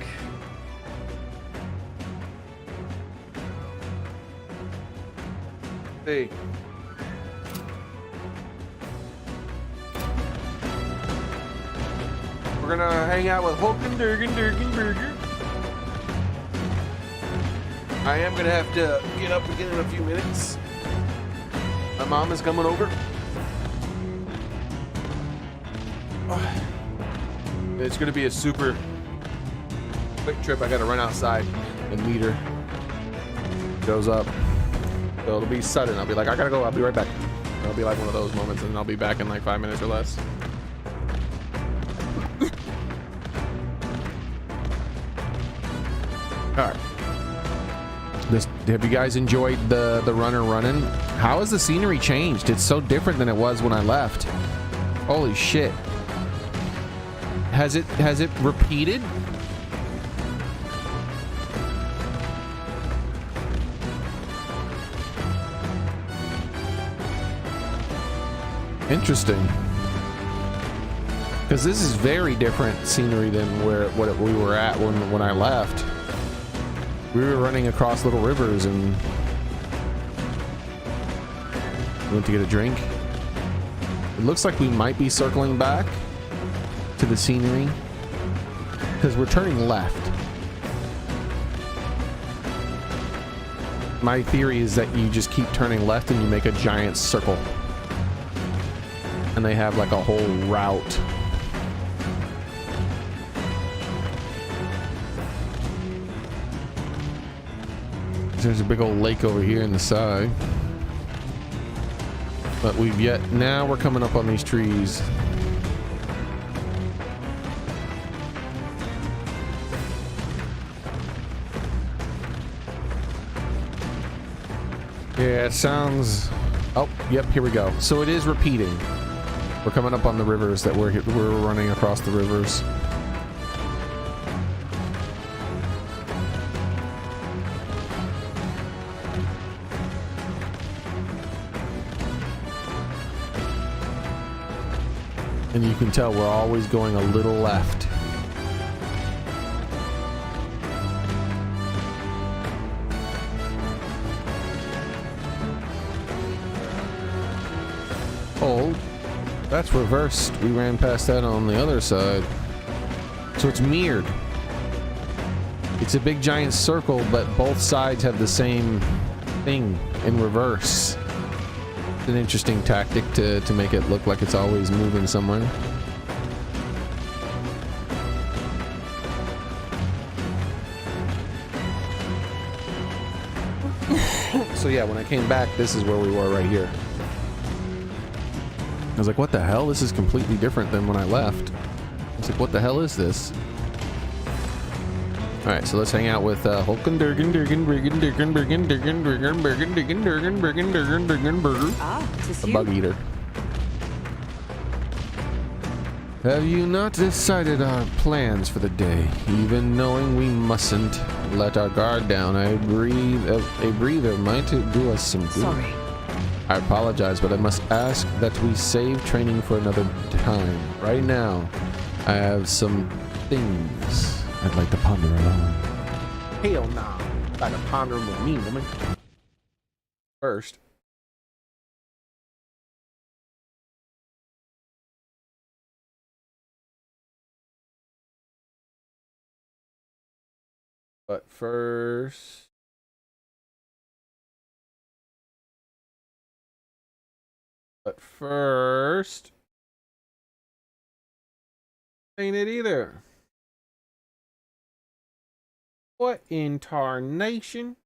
Hey. We're gonna hang out with Hulkenberger. I am gonna have to get up again in a few minutes. My mom is coming over. It's gonna be a super quick trip. I gotta run outside and meet her. Goes up. So it'll be sudden. I'll be like, I gotta go. I'll be right back. It'll be like one of those moments, and I'll be back in like 5 minutes or less. All right. Have you guys enjoyed the runner running? How has the scenery changed? It's so different than it was when I left. Holy shit. Has it repeated? Interesting. Because this is very different scenery than what we were at when I left. We were running across little rivers and went to get a drink. It looks like we might be circling back to the scenery because we're turning left. My theory is that you just keep turning left and you make a giant circle. And they have like a whole route. There's a big old lake over here in the side. But now we're coming up on these trees. Yeah, it sounds... Oh, yep, here we go. So it is repeating. We're coming up on the rivers that we're running across the rivers. And you can tell we're always going a little left. Oh, that's reversed. We ran past that on the other side. So it's mirrored. It's a big giant circle, but both sides have the same thing in reverse. It's an interesting tactic to make it look like it's always moving somewhere. So yeah, when I came back, this is where we were right here. I was like, what the hell? This is completely different than when I left. I was like, what the hell is this? Alright, so let's hang out with Hulkenberger. The bug eater. Have you not decided our plans for the day? Even knowing we mustn't let our guard down, a breather might do us some good.
Sorry.
I apologize, but I must ask that we save training for another time. Right now, I have some things I'd like to ponder alone. Hell nah. Like to ponder them with me, woman. First. But first. Ain't it either. What in tarnation?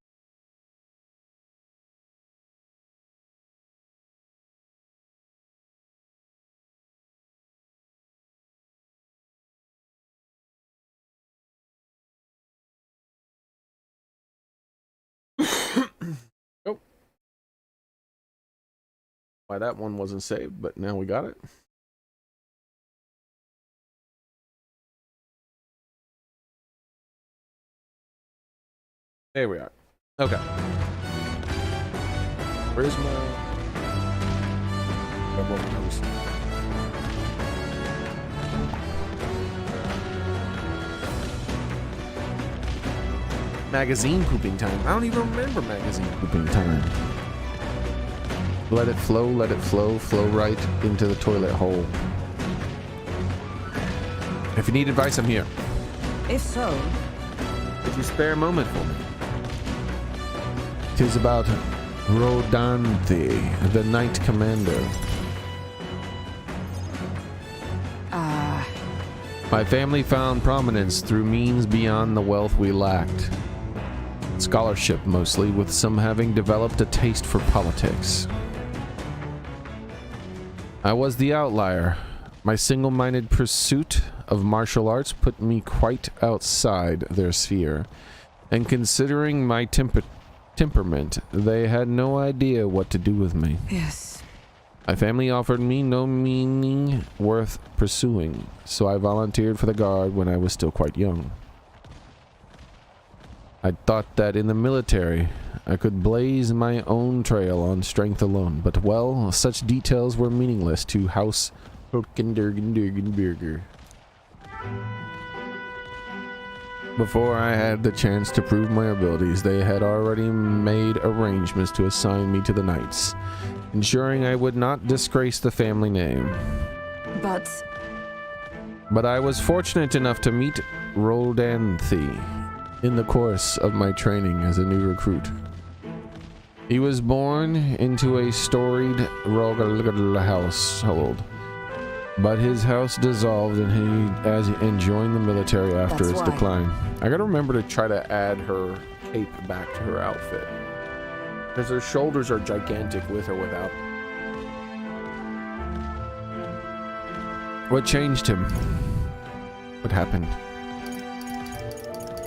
Nope. Why that one wasn't saved, but now we got it. There we are. Okay. Where's my... Magazine pooping time. I don't even remember magazine pooping time. Let it flow, flow right into the toilet hole. If you need advice, I'm here.
If so,
Could you spare a moment for me? 'Tis about Rodanthe, the Knight Commander. My family found prominence through means beyond the wealth we lacked. Scholarship mostly, with some having developed a taste for politics. I was the outlier. My single-minded pursuit of martial arts put me quite outside their sphere, and considering my temperament, they had no idea what to do with me.
yes.
My family offered me no meaning worth pursuing, so I volunteered for the Guard when I was still quite young. I thought that in the military, I could blaze my own trail on strength alone, but well, such details were meaningless to House Hokendergendergenberger. Before I had the chance to prove my abilities, they had already made arrangements to assign me to the Knights, ensuring I would not disgrace the family name. But I was fortunate enough to meet Rodanthe in the course of my training as a new recruit. He was born into a storied royal household, but his house dissolved and joined the military after its decline. I gotta remember to try to add her cape back to her outfit, because her shoulders are gigantic with or without. What changed him? What happened?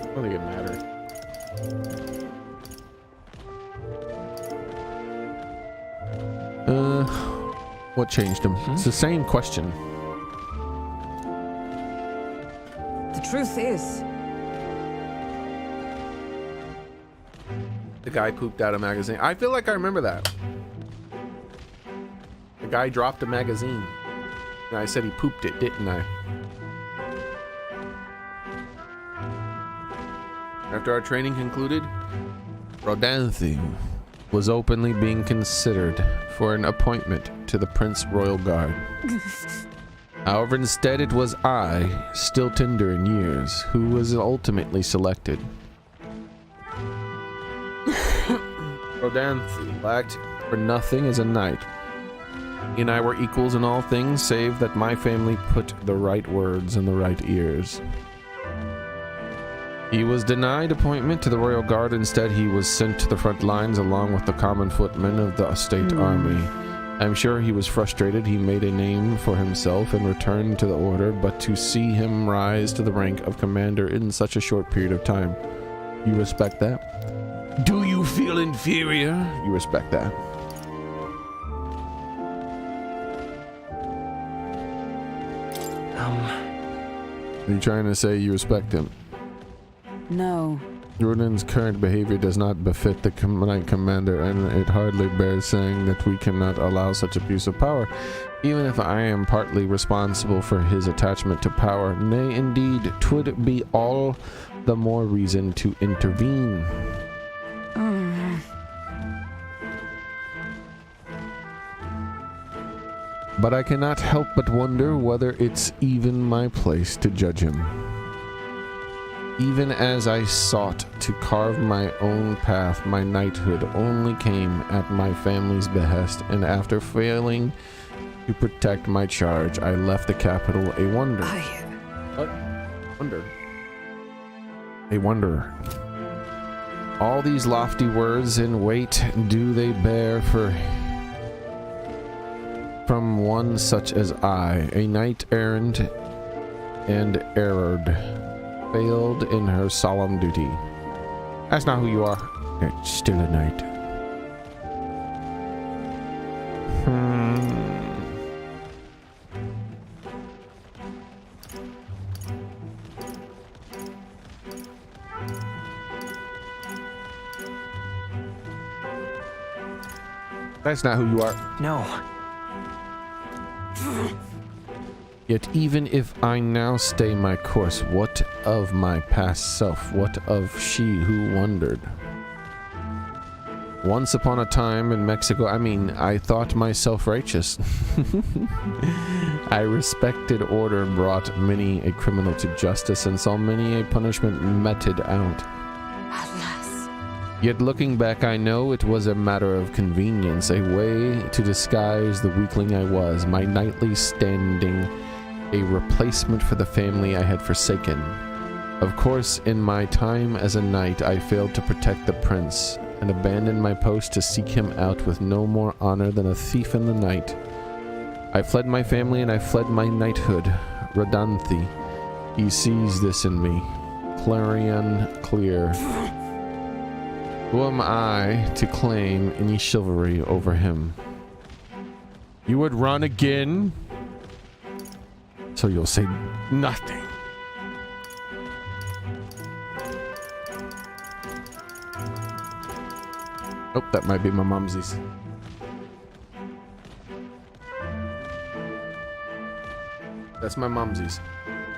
I don't think it mattered. What changed him? It's the same question.
The truth is,
the guy pooped out a magazine. I feel like I remember that. The guy dropped a magazine. And I said he pooped it, didn't I? After our training concluded, Rodanthe was openly being considered for an appointment to the Prince Royal Guard. However, instead it was I, still tender in years, who was ultimately selected. Rodanthe lacked for nothing as a knight. He and I were equals in all things, save that my family put the right words in the right ears. He was denied appointment to the Royal Guard. Instead, he was sent to the front lines along with the common footmen of the state army. I'm sure he was frustrated. He made a name for himself and returned to the order, but to see him rise to the rank of commander in such a short period of time, you respect that? Do you feel inferior? You respect that. Are you trying to say you respect him?
no.
Rodin's current behavior does not befit the Knight Commander, and it hardly bears saying that we cannot allow such abuse of power, even if I am partly responsible for his attachment to power. Nay, indeed, 'twould be all the more reason to intervene. But I cannot help but wonder whether it's even my place to judge him. Even as I sought to carve my own path, my knighthood only came at my family's behest, and after failing to protect my charge, I left the capital a wonder. What? Wonder? A wanderer. All these lofty words in weight do they bear from one such as I, a knight errant and erred, failed in her solemn duty. That's not who you are. It's still a knight. That's not who you are.
No.
Yet even if I now stay my course, what of my past self? What of she who wandered? Once upon a time in Mexico, I thought myself righteous. I respected order, brought many a criminal to justice, and saw many a punishment meted out.
Atlas.
Yet looking back, I know it was a matter of convenience, a way to disguise the weakling I was, my knightly standing, a replacement for the family I had forsaken. Of course, in my time as a knight, I failed to protect the prince, and abandoned my post to seek him out with no more honor than a thief in the night. I fled my family and I fled my knighthood. Rodanthi, he sees this in me. Clarion clear. Who am I to claim any chivalry over him? You would run again? So you'll say nothing. Oh, that might be my mumsies. That's my mumsies.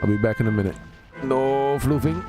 I'll be back in a minute. No floofing.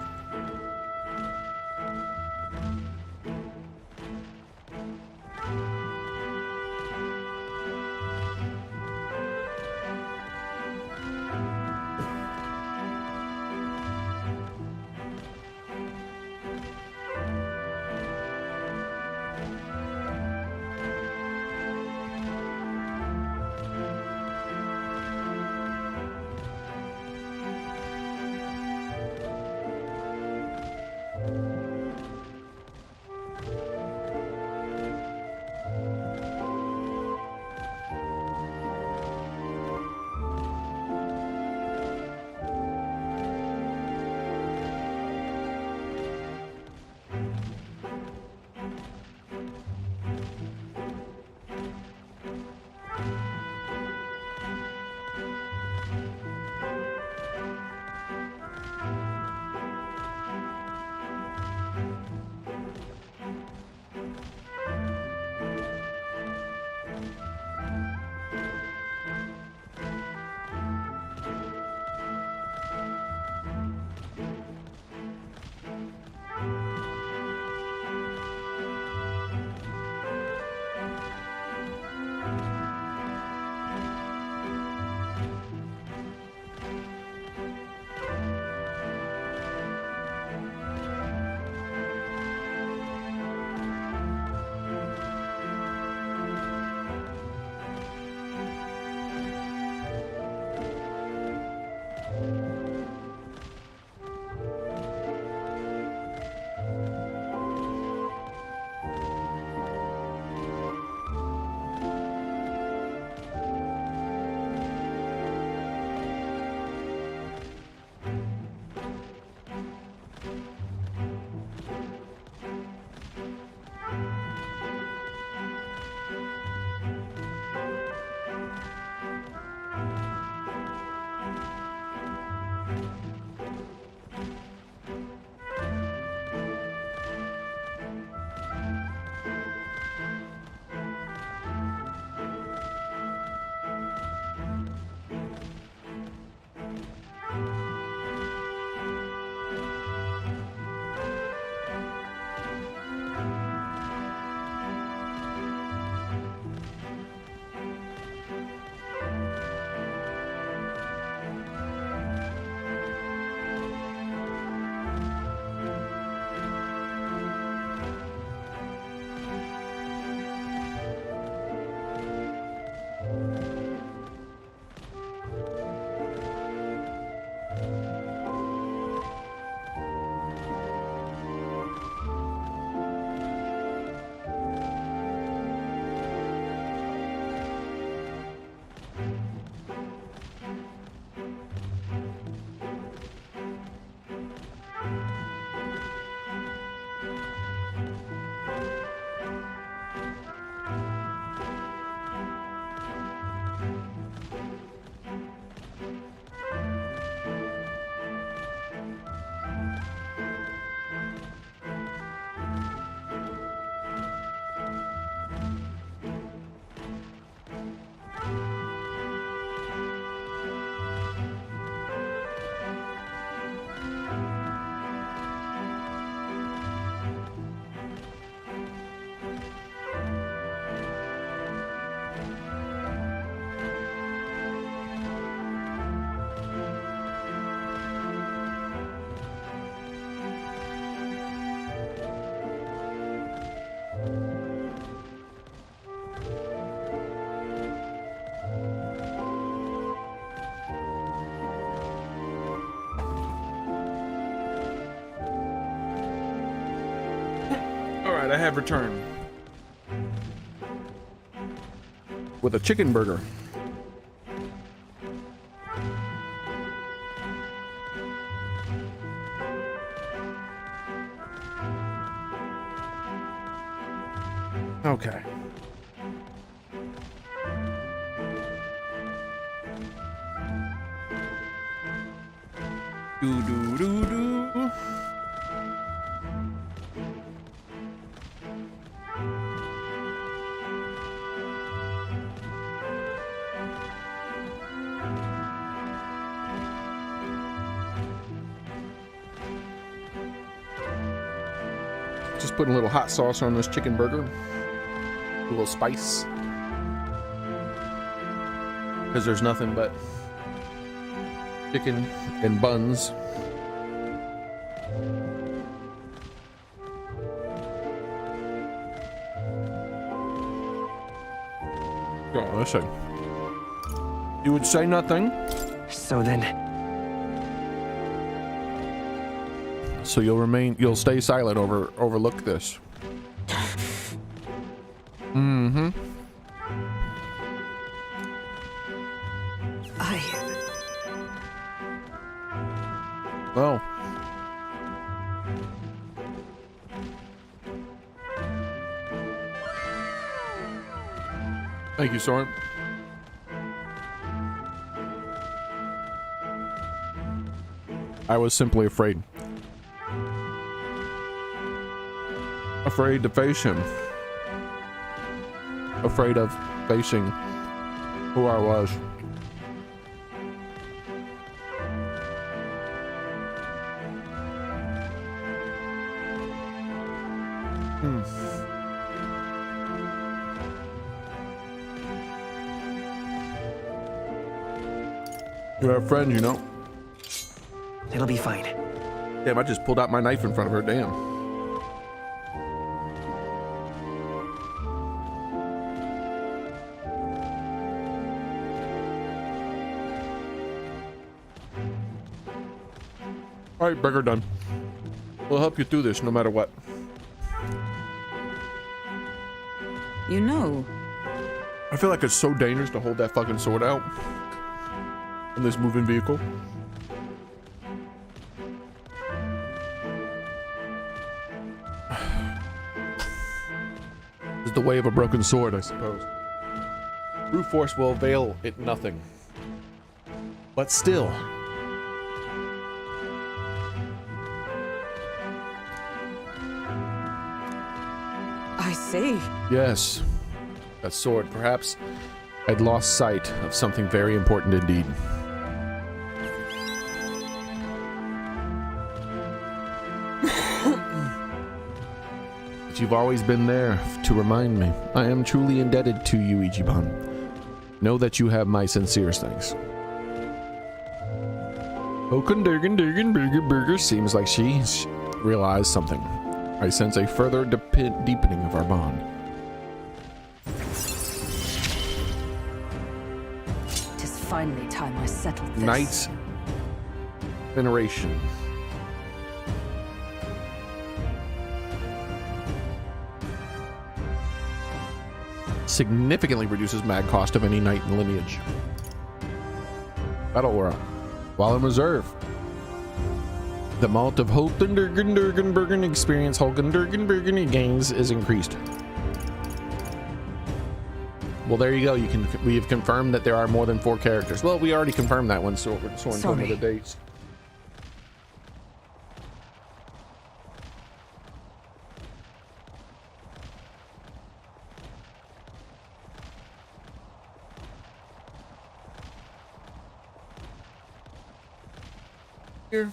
have returned with a chicken burger. Okay. Do do do do. Just putting a little hot sauce on this chicken burger. A little spice. Because there's nothing but chicken and buns. Oh, listen. You would say nothing?
So then...
So you'll stay silent overlook this. Mm-hmm. Oh. Thank you, Soren. I was simply afraid. Afraid to face him. Afraid of facing who I was. You have friends, you know.
It'll be fine.
Damn, I just pulled out my knife in front of her. Damn. All right, burger done. We'll help you through this no matter what.
You know,
I feel like it's so dangerous to hold that fucking sword out in this moving vehicle. It's the way of a broken sword, I suppose. Brute force will avail it nothing. But still.
I see.
Yes. That sword, perhaps I'd lost sight of something very important indeed. But you've always been there to remind me. I am truly indebted to you, Ichiban. Know that you have my sincerest thanks. Okundurgan Burger seems like she's realized something. I sense a further deepening of our bond.
It is finally time I settled this.
Knight's veneration. Significantly reduces mag cost of any knight in lineage. Battle aura. While in reserve. The amount of Holgendurgenbergen experience Holgendurgenbergen gains is increased. Well, there you go. We have confirmed that there are more than 4 characters. Well, we already confirmed that one, so in some of the dates. Here.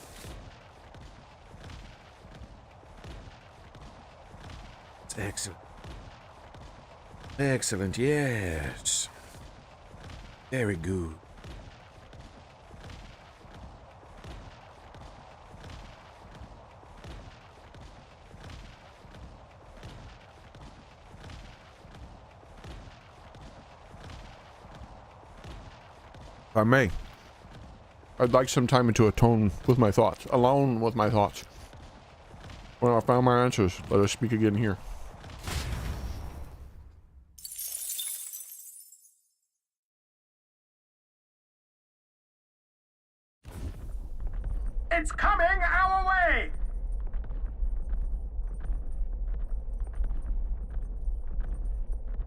It's excellent. Excellent, yes. Very good. If I may, I'd like some time to atone with my thoughts, alone with my thoughts. When I found my answers, let us speak again here.
It's coming our way!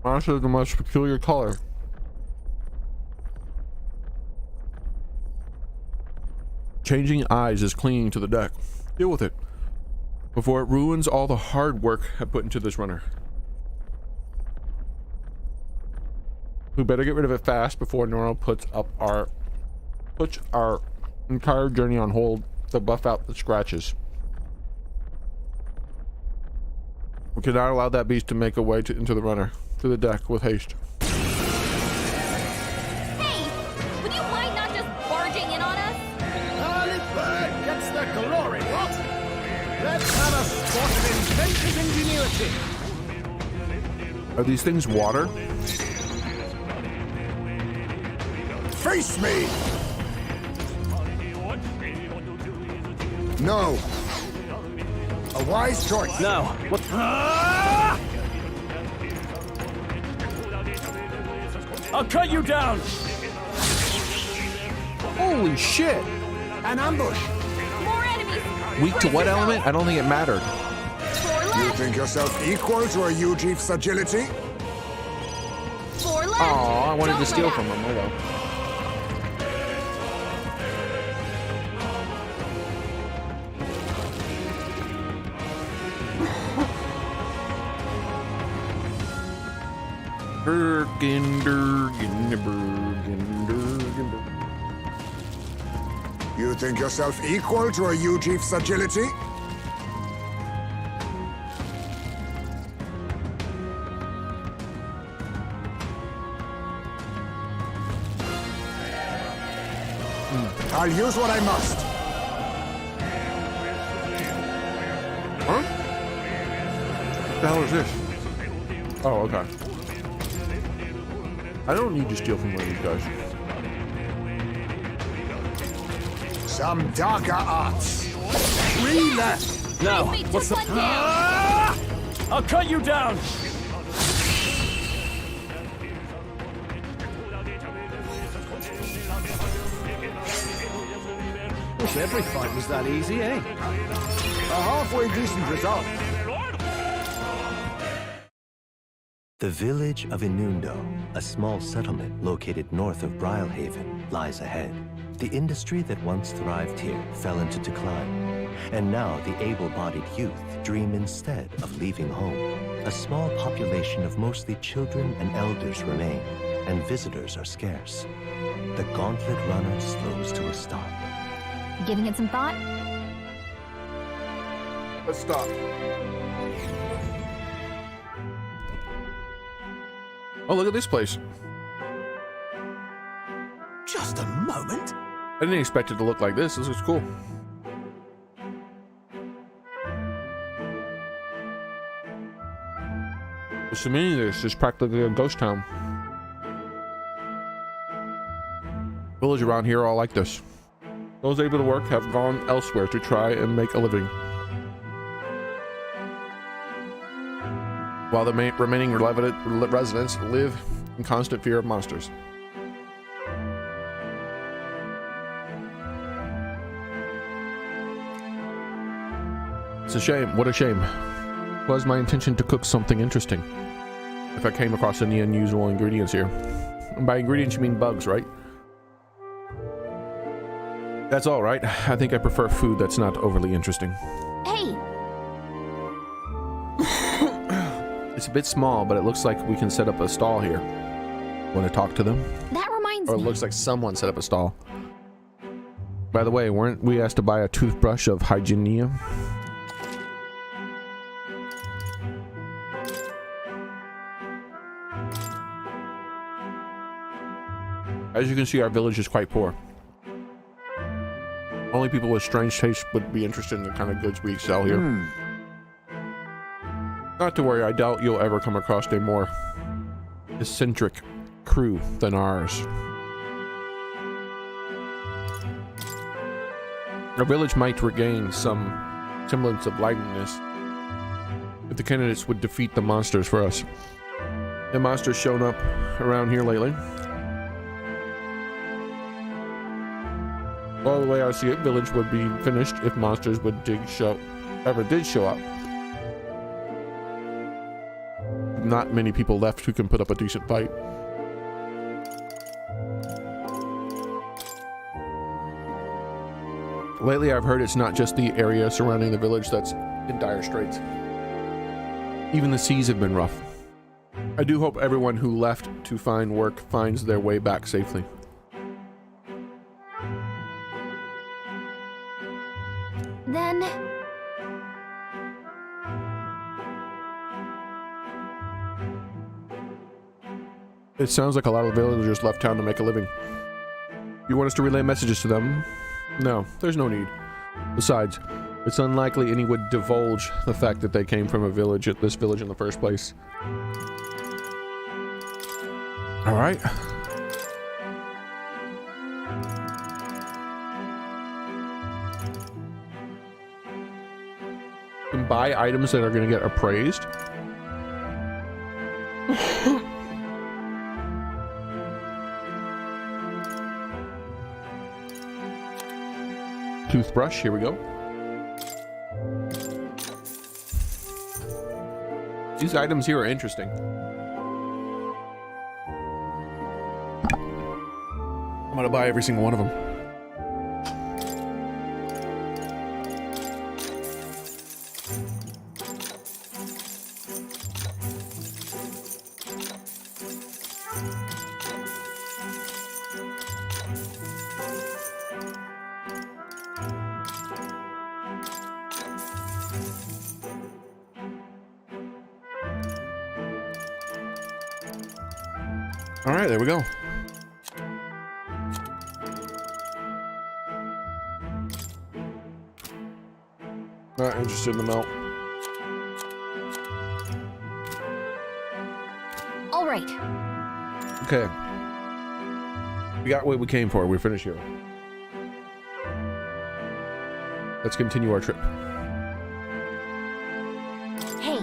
Monster of the most peculiar color. Changing eyes is clinging to the deck. Deal with it before it ruins all the hard work I put into this runner. We better get rid of it fast before Nora puts our entire journey on hold to buff out the scratches. We cannot allow that beast to make a way into the runner, to the deck with haste.
Hey, would you mind not just barging in on us?
Early bird gets the glory, what? Let's have a spot of inventive ingenuity.
Are these things water?
Face me! No. A wise choice.
No. What? I'll cut you down!
Holy shit!
An ambush.
More enemies!
Weak to what element? I don't think it mattered.
Four
You
left!
think yourself equal to a Ujief's agility?
Four left!
Oh, I wanted
Don't
to steal
let
from
up.
him. Hold on.
You think yourself equal to a Ujief's agility? I'll use what I must.
Huh? What the hell is this? Oh, okay. I don't need to steal from one of these guys.
Some darker arts. 3 left.
No.
Wait,
What's
just
the?
one down.
I'll cut you down.
Wish every fight was that easy, eh?
A halfway decent result.
The village of Inundo, a small settlement located north of Brylehaven, lies ahead. The industry that once thrived here fell into decline, and now the able-bodied youth dream instead of leaving home. A small population of mostly children and elders remain, and visitors are scarce. The gauntlet runner slows to a stop.
Giving it some thought?
Let's stop. Oh, look at this place.
Just a moment.
I didn't expect it to look like this. This looks cool. To me, this is practically a ghost town. Village around here are all like this. Those able to work have gone elsewhere to try and make a living, while the remaining residents live in constant fear of monsters. It's a shame. What a shame. It was my intention to cook something interesting. If I came across any unusual ingredients here. And by ingredients, you mean bugs, right? That's all right. I think I prefer food that's not overly interesting.
Hey!
It's a bit small, but it looks like we can set up a stall here. Want to talk to them?
That reminds
Or it
me.
looks like someone set up a stall. By the way, weren't we asked to buy a toothbrush of Hygienia? As you can see, our village is quite poor. Only people with strange taste would be interested in the kind of goods we sell here. Not to worry, I doubt you'll ever come across a more eccentric crew than ours. Our village might regain some semblance of liveliness if the candidates would defeat the monsters for us. The monsters shown up around here lately? Well, the way I see it, village would be finished if monsters would ever did show up. Not many people left who can put up a decent fight. Lately, I've heard it's not just the area surrounding the village that's in dire straits. Even the seas have been rough. I do hope everyone who left to find work finds their way back safely.
Then...
It sounds like a lot of the villagers left town to make a living. You want us to relay messages to them? No, there's no need. Besides, it's unlikely any would divulge the fact that they came from this village in the first place. All right. You can buy items that are going to get appraised. Toothbrush, here we go. These items here are interesting. I'm gonna buy every single one of them. All right, there we go. Not interested in the melt.
All right.
Okay. We got what we came for. We're finished here. Let's continue our trip.
Hey.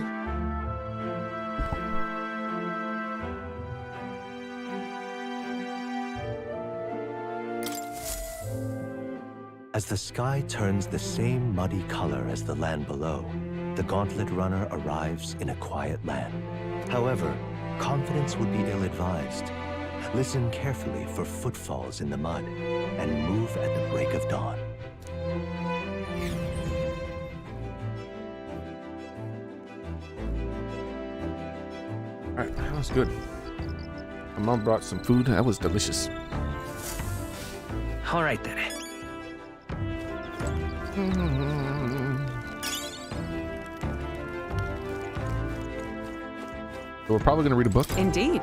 As the sky turns the same muddy color as the land below, the Gauntlet Runner arrives in a quiet land. However, confidence would be ill-advised. Listen carefully for footfalls in the mud and move at the break of dawn.
All right, that was good. My mom brought some food. That was delicious.
All right then.
So we're probably going to read a book.
Indeed.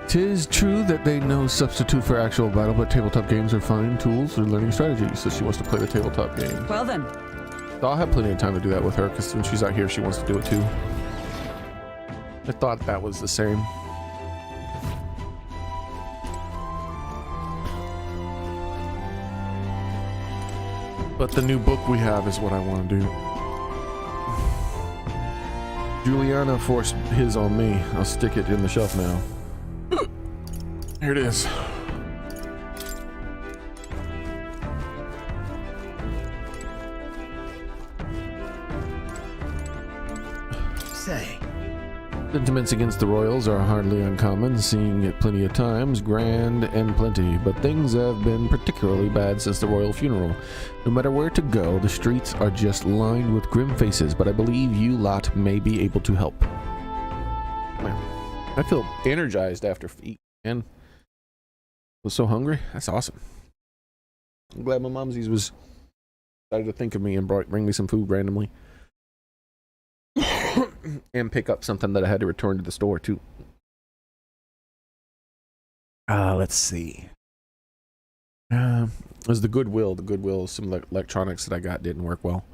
'Tis true that they no substitute for actual battle, but tabletop games are fine tools for learning strategies. So she wants to play the tabletop game.
Well then.
So I'll have plenty of time to do that with her, because when she's out here, she wants to do it too. I thought that was the same. But the new book we have is what I want to do. Juliana forced his on me. I'll stick it in the shelf now. Here it is.
Say.
Sentiments against the royals are hardly uncommon, seeing it plenty of times, grand and plenty, but things have been particularly bad since the royal funeral. No matter where to go, the streets are just lined with grim faces, but I believe you lot may be able to help. Man, I feel energized after eating, and was so hungry. That's awesome. I'm glad my momsies was decided to think of me and bring me some food randomly. And pick up something that I had to return to the store too. Let's see. It was the Goodwill. The Goodwill, some electronics that I got didn't work well.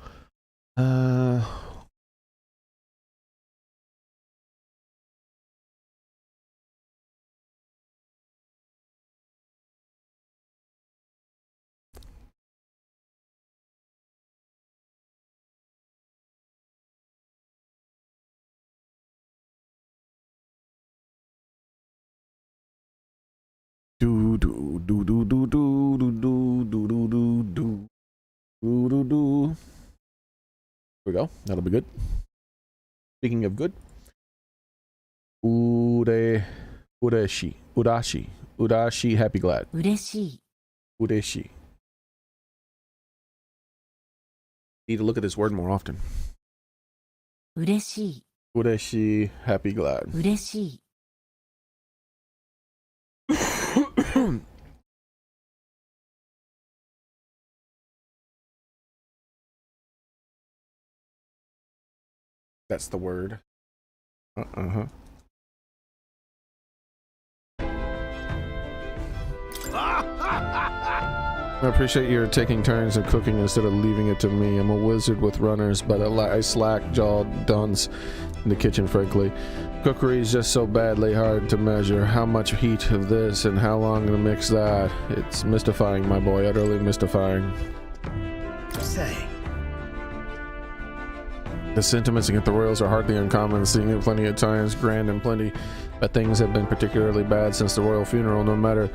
Do do do do do do do do. we go. That'll be good. Speaking of good. Udashi. Happy glad.
嬉しい
Udeshi. Need to look at this word more often.
嬉しい
Udeshi, happy glad.
嬉しい
That's the word. Uh-huh. I appreciate your taking turns in cooking instead of leaving it to me. I'm a wizard with runners, but I slack-jawed duns in the kitchen, frankly. Cookery is just so badly hard to measure. How much heat of this and how long to mix that? It's mystifying, my boy, utterly mystifying.
Say.
The sentiments against the royals are hardly uncommon, seeing it plenty of times, grand and plenty, but things have been particularly bad since the royal funeral. No matter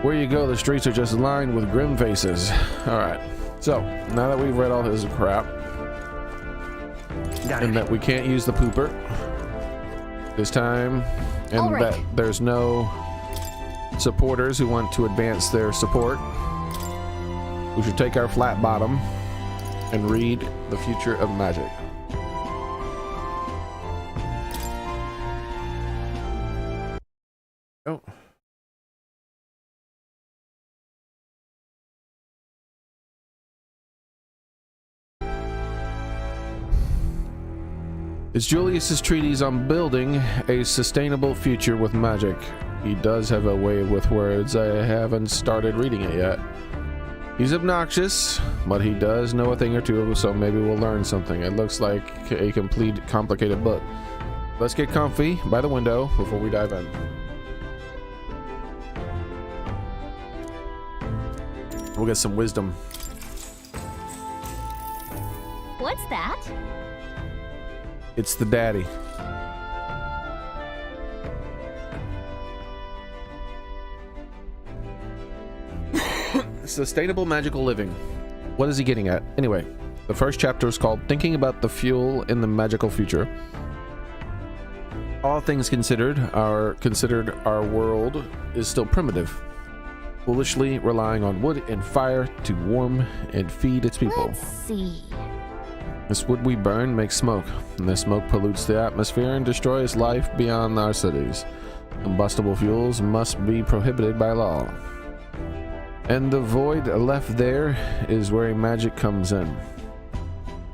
where you go, the streets are just lined with grim faces. Alright, so, now that we've read all his crap, and that we can't use the pooper this time, and that there's no supporters who want to advance their support, we should take our flat bottom and read The Future of Magic. Oh. It's Julius's treatise on building a sustainable future with magic. He does have a way with words. I haven't started reading it yet. He's obnoxious, but he does know a thing or two, so maybe we'll learn something. It looks like a complete, complicated book. Let's get comfy by the window before we dive in. We'll get some wisdom.
What's that?
It's the daddy. Sustainable magical living. What is he getting at? Anyway, the first chapter is called Thinking About the Fuel in the Magical Future. All things considered, our world is still primitive, foolishly relying on wood and fire to warm and feed its people.
Let's see.
This wood we burn makes smoke, and this smoke pollutes the atmosphere and destroys life beyond our cities. Combustible fuels must be prohibited by law. And the void left there is where magic comes in.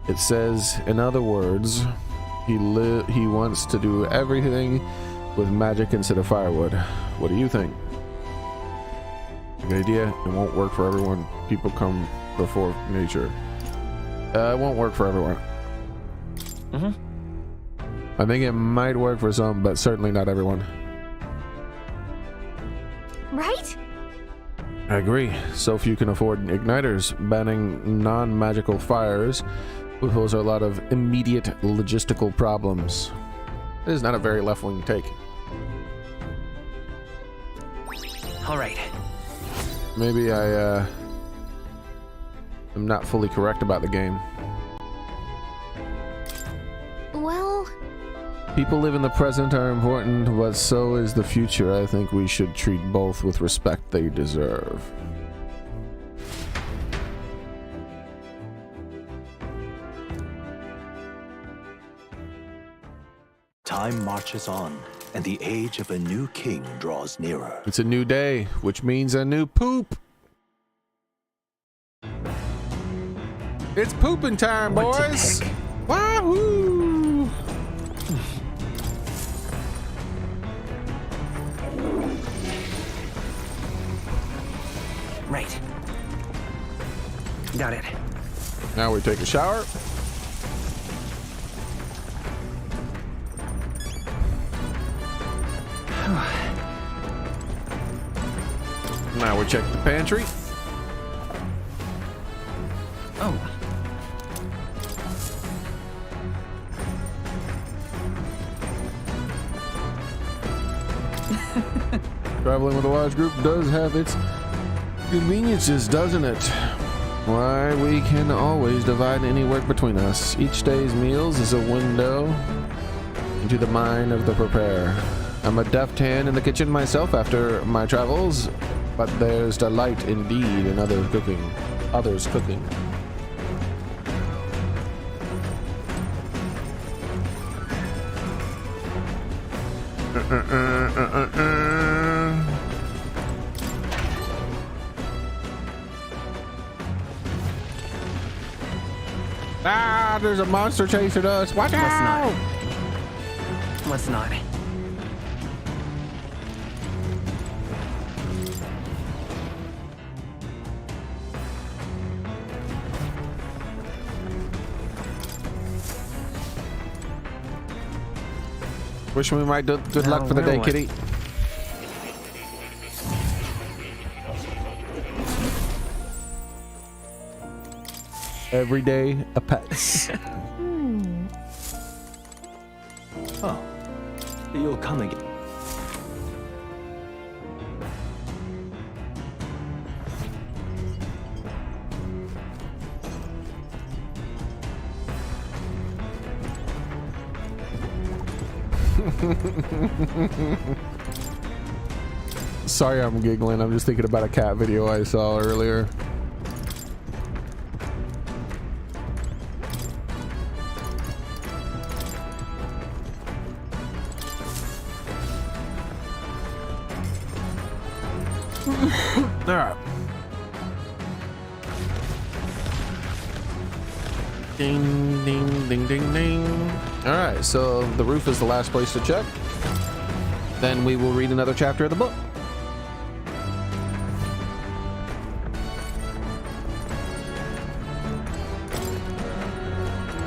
It says, in other words, he wants to do everything with magic instead of firewood. What do you think? Good idea. It won't work for everyone. People come before nature. It won't work for everyone. I think it might work for some, but certainly not everyone.
Right?
I agree. So few can afford igniters. Banning non-magical fires will pose a lot of immediate logistical problems. It is not a very left-wing take.
All right.
Maybe I am not fully correct about the game.
Well,
people live in the present are important, but so is the future. I think we should treat both with respect they deserve.
Time marches on, and the age of a new king draws nearer.
It's a new day, which means a new poop. It's pooping time, boys. Wahoo!
Right. Got it.
Now we take a shower. Now we check the pantry.
Oh.
Traveling with a large group does have its conveniences, doesn't it? Why, we can always divide any work between us. Each day's meals is a window into the mind of the preparer. I'm a deft hand in the kitchen myself after my travels, but there's delight indeed in others cooking. Ah, there's a monster chasing us. Watch out!
Let's not.
Wish me might do good luck for the day, kitty. Every day a pet.
Oh, you'll come again.
Sorry, I'm giggling. I'm just thinking about a cat video I saw earlier. All right. Ding, ding, ding, ding, ding. All right, so the roof is the last place to check. Then we will read another chapter of the book.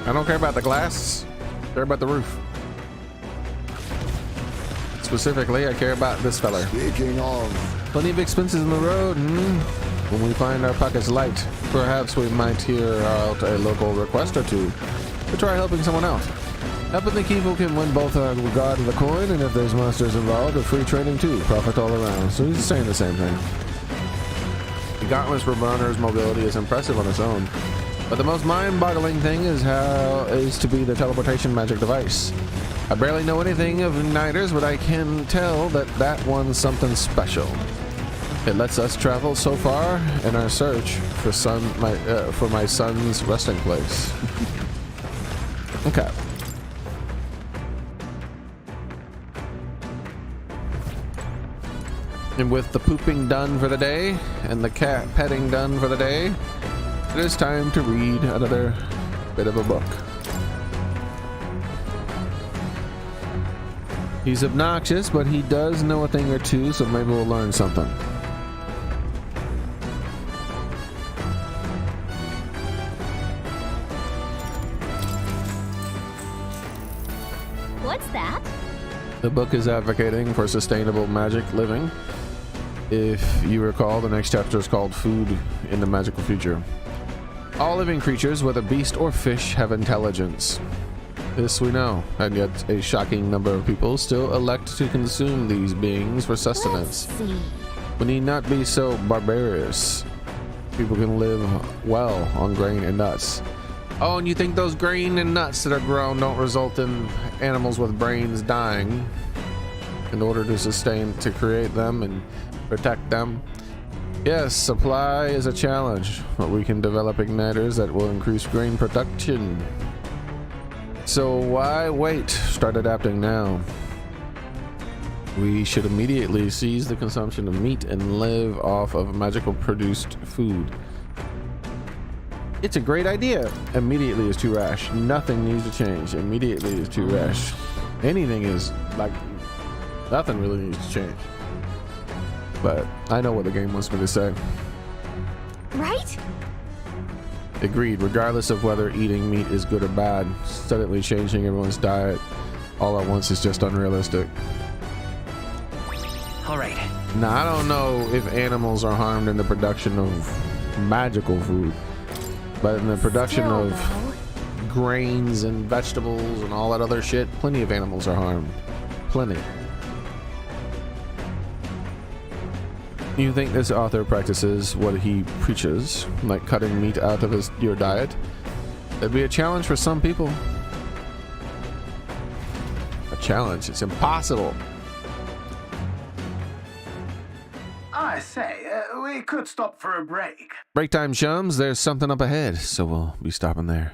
I don't care about the glass. I care about the roof. Specifically, I care about this fella.
Speaking of,
plenty of expenses in the road. When we find our pockets light, perhaps we might hear out a local request or two to try helping someone out. Helping the people can win both a regard of the coin, and if there's monsters involved, a free trading too. Profit all around. So he's saying the same thing. The Gauntless Runner's mobility is impressive on its own, but the most mind-boggling thing is to be the teleportation magic device. I barely know anything of igniters, but I can tell that one's something special. It lets us travel so far in our search for my son's resting place. Okay. And with the pooping done for the day and the cat petting done for the day, it is time to read another bit of a book. He's obnoxious, but he does know a thing or two, so maybe we'll learn something.
What's that?
The book is advocating for sustainable magic living. If you recall, the next chapter is called Food in the Magical Future. All living creatures, whether beast or fish, have intelligence. This we know, and yet a shocking number of people still elect to consume these beings for sustenance. We need not be so barbarous. People can live well on grain and nuts. Oh, and you think those grain and nuts that are grown don't result in animals with brains dying in order to create them and protect them? Yes, supply is a challenge, but we can develop igniters that will increase grain production. So why wait? Start adapting now. We should immediately cease the consumption of meat and live off of magical produced food. It's a great idea. Immediately is too rash. Nothing needs to change. Immediately is too rash. Anything is like, nothing really needs to change. But I know what the game wants me to say.
Right?
Agreed. Regardless of whether eating meat is good or bad, suddenly changing everyone's diet all at once is just unrealistic.
All right.
Now, I don't know if animals are harmed in the production of magical food, but in the production of grains and vegetables and all that other shit, plenty of animals are harmed. Plenty. You think this author practices what he preaches, like cutting meat out of your diet? It'd be a challenge for some people. A challenge. It's impossible.
I say, we could stop for a break.
Break time, chums. There's something up ahead, so we'll be stopping there.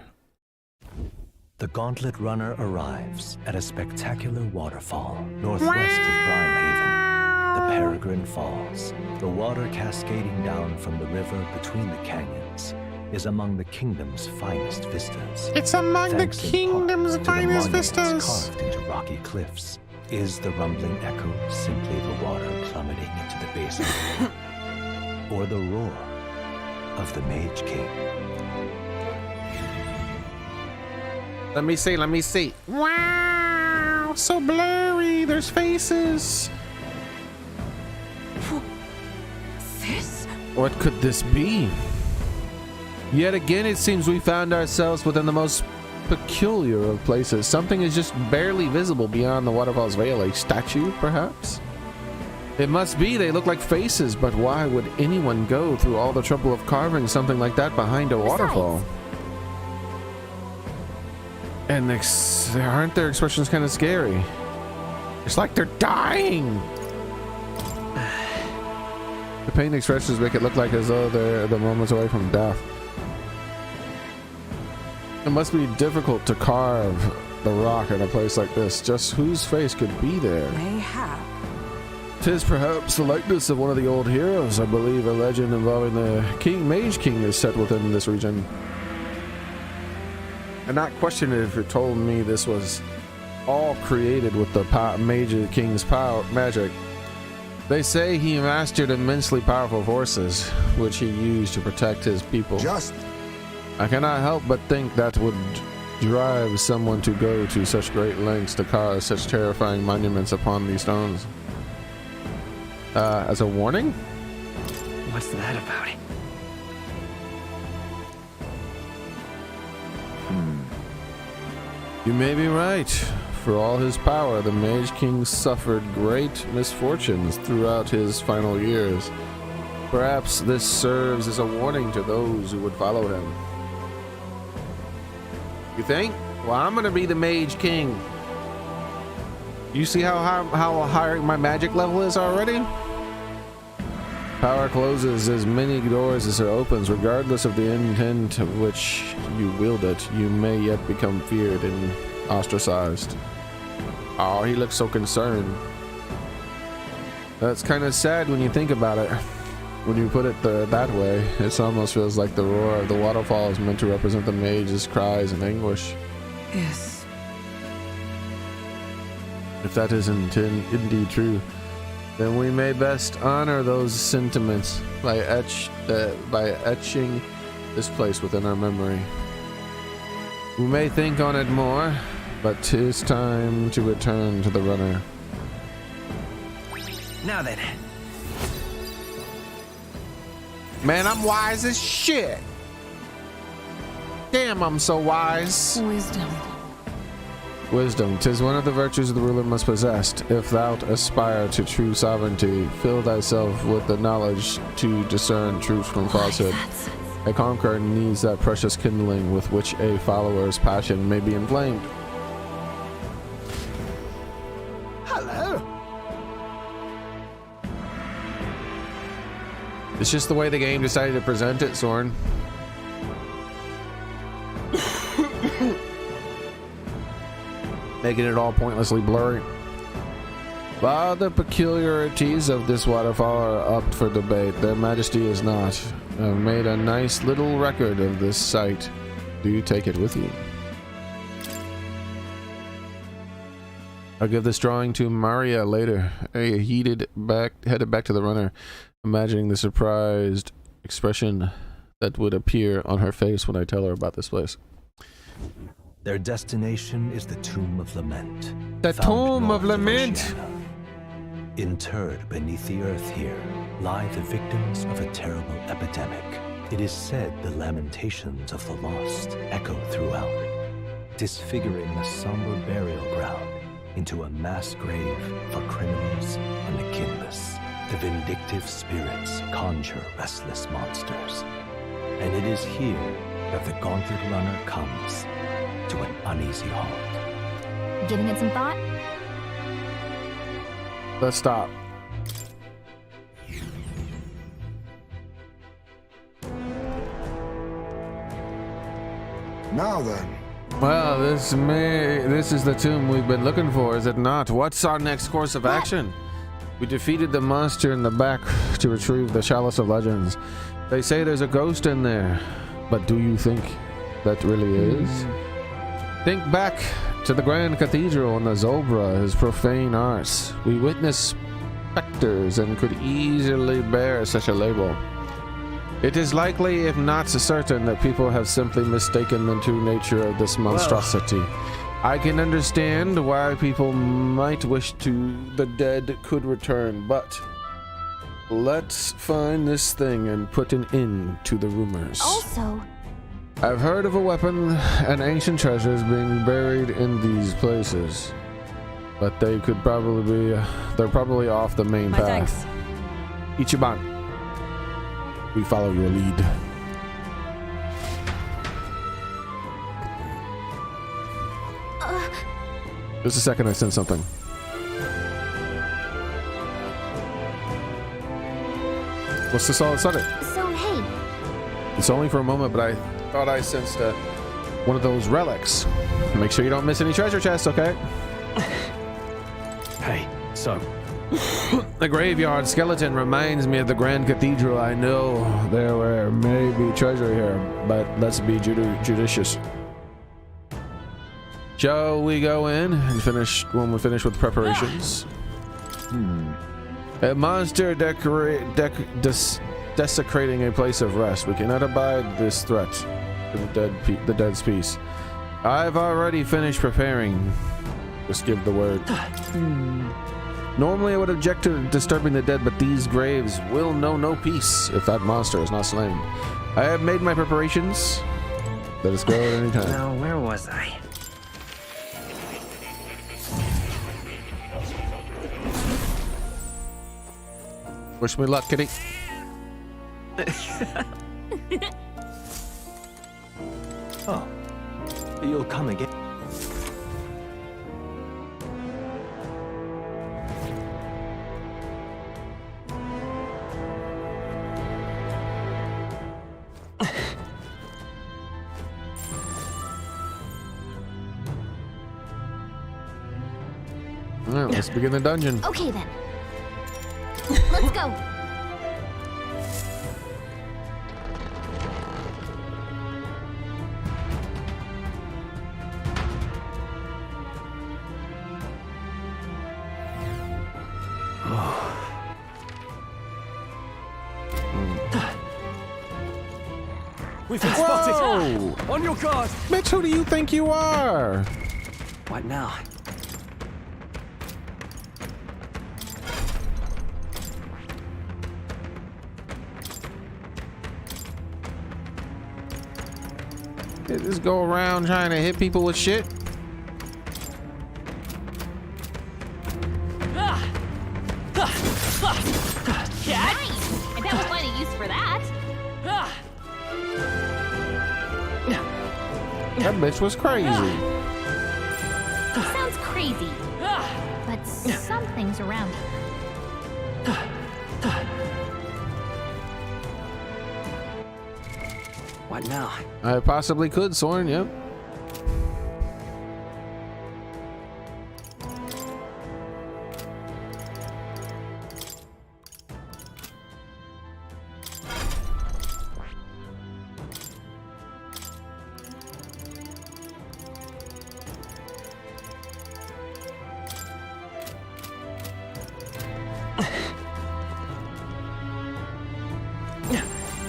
The Gauntlet Runner arrives at a spectacular waterfall northwest of Briarhaven, the Peregrine Falls. The water cascading down from the river between the canyons is among the kingdom's finest vistas.
It's among the kingdom's finest vistas.
Carved into rocky cliffs. Is the rumbling echo simply the water plummeting into the base of the river? Or the roar of the Mage King?
Let me see. Wow, so blurry. There's faces.
This?
What could this be? Yet again, it seems we found ourselves within the most peculiar of places. Something is just barely visible beyond the waterfall's veil. A statue, perhaps? It must be. They look like faces, but why would anyone go through all the trouble of carving something like that behind a waterfall? And aren't their expressions kind of scary? It's like they're dying. The pain expressions make it look like as though they're the moments away from death. It must be difficult to carve the rock in a place like this. Just whose face could be there?
Mayhap.
'Tis perhaps the likeness of one of the old heroes. I believe a legend involving the Mage King is set within this region. And not question it if you told me this was all created with the Mage King's power magic. They say he mastered immensely powerful forces, which he used to protect his people. I cannot help but think that would drive someone to go to such great lengths to carve such terrifying monuments upon these stones. As a warning?
What's that about it?
You may be right. For all his power, the Mage King suffered great misfortunes throughout his final years. Perhaps this serves as a warning to those who would follow him. You think? Well, I'm gonna be the Mage King. You see how high my magic level is already? Power closes as many doors as it opens, regardless of the intent of which you wield it. You may yet become feared and ostracized. Oh, he looks so concerned. That's kind of sad when you think about it. When you put it that way, it almost feels like the roar of the waterfall is meant to represent the mage's cries and anguish.
Yes.
If that isn't indeed true, then we may best honor those sentiments by etching this place within our memory. We may think on it more, but 'tis time to return to the runner.
Now then.
Man, I'm wise as shit. Damn, I'm so wise. Wisdom, 'tis one of the virtues the ruler must possess. If thou aspire to true sovereignty, fill thyself with the knowledge to discern truth from falsehood. A conqueror needs that precious kindling with which a follower's passion may be inflamed.
Hello.
It's just the way the game decided to present it, Soren. Making it all pointlessly blurry. While the peculiarities of this waterfall are up for debate, their majesty is not. I've made a nice little record of this site. Do you take it with you? I'll give this drawing to Maria later. Headed back to the runner, imagining the surprised expression that would appear on her face when I tell her about this place.
Their destination is the Tomb of Lament.
The Tomb of Lament!
Interred beneath the earth here lie the victims of a terrible epidemic. It is said the lamentations of the lost echo throughout, disfiguring the somber burial ground into a mass grave for criminals and the kinless. The vindictive spirits conjure restless monsters. And it is here that the Gauntlet Runner comes to an uneasy halt.
Giving it some thought?
Let's stop.
Now then.
Well, this is the tomb we've been looking for, is it not? What's our next course of action? We defeated the monster in the back to retrieve the Chalice of Legends. They say there's a ghost in there, but do you think that really is? Think back to the Grand Cathedral and the Zobra, his profane arts. We witnessed specters and could easily bear such a label. It is likely, if not certain, that people have simply mistaken the true nature of this monstrosity. I can understand why people might wish the dead could return, but let's find this thing and put an end to the rumors.
Also,
I've heard of a weapon and ancient treasures being buried in these places, but they're probably off the main path.
Thanks.
Ichiban, we follow your lead. Just a second, I sent something. What's this all of a sudden?
so hey,
It's only for a moment, but I thought I sensed one of those relics. Make sure you don't miss any treasure chests, okay?
Hey, so
The graveyard skeleton reminds me of the Grand Cathedral. I know there may be treasure here, but let's be judicious. Shall we go in and finish when we finish with preparations? A monster desecrating a place of rest. We cannot abide this threat to the dead's peace. I've already finished preparing. Just give the word. Normally I would object to disturbing the dead, but these graves will know no peace if that monster is not slain. I have made my preparations. Let us go at any time.
Now, where was I?
Wish me luck, kitty.
Oh, you'll come again.
Alright, let's begin the dungeon.
okay then. Let's go.
We've been spotted!
Whoa!
On your guard!
Mitch, who do you think you are?
What now?
They just go around trying to hit people with shit.
Nice! I bet we'll find a use for that.
That bitch was crazy.
Sounds crazy, but something's around here.
What now?
I possibly could, Soren, yep.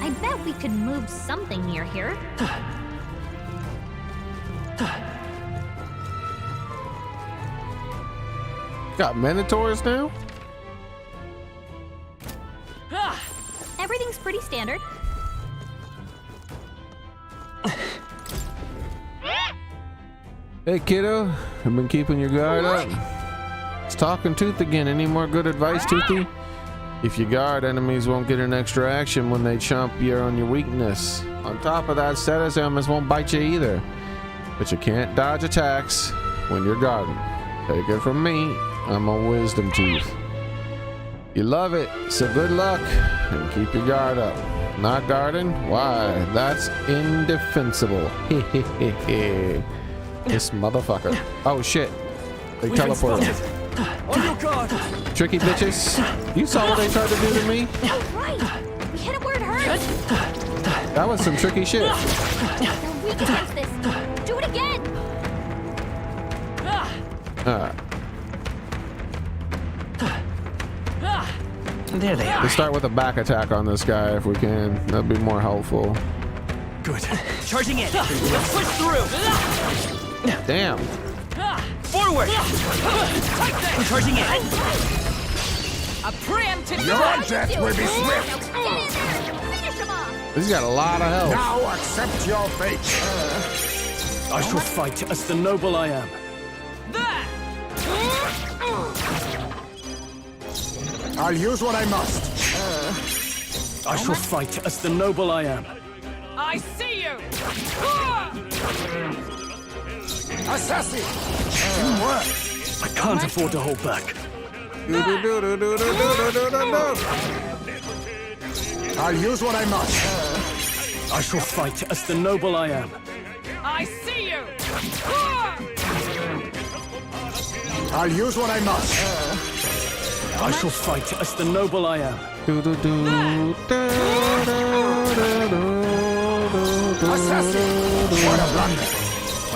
I bet we could move something near here.
Got minotaurs now?
Everything's pretty standard.
Hey kiddo, I've been keeping your guard up. It's Talking Tooth again. Any more good advice, Toothy? If you guard, enemies won't get an extra action when they chomp you on your weakness. On top of that, status ailments won't bite you either. But you can't dodge attacks when you're guarding. Take it from me, I'm a wisdom tooth. You love it, so good luck, and keep your guard up. Not guarding? Why, that's indefensible. This motherfucker. Oh shit. They teleported.
On your guard!
Tricky bitches. You saw what they tried to do to me?
Oh, right. We hit him where it hurts.
That was some tricky shit.
They're weak against this. Do it again.
There they are.
Let's start with a back attack on this guy if we can. That'd be more helpful.
Good. Charging in. Let's push through.
Damn.
Forward. Charging in.
A preemptive
Your death will be swift.
Finish him off.
This got a lot of health.
Now accept your fate.
I shall fight as the noble I am.
I'll use what I must.
I shall fight as the noble I am.
I see you.
Assassin!
I can't afford to hold back.
I'll use what I must.
I shall fight as the noble I am.
I see you.
I'll use what I must.
I shall fight as the noble I am.
Assassin! What a blunder!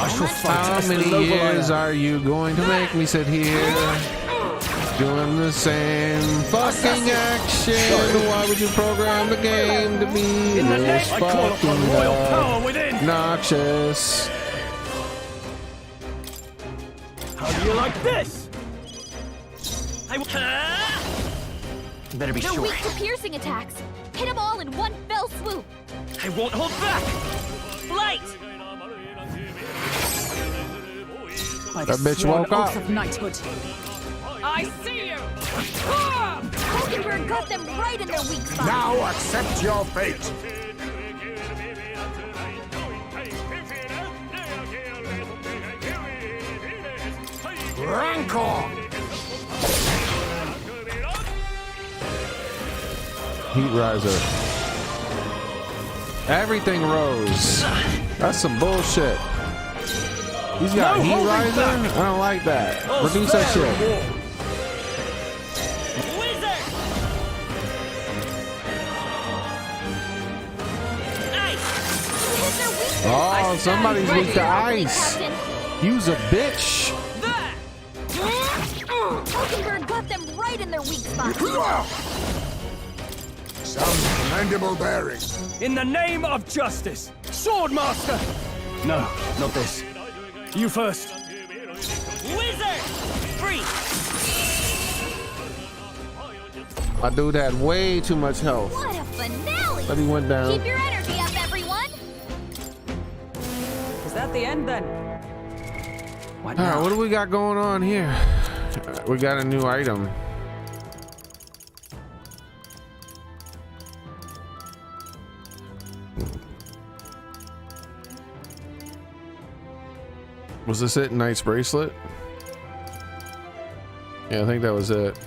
I shall fight
How
as the
many
noble
years
I am.
are you going to make me sit here doing the same fucking action? Why would you program the game to be this fucking obnoxious?
How do you like this?
Better be
They're
sure.
weak to piercing attacks. Hit them all in one fell swoop.
I won't hold back. Light.
That bitch woke up.
Of knighthood. I see you.
Hulkenberg got them right in their weak spot.
Now accept your fate. Rancor!
Heat riser. Everything rose. That's some bullshit. He's got heat riser? I don't like that. Reduce that shit. Oh, somebody's weak to ice. Use a bitch.
Hulkenberg got them right in their weak spot.
Some commendable bearing.
In the name of justice, Swordmaster! No, not this. You first.
Wizard! Free!
My dude had way too much health.
What a finale!
But he went down.
Keep your energy up, everyone.
Is that the end then?
All right, what do we got going on here? We got a new item. Was this it? Knight's bracelet? Yeah, I think that was it.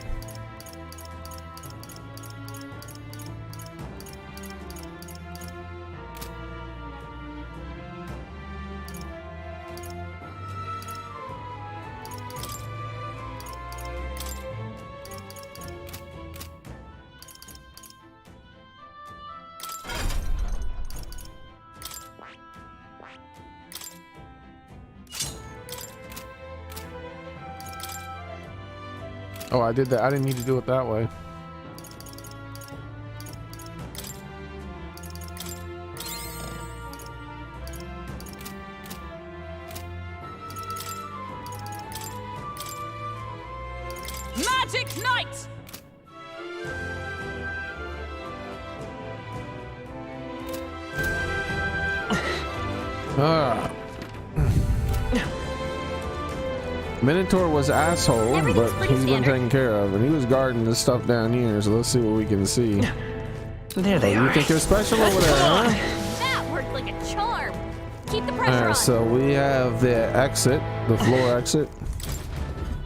Oh, I did that. I didn't need to do it that way.
Magic Knight!
Minotaur was asshole,
Everything's
but
pretty
he's been
standard.
taken care of, and he was guarding this stuff down here. So let's see what we can see.
There they
You
are.
think you're special over there, huh?
That worked like a charm. Keep the pressure
Alright,
on.
so we have the exit, the floor exit.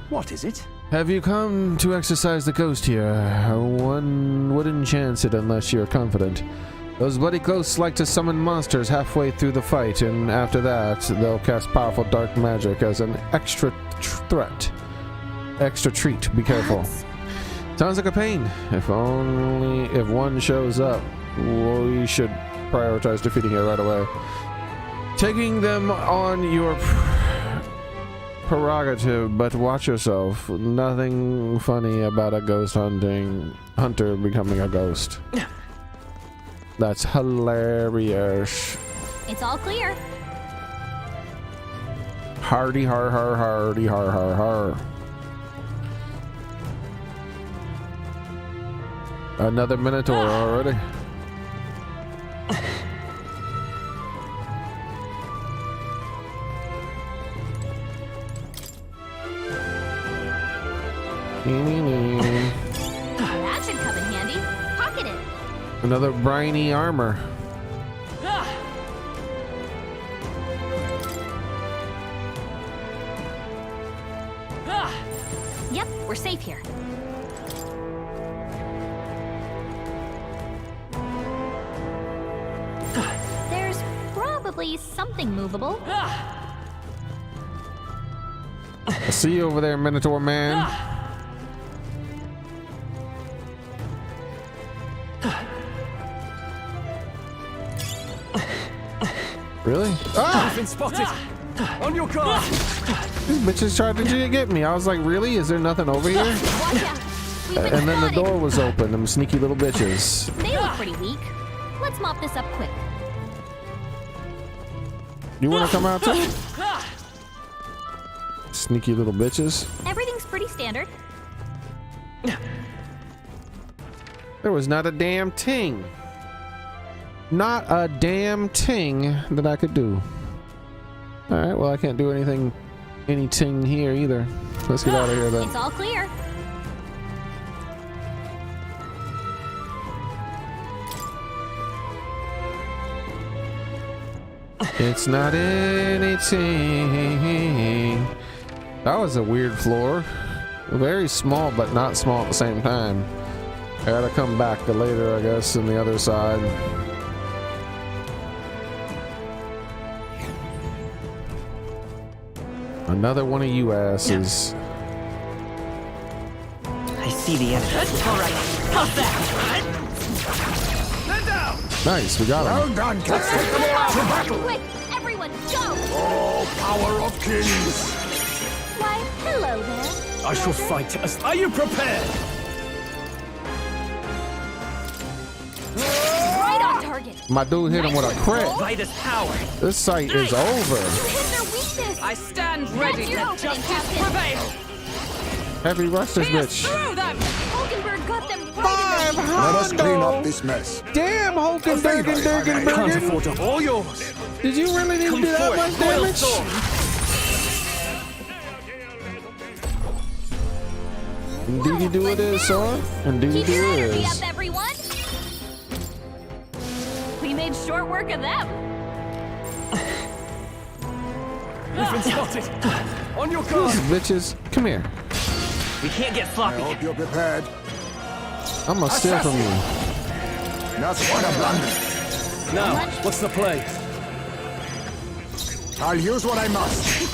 What is it?
Have you come to exercise the ghost here? One wouldn't chance it unless you're confident. Those bloody ghosts like to summon monsters halfway through the fight, and after that, they'll cast powerful dark magic as an extra threat. Extra treat. Be careful. Sounds like a pain. If one shows up, we should prioritize defeating it right away. Taking them on your prerogative, but watch yourself. Nothing funny about a ghost hunter becoming a ghost. That's hilarious.
It's all clear.
Hardy har har hardy har har har. Another Minotaur already.
That should come in handy. Pocket it.
Another briny armor.
Yep, we're safe here. There's probably something movable.
I see you over there, Minotaur man. Really? Ah!
Been spotted. On your guard.
These bitches tried to get me. I was like, really? Is there nothing over here?
Watch out. We've been
And then the
spotted.
door was open. Them sneaky little bitches.
They look pretty weak. Let's mop this up quick.
You want to come out too? Sneaky little bitches.
Everything's pretty standard.
There was not a damn ting. Not a damn ting that I could do. Alright, well I can't do anything here either. Let's get out of here then.
It's all clear.
It's not anything. That was a weird floor. Very small, but not small at the same time. I gotta come back later, I guess, on the other side. Another one of you asses.
I see the enemy.
All right. How's that? Stand down.
Nice, we got him.
Well done, Captain. To battle.
Quick, everyone, go!
Oh, power of kings.
Why, hello there.
I shall fight us. Are you prepared?
Right on target.
My dude hit him with a crit.
Midas power.
This fight is over.
You hit their weakness.
I stand ready.
That's your
Let
opening,
justice
Captain.
prevail.
Heavy rush this
Pierce
bitch.
through them.
Hulkenberg got them right in the
Let us clean up this mess.
Damn, Hulkenberg.
Can't afford to all yours.
Did you really need to
Come
do that
forth,
much
royal
damage?
sword.
Indeed do it is, son. Indeed
Keep
do
your
it
energy
is.
up, everyone. We made short work of them.
You've been spotted. On your
These
guard.
bitches, come here.
We can't get
I
sloppy.
hope you're prepared.
I'm gonna steal from you.
That's what a blunder.
Now, what's the play?
I'll use what I must.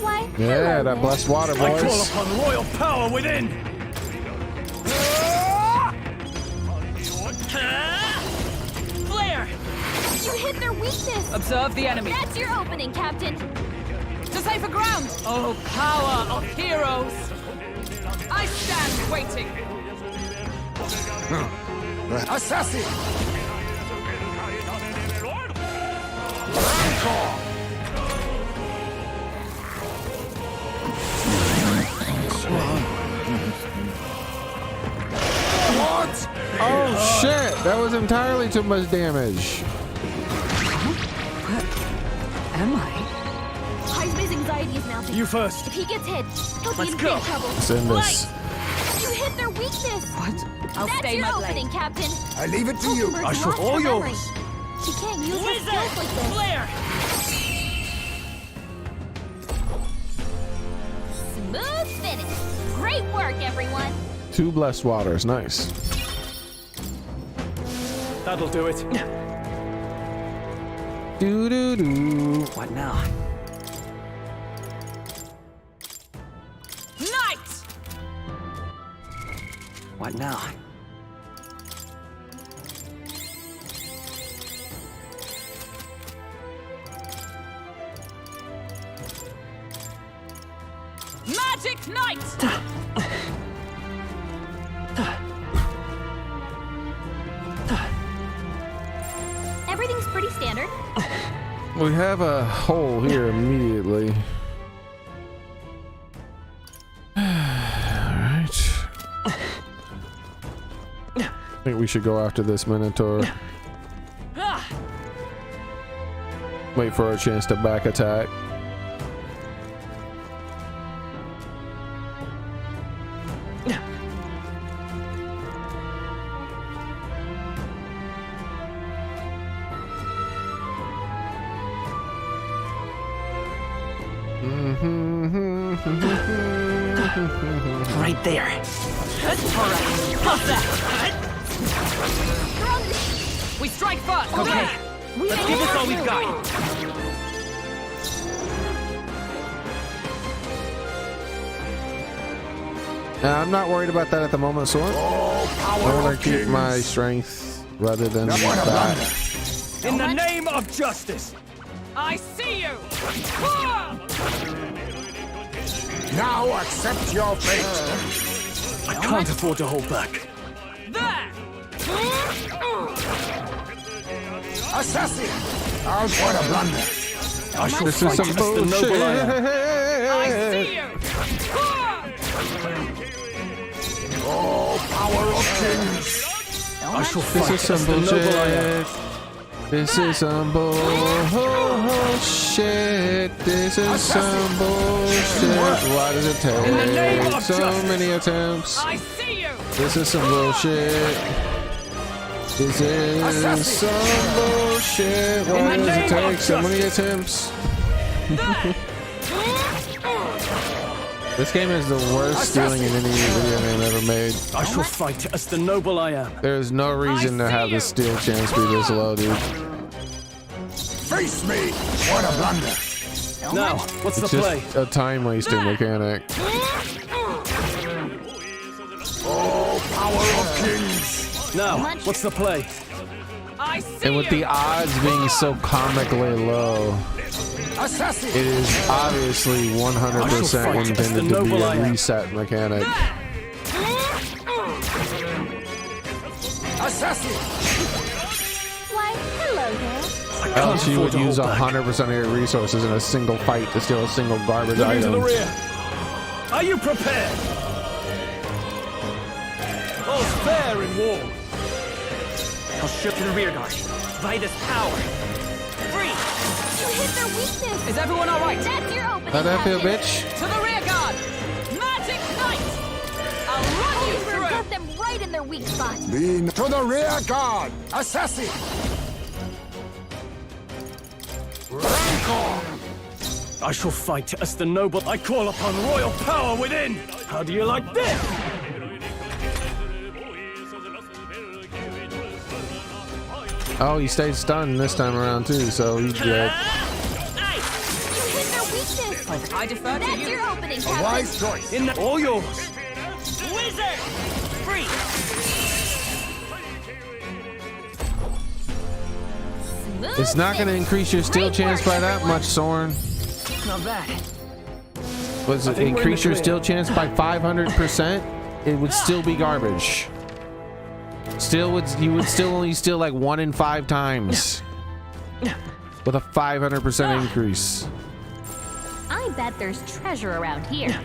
Why,
Yeah,
hello
that blessed water,
I call
boys.
upon royal power within. Flare!
You hit their weakness.
Observe the enemy.
That's your opening, Captain.
To safer ground! Oh, power of heroes! I stand waiting!
Assassin! What?
Oh shit, that was entirely too much damage.
Am I?
High space anxiety destroy these mountains.
You first.
If he gets hit, he'll be in
go.
big trouble.
Send this.
You hit their weakness.
What? I'll
That's
stay
your
my
opening,
blade.
Captain.
I leave it to you.
Hulkenberg's
I shall
lost
all
her memory.
yours.
She can't use her skills like this.
Flare!
Smooth finish. Great work, everyone.
2 blessed waters. Nice.
That'll do it.
Do do do.
What now?
Knight!
What now?
Magic Knight!
Everything's pretty standard.
We have a hole here immediately. Alright. I think we should go after this Minotaur. Wait for a chance to back attack.
Right there.
We strike first!
Okay.
Let's give this all we've got!
I'm not worried about that at the moment, Sword. I want to keep my strength rather than that.
In the name of justice!
I see you!
Now accept your fate.
I can't afford to hold back.
There!
Assassin! Out for a blunder.
I shall
This is
fight
some
as the noble I am.
I see you!
Oh, power of kings!
I shall
This
fight
is some
as the noble I am.
bullshit. This is some bullshit. This is some bullshit. Why does it
In the name
take
of
so
justice.
many attempts?
I see you!
This is some bullshit. This is some bullshit. Why
In the
does it
name
take
of
so many
justice.
attempts? This game is the worst stealing in any video game ever made.
I shall fight as the noble I am.
There is no reason to have the steal chance be this low, dude.
Face me! What a blunder!
Now, what's
It's
the play?
just a time wasting mechanic.
Oh, power of kings!
Now, what's the play?
I see
And with the odds being so comically low,
Assassin!
it is obviously 100% intended to be a reset mechanic.
Assassin!
Why, hello there.
Else you would use 100% of your resources in a single fight to steal a single garbage
Moving to
item.
the rear. Are you prepared? All's fair in war.
I'll shift to the rear guard. By this power.
Free!
You hit their weakness.
Is everyone alright?
That's your opening,
How'd that feel,
Captain.
bitch?
To the rear guard! Magic Knight! I'll run you
Hulkenberg
through!
got them right in their weak spot.
Lean to the rear guard! Assassin! Rancor!
I shall fight as the noble. I call upon royal power within. How do you like this?
Oh, he stayed stunned this time around too, so he's good.
You hit their weakness.
I defer to
That's
you.
your opening,
A
Captain.
wise choice!
In the, all yours.
Wizard! Free!
Smooth
It's not going to
finish.
increase your steal
Great
chance
work,
by that
everyone.
much, Soren.
Not bad.
Was
I
it
think we're in
increase
the
your
clear.
steal chance by 500%? It would still be garbage. You would still only steal like 1 in 5 times with a 500% increase.
I bet there's treasure around here.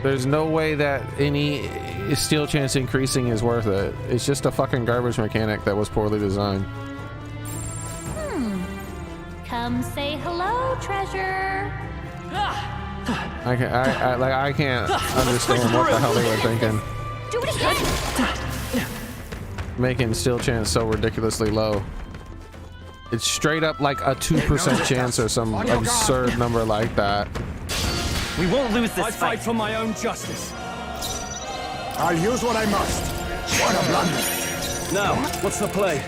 There's no way that any steal chance increasing is worth it. It's just a fucking garbage mechanic that was poorly designed.
Come say hello, treasure.
I can't understand what the hell they were thinking.
Do it again.
Making steal chance so ridiculously low. It's straight up like a 2% chance or some absurd number like that.
We won't lose this
I fight for my own justice. I'll use what I must. What a blunder. Now, what's the play?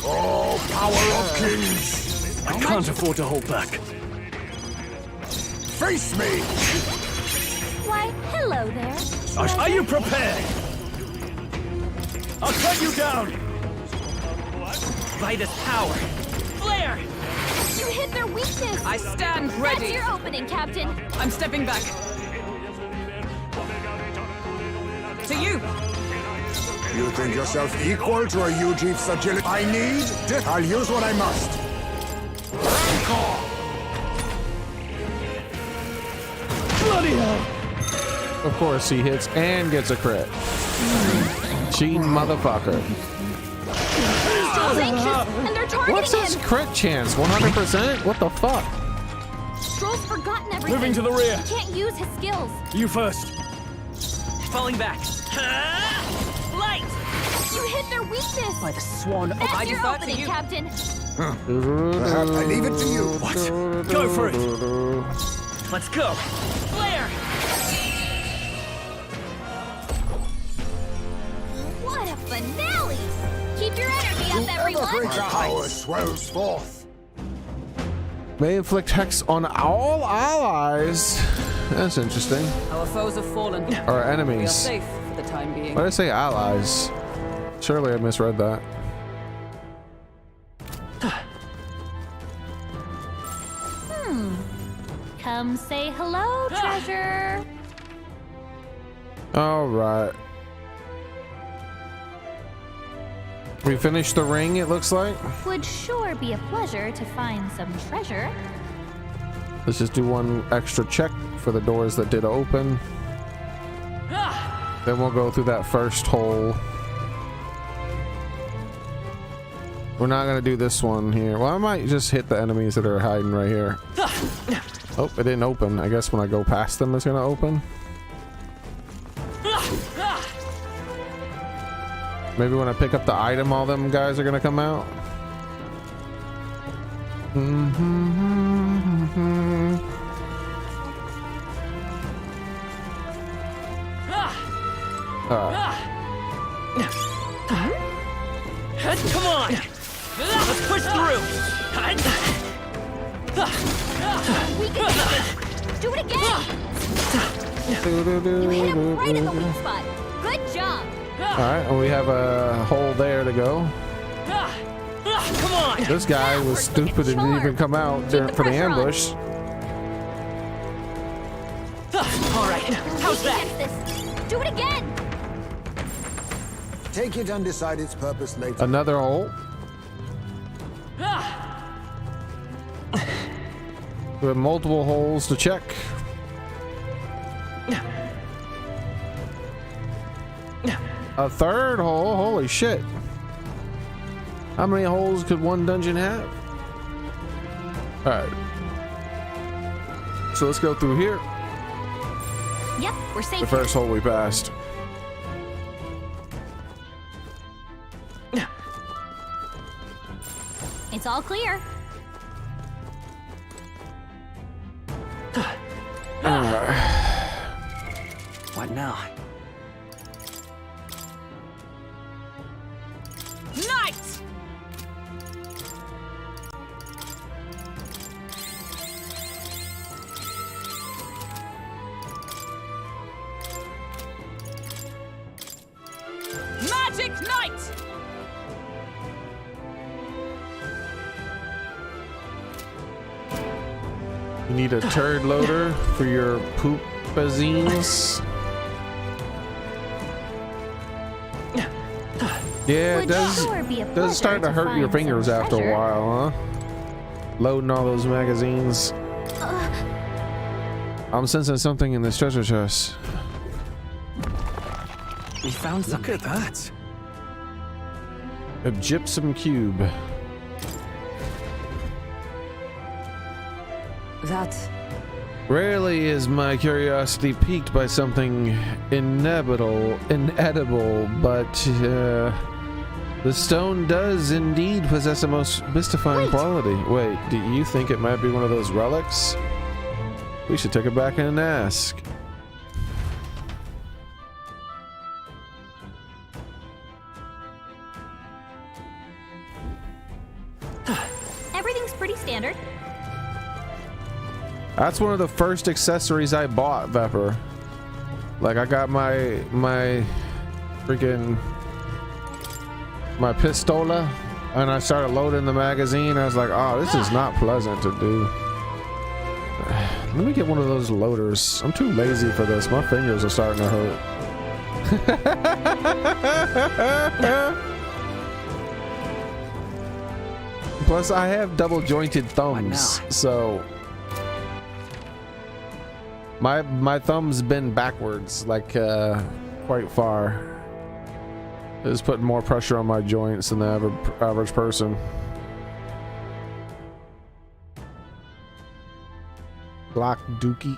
Oh, power of kings! I can't afford to hold back. Face me!
Why, hello there.
Are you prepared? I'll cut you down!
By this power.
Flare! You hit their weakness!
I stand ready!
That's your opening, Captain!
I'm stepping back. To you!
You think yourself equal to a Ujeef's agility? I need... I'll use what I must. Rancor! Bloody hell!
Of course, he hits and gets a crit. Cheating motherfucker.
Stroll's anxious, and they're targeting
What's his
him!
crit chance? 100%? What the fuck?
Stroll's forgotten everything.
Moving to the rear.
He can't use his skills.
You first.
Falling back.
Light! You hit their weakness!
By the swan.
That's
I
your
defer to
opening,
you.
Captain!
Perhaps I leave it to you. What? Go for it.
Let's go.
Flare! What a finale! Keep your energy up, everyone!
Greater power swells forth.
May inflict hex on all allies. That's interesting.
Our foes have fallen.
Or
We are
enemies.
safe for the time being.
Why did I say allies? Surely I misread that.
Come say hello, treasure!
Alright. We finished the ring, it looks like.
Would sure be a pleasure to find some treasure.
Let's just do one extra check for the doors that did open. Then we'll go through that first hole. We're not gonna do this one here. Well, I might just hit the enemies that are hiding right here. Oh, it didn't open. I guess when I go past them, it's gonna open. Maybe when I pick up the item, all them guys are gonna come out.
Come on! Let's push through!
We can do this! Do it again! You hit him right in the weak spot. Good job!
Alright, and we have a hole there to go.
Come on!
This guy was stupid and didn't even come out for the ambush.
Alright, how's that?
Do it again!
Take it and decide its purpose later.
Another hole. We have multiple holes to check. A third hole? Holy shit. How many holes could one dungeon have? Alright. So let's go through here.
Yep, we're safe.
The first hole we passed.
It's all clear.
What now?
Night! Magic Night!
You need a turd loader for your poopazines. Yeah, it does start to hurt your fingers after a while, huh? Loading all those magazines. I'm sensing something in this treasure chest.
We found something.
Look at that.
A gypsum cube.
That...
Rarely is my curiosity piqued by something inedible, but the stone does indeed possess a most mystifying quality. Wait, do you think it might be one of those relics? We should take it back and ask.
Everything's pretty standard.
That's one of the first accessories I bought, Vepper. Like, I got my freaking pistola, and I started loading the magazine. I was like, oh, this is not pleasant to do. Let me get one of those loaders. I'm too lazy for this. My fingers are starting to hurt. Plus, I have double jointed thumbs, so my thumbs bend backwards, like quite far. It's putting more pressure on my joints than the average person. Block Dookie.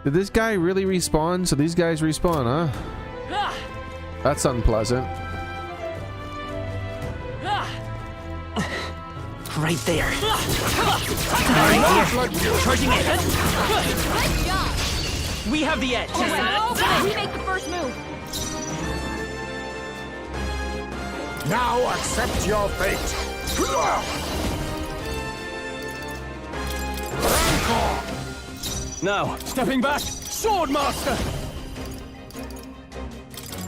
Did this guy really respawn? So these guys respawn, huh? That's unpleasant.
Right there. Right here. Charging it. We have the edge.
We make the first move.
Now accept your fate.
Now, stepping back, Swordmaster!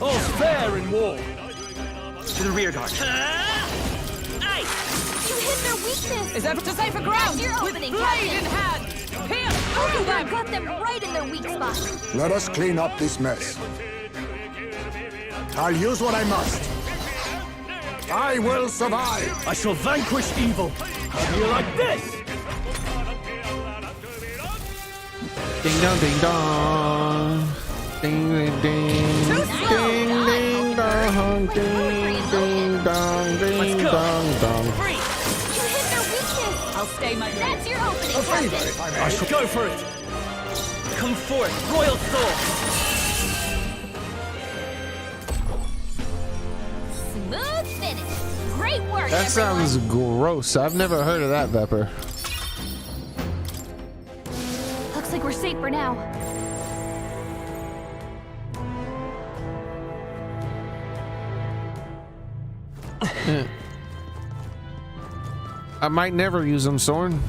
All's fair in war.
To the rear guard.
You hit their weakness.
Is that to safer ground?
That's your opening,
Blade
Captain.
in hand. Pierce
Oh,
through
that
them.
got them right in their weak spot.
Let us clean up this mess. I'll use what I must. I will survive.
I shall vanquish evil. How do you like this?
Ding dong, ding dong. Ding ding ding. Ding ding dong. Ding ding dong. Ding dong dong.
You hit their weakness.
I'll stay my ground.
That's your opening, Captain.
I shall go for it. Come forth, royal soul.
Smooth finish. Great work,
That sounds gross. I've never heard of that, Vepper.
Looks like we're safe for now.
I might never use them, Soren.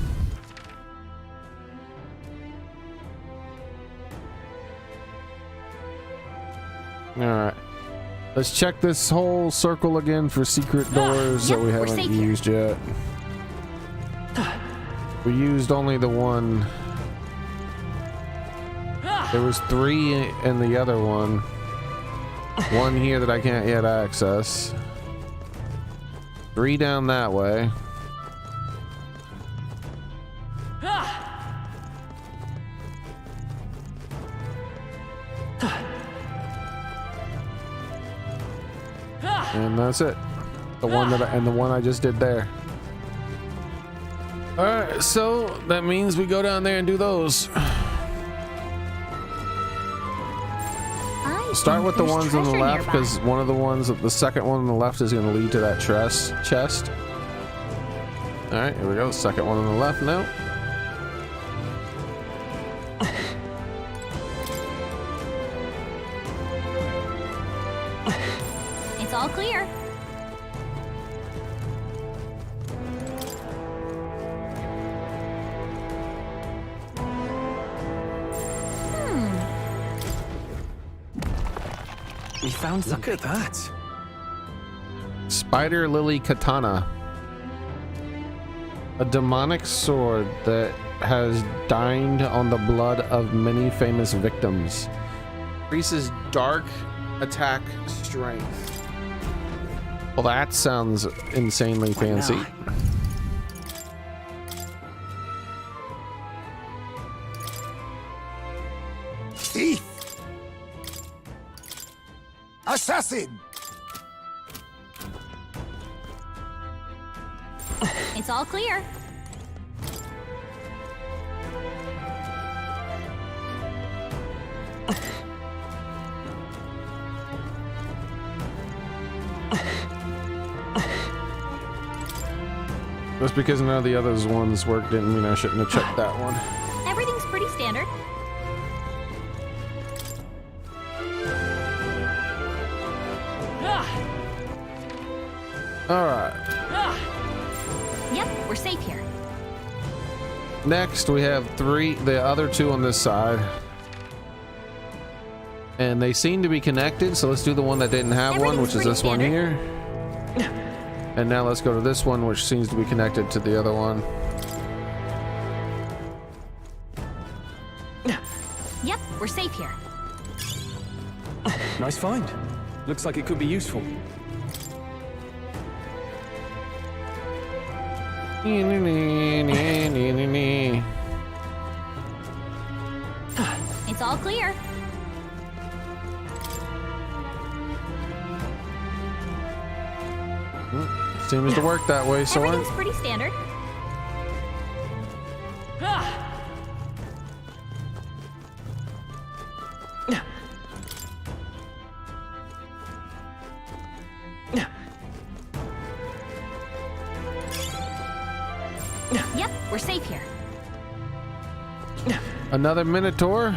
Alright. Let's check this whole circle again for secret doors that we haven't used yet. We used only the one. There was 3 in the other one. One here that I can't yet access. 3 down that way. And that's it. The one and the one I just did there. All right, so that means we go down there and do those. Start with the ones on the left, because one of the ones, the second one on the left is going to lead to that chest. All right, here we go. Second one on the left now.
It's all clear.
We found something.
Look at that.
Spider Lily Katana. A demonic sword that has dined on the blood of many famous victims. Increases dark attack strength. Well, that sounds insanely fancy.
Thief! Assassin!
It's all clear.
Just because none of the other ones worked didn't mean I shouldn't have checked that one.
Everything's pretty standard.
All right.
Yep, we're safe here.
Next, we have the other two on this side. And they seem to be connected, so let's do the one that didn't have one, which is this one here. And now let's go to this one, which seems to be connected to the other one.
Yep, we're safe here.
Nice find. Looks like it could be useful.
It's all clear.
Seems to work that way, so
everything's pretty standard. Yep, we're safe here.
Another Minotaur.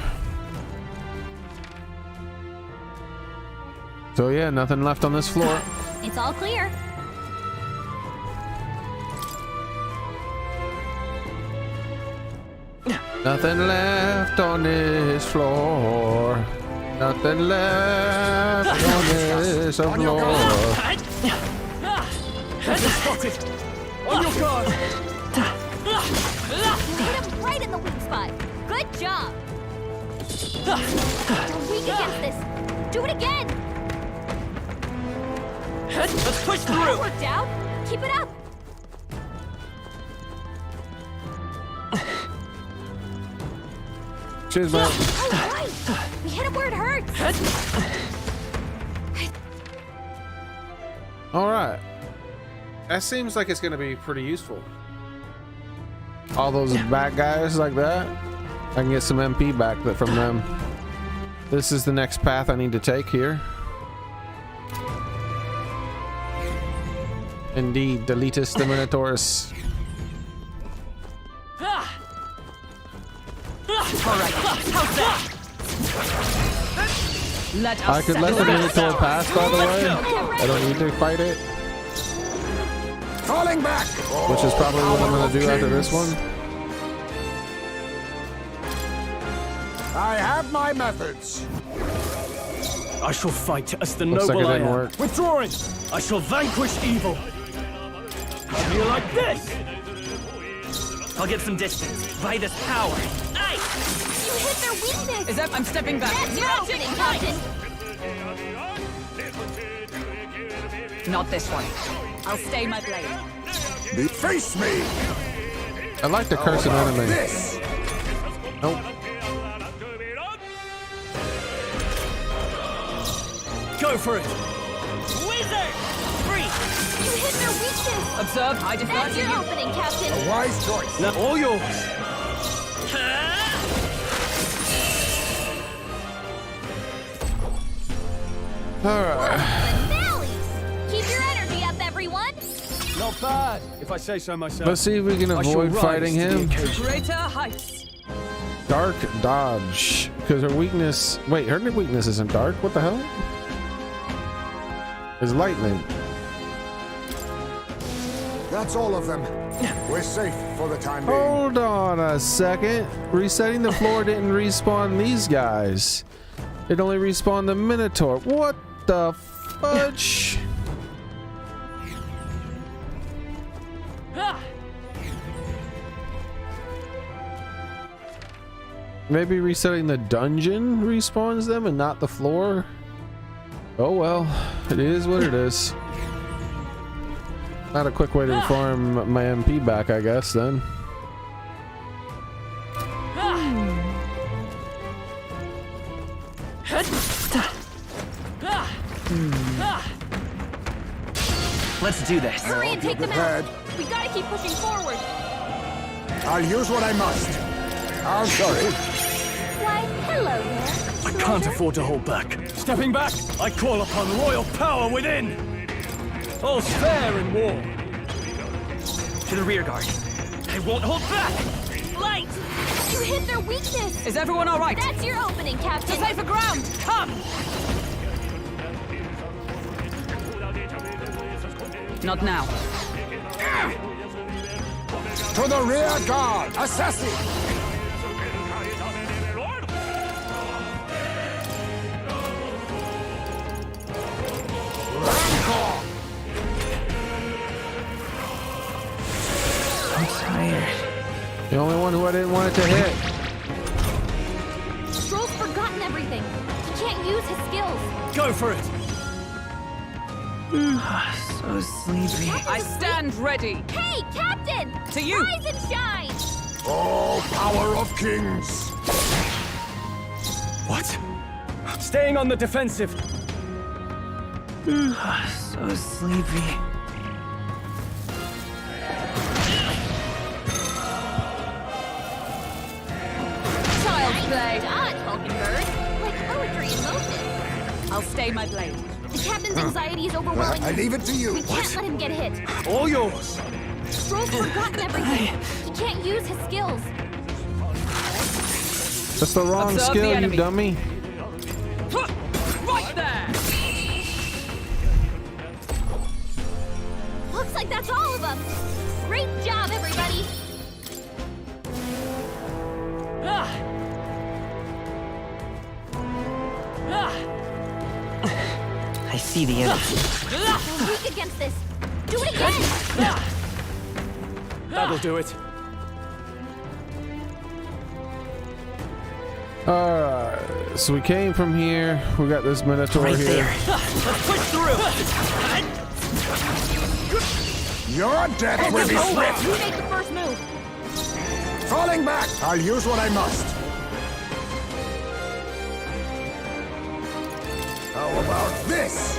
So yeah, nothing left on this floor.
It's all clear.
Nothing left on this floor. Nothing left on this floor.
Spotted. On your guard.
You hit him right in the weak spot. Good job. You're weak against this. Do it again.
Let's push through.
That worked out. Keep it up.
Cheers, man.
Oh, right. We hit him where it hurts.
All right. That seems like it's going to be pretty useful. All those bad guys like that, I can get some MP back from them. This is the next path I need to take here. Indeed, Deletus the Minotaurus.
Alright, how's that?
I could let the Minotaur pass, by the way. I don't need to fight it.
Falling back!
Which is probably what I'm going to do after this one.
I have my methods.
I shall fight as the
Looks
noble
like it
I
didn't
am.
work.
Withdrawing! I shall vanquish evil! Come here like this! I'll get some distance by this power.
You hit their weakness.
Is that I'm stepping back?
That's your opening, Captain.
Not this one. I'll stay my blade.
Face me!
I like to curse an enemy.
This?
Nope.
Go for it!
Wizard! Free!
You hit their weakness.
Observe, I defer
That's
to
your
you.
opening, Captain.
A wise choice.
Now all yours!
Alright.
Finales. Keep your energy up, everyone.
Not bad, if I say so myself.
Let's see if we can
I shall
avoid
rise
fighting
to the
him.
occasion.
Greater heights.
Dark dodge. Because her weakness... Wait, her weakness isn't dark. What the hell? It's lightning.
That's all of them. We're safe for the time being.
Hold on a second. Resetting the floor didn't respawn these guys. It only respawned the Minotaur. What the fudge? Maybe resetting the dungeon respawns them and not the floor? Oh well, it is what it is. Not a quick way to farm my MP back, I guess, then.
Let's do this.
Hurry and take them out. We gotta keep pushing forward.
I'll use what I must. I'm sorry.
Why, hello there.
I can't afford to hold back. Stepping back, I call upon royal power within. All's fair in war.
To the rear guard. I won't hold back!
Light! You hit their weakness!
Is everyone all right?
That's your opening, Captain!
To safer ground! Come! Not now.
To the rear guard! Assassin!
I'm tired.
The only one who I didn't want it to hit.
Stroll's forgotten everything. He can't use his skills.
Go for it!
So sleepy.
I stand ready!
Hey, Captain!
To you!
Rise and shine!
Oh, power of kings!
What? Staying on the defensive.
So sleepy.
Child's play.
Dodge, Vulcan bird. Like poetry in motion.
I'll stay my blade.
The captain's anxiety is overwhelming.
I leave it to you.
We can't let him get hit.
All yours.
Stroll's forgotten everything. He can't use his skills.
That's the wrong
Observe
skill,
the
you
enemy.
dummy.
Right there!
Looks like that's all of them. Great job, everybody.
I see the enemy.
They're weak against this. Do it again.
That'll do it.
Alright, so we came from here. We got this Minotaur
Right
here.
there.
Let's push through!
Your death will be swift!
You make the first move.
Falling back! I'll use what I must. How about this?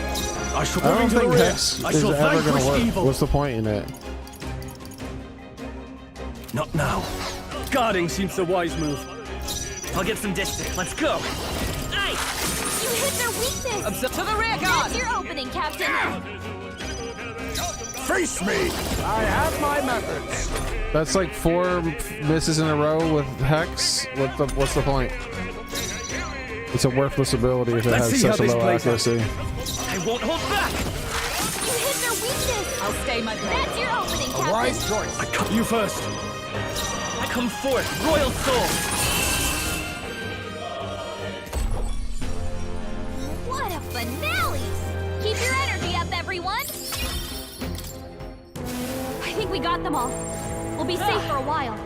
I shall
I don't think Hex
I
is
shall
ever
vanquish
gonna work.
evil.
What's the point in it?
Not now. Guarding seems the wise move. I'll get some distance. Let's go.
Nice. You hit their weakness.
To the rear guard.
That's your opening, Captain.
Face me! I have my methods.
That's like 4 misses in a row with Hex. What's the point? It's a worthless ability if it
Let's
has
see how
such a
this
low
plays out.
accuracy.
I won't hold back.
You hit their weakness.
I'll stay my blade.
That's your opening,
A
Captain.
wise choice.
I come you first. I come forth, royal soul.
What a finale! Keep your energy up, everyone. I think we got them all. We'll be safe for a while.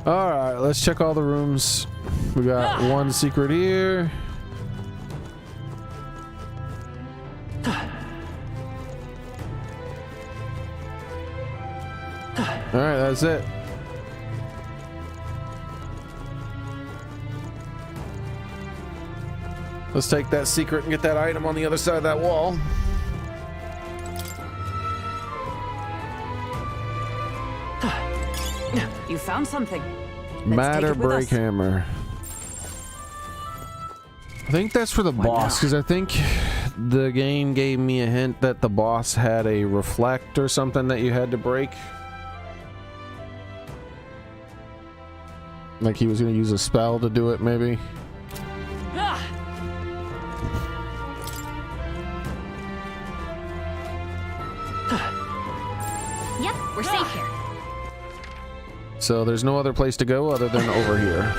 Alright, let's check all the rooms. We got one secret here. Alright, that's it. Let's take that secret and get that item on the other side of that wall.
You found something.
Matter
take it with
break
us.
hammer. I think that's for the boss, because I think the game gave me a hint that the boss had a reflect or something that you had to break. Like he was going to use a spell to do it, maybe.
Yep, we're safe here.
So there's no other place to go other than over here.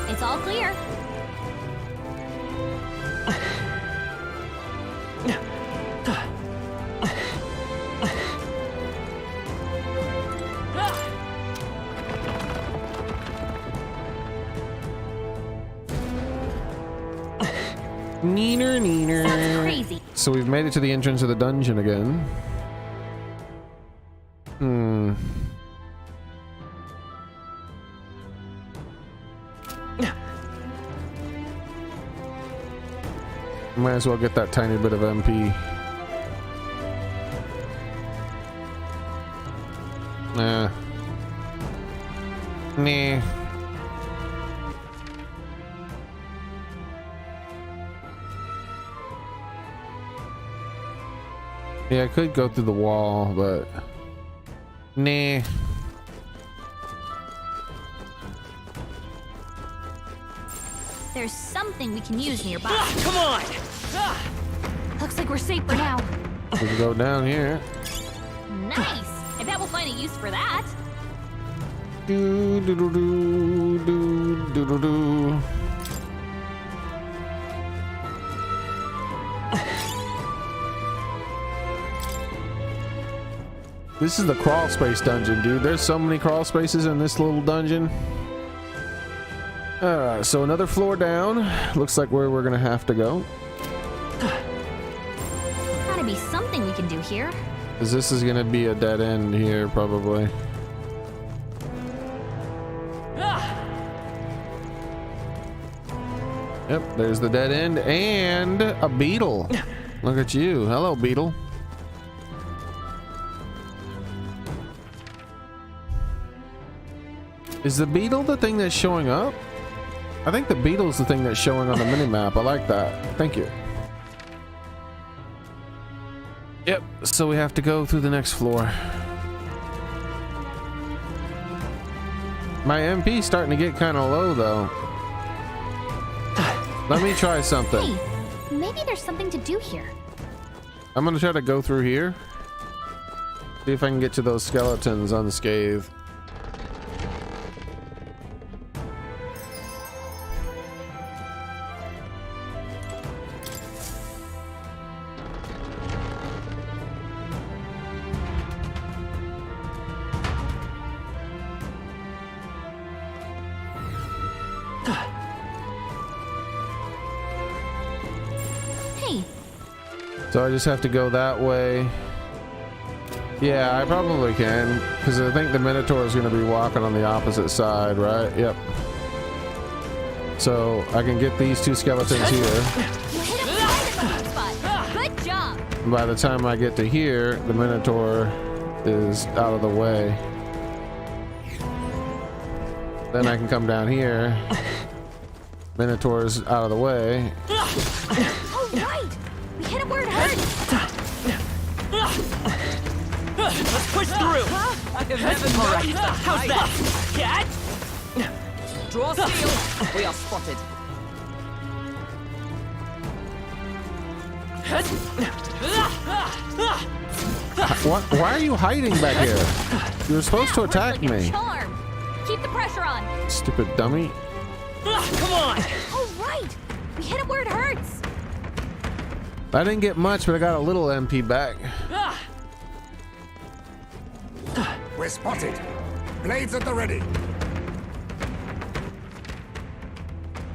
It's all clear.
Neener, neener.
Sounds crazy.
So we've made it to the entrance of the dungeon again. Might as well get that tiny bit of MP. Nah. Yeah, I could go through the wall, but nah.
There's something we can use nearby.
Come on!
Looks like we're safe for now.
We can go down here.
Nice! I bet we'll find a use for that.
Do do do do do do do do. This is the crawl space dungeon, dude. There's so many crawl spaces in this little dungeon. Alright, so another floor down. Looks like where we're gonna have to go.
Gotta be something we can do here.
Because this is gonna be a dead end here, probably. Yep, there's the dead end and a beetle. Look at you. Hello, beetle. Is the beetle the thing that's showing up? I think the beetle's the thing that's showing on the minimap. I like that. Thank you. Yep, so we have to go through the next floor. My MP's starting to get kind of low, though. Let me try something.
Hey, maybe there's something to do here.
I'm gonna try to go through here. See if I can get to those skeletons unscathed. So I just have to go that way. Yeah, I probably can, because I think the Minotaur is going to be walking on the opposite side, right? Yep. So I can get these two skeletons here.
Good job.
By the time I get to here, the Minotaur is out of the way. Then I can come down here. Minotaur's out of the way.
Oh, right. We hit it where it hurts.
Let's push through. I have never all right. How's that? Cat? Draw steel. We are spotted.
Why are you hiding back here? You were supposed to attack me.
Charm. Keep the pressure on.
Stupid dummy.
Come on.
Oh, right. We hit it where it hurts.
I didn't get much, but I got a little MP back.
We're spotted. Blades at the ready.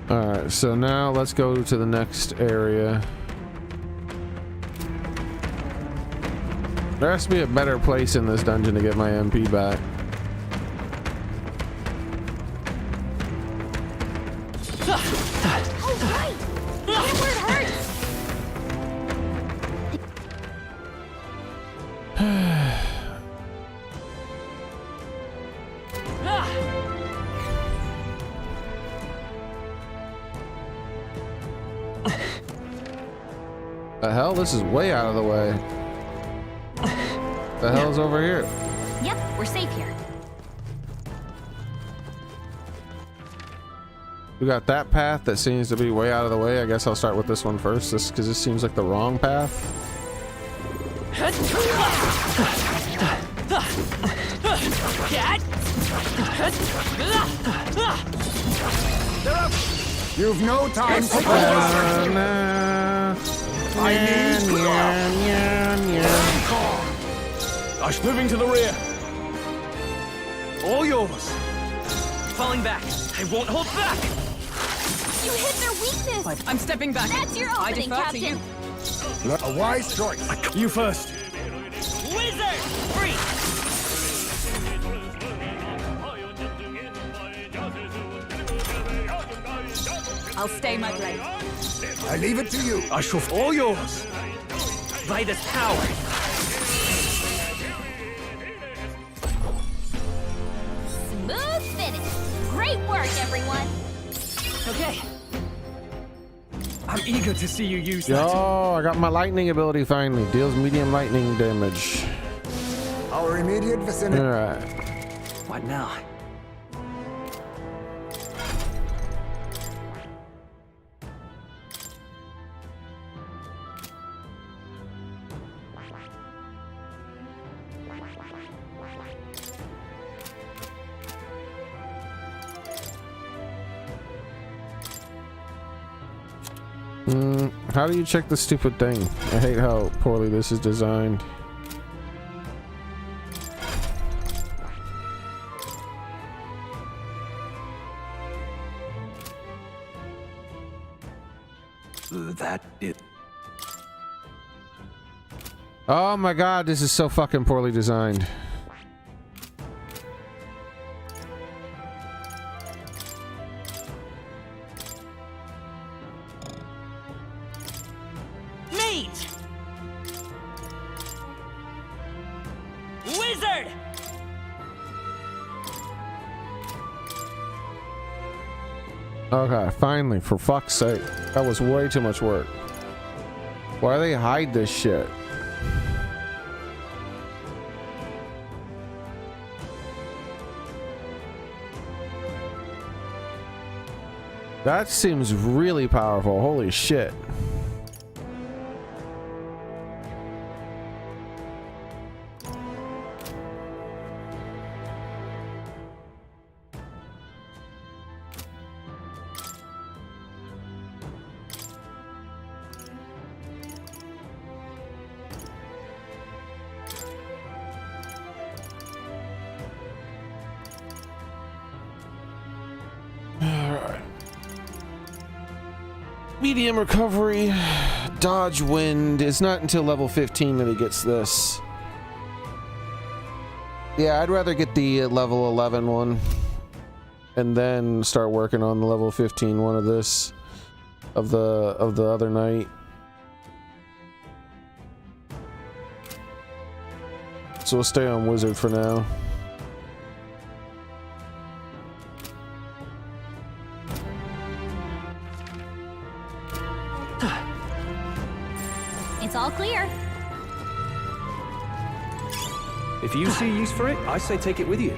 Alright, so now let's go to the next area. There has to be a better place in this dungeon to get my MP back.
Oh, right. We hit it where it hurts.
The hell? This is way out of the way. The hell's over here?
Yep, we're safe here.
We got that path that seems to be way out of the way. I guess I'll start with this one first, because this seems like the wrong path.
You've no time to I need
Ash, moving to the rear. All yours. Falling back. I won't hold back.
You hit their weakness.
I'm stepping back.
That's your opening, Captain.
A wise choice.
You first. Wizard! Free! I'll stay my blade.
I leave it to you.
I shall all yours. By this power.
Smooth finish. Great work, everyone.
Okay. I'm eager to see you use
Yo,
that.
I got my lightning ability finally. Deals medium lightning damage.
Our immediate vicinity.
Alright.
What now?
How do you check the stupid thing? I hate how poorly this is designed.
That it.
Oh my god, this is so fucking poorly designed.
Meat! Wizard!
Okay, finally, for fuck's sake. That was way too much work. Why do they hide this shit? That seems really powerful. Holy shit. Medium recovery, dodge wind. It's not until level 15 that he gets this. Yeah, I'd rather get the level 11 one and then start working on the level 15 one of this, of the other night. So we'll stay on wizard for now.
It's all clear.
If you see use for it, I say take it with you.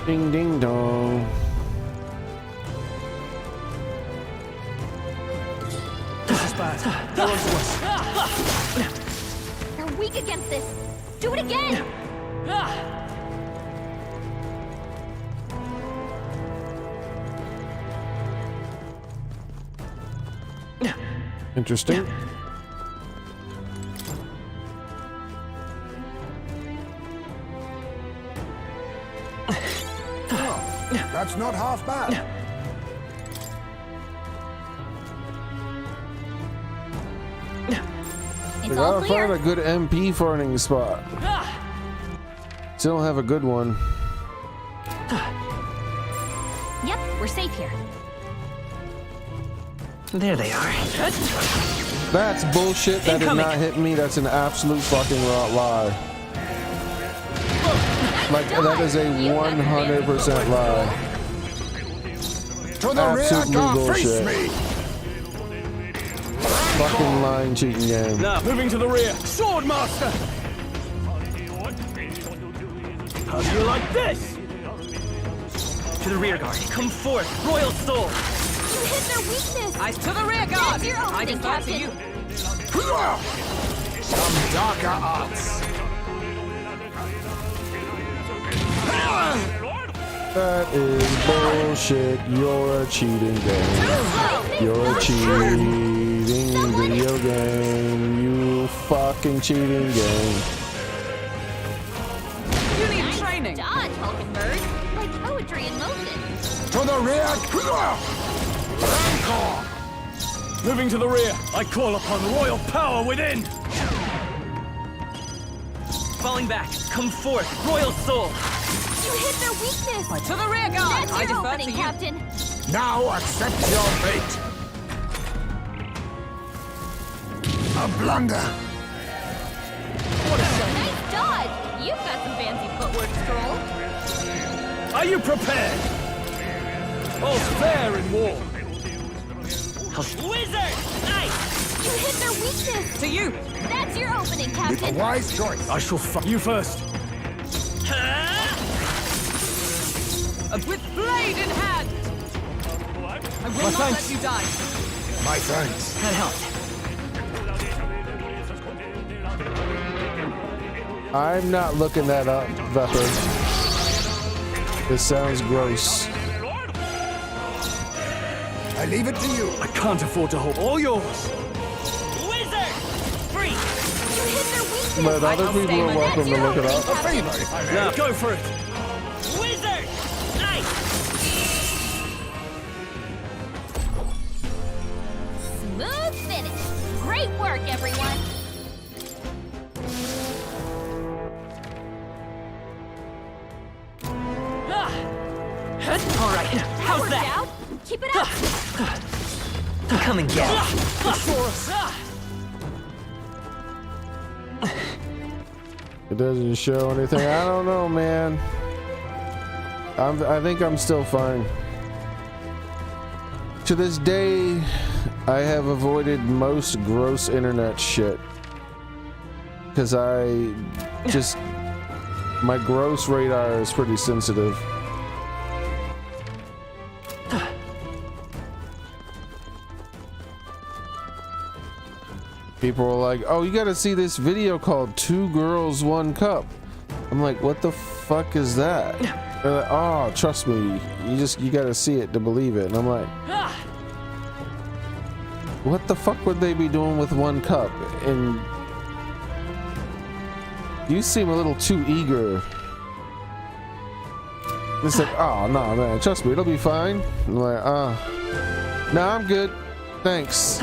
Ding ding dong.
This is bad. They're onto us.
You're weak against this. Do it again.
Interesting.
That's not half bad.
It's
We
all
gotta
clear.
find a good MP farming spot. Still don't have a good one.
Yep, we're safe here.
There they are.
That's bullshit. That did not hit me. That's an absolute fucking lie. Like, that is a 100% lie.
To the
Absolutely
rear, God, face
bullshit.
me.
Fucking lying cheating game.
Now, moving to the rear. Swordmaster! How do you like this? To the rear guard. Come forth. Royal Soul.
You hit their weakness.
Eyes to the rear guard.
That's your own
I
thing,
defer to
Captain.
you.
Some darker arts.
That is bullshit. You're a cheating game. You're a cheating video game. You fucking cheating game.
You need training.
Dodge, Hulkenberg. Like poetry in motion.
To the rear. Rancor.
Moving to the rear. I call upon royal power within. Falling back. Come forth. Royal Soul.
You hit their weakness.
To the rear guard.
That's
I
your
defer
opening,
to you.
Captain.
Now accept your fate. A blunder.
Nice dodge. You've got some fancy footwork, Scroll.
Are you prepared? All's fair in war.
Wizard! Nice!
You hit their weakness!
To you!
That's your opening,
With a
Captain!
wise choice.
I shall fuck you first.
With blade in hand! I will not let you die.
My thanks.
That helped.
I'm not looking that up, Vepper. This sounds gross.
I leave it to you.
I can't afford to hold all yours.
Wizard! Free!
You hit their weakness!
But other people are welcome to look it up.
A favor, if I may.
Now go for it.
Wizard! Nice!
Smooth finish! Great work, everyone!
All right, how's
Worked
that?
out? Keep it up!
Come and get it.
It doesn't show anything. I don't know, man. I think I'm still fine. To this day, I have avoided most gross internet shit. Because my gross radar is pretty sensitive. People are like, oh, you gotta see this video called 2 Girls, 1 Cup. I'm like, what the fuck is that? They're like, oh, trust me, you gotta see it to believe it. And I'm like, what the fuck would they be doing with 1 cup? And you seem a little too eager. It's like, oh, no, man, trust me, it'll be fine. I'm like, no, I'm good, thanks.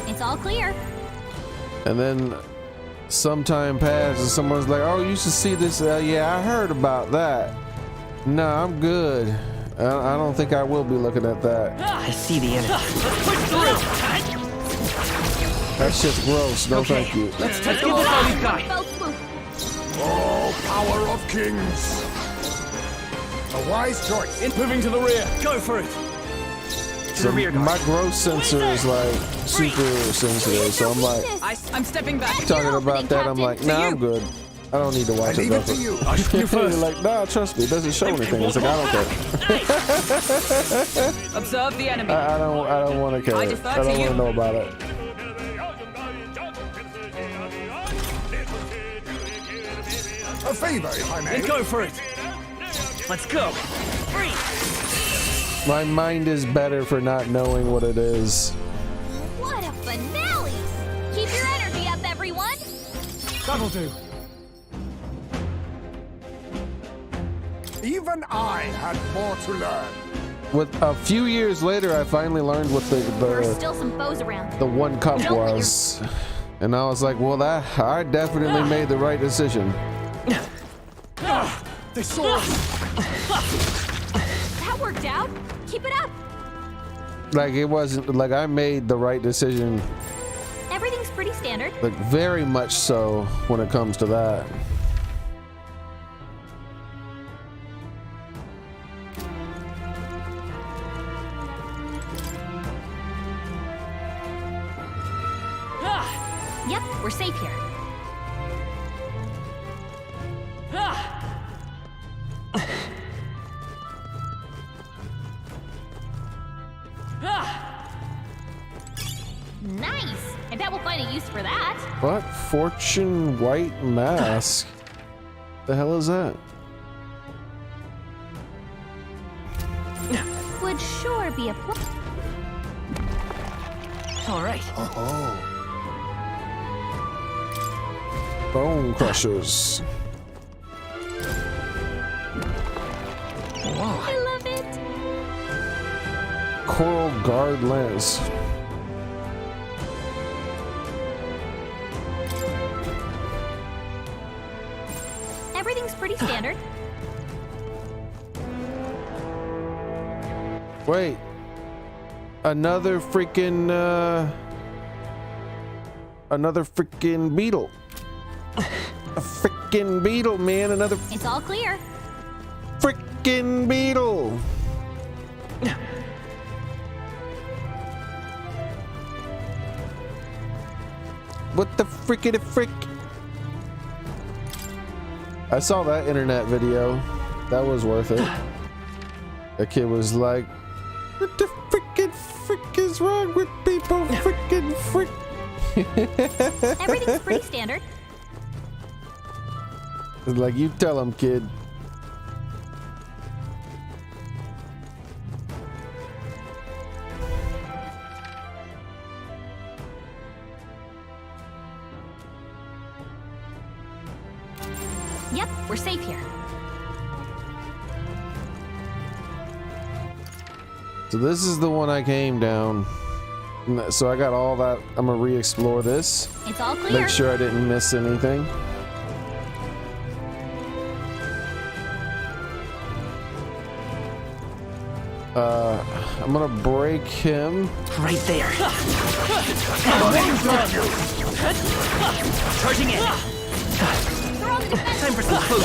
It's all clear.
And then some time passed and someone's like, oh, you should see this. Yeah, I heard about that. No, I'm good. I don't think I will be looking at that.
I see the enemy. Push through!
That's just gross. No,
Okay,
thank you.
let's give it all you got.
Oh, power of kings. A wise choice.
Moving to the rear. Go for it.
So my gross sensor is like super sensitive, so I'm like
I'm stepping back.
talking about that. I'm like, nah, I'm good. I don't need to watch it.
leave it to you.
I should you first.
You're like, nah, trust me, it doesn't show anything. It's like, I don't care.
Observe the enemy.
I don't want to care.
I
I
defer
don't
to
want
you.
to know about it.
A favor, if I may.
Then go for it.
Let's go. Free.
My mind is better for not knowing what it is.
What a finale! Keep your energy up, everyone!
That'll do.
Even I had more to learn.
With a few years later, I finally learned what
There are still some foes around.
the 1 cup
Don't let
was, and I was like, well, I definitely made the right decision.
They saw us.
That worked out. Keep it up.
Like, it wasn't like I made the right decision,
Everything's pretty standard.
like very much so when it comes to that.
Yep, we're safe here. Nice! I bet we'll find a use for that.
What? Fortune white mask? The hell is that?
Would sure be a plus.
All right.
Oh.
Bone crushers.
I love it.
Coral guard lance.
Everything's pretty standard.
Wait. Another freaking beetle. A freaking beetle, man. Another
It's all clear.
freaking beetle. What the frickity frick? I saw that internet video. That was worth it. The kid was like, what the frickin' frick is wrong with people? Frickin' frick.
Everything's pretty standard.
It's like, you tell him, kid.
Yep, we're safe here.
So this is the one I came down. So I got all that. I'm gonna re-explore this.
It's all clear.
Make sure I didn't miss anything. I'm gonna break him.
Right there. Charging in. Time for some food.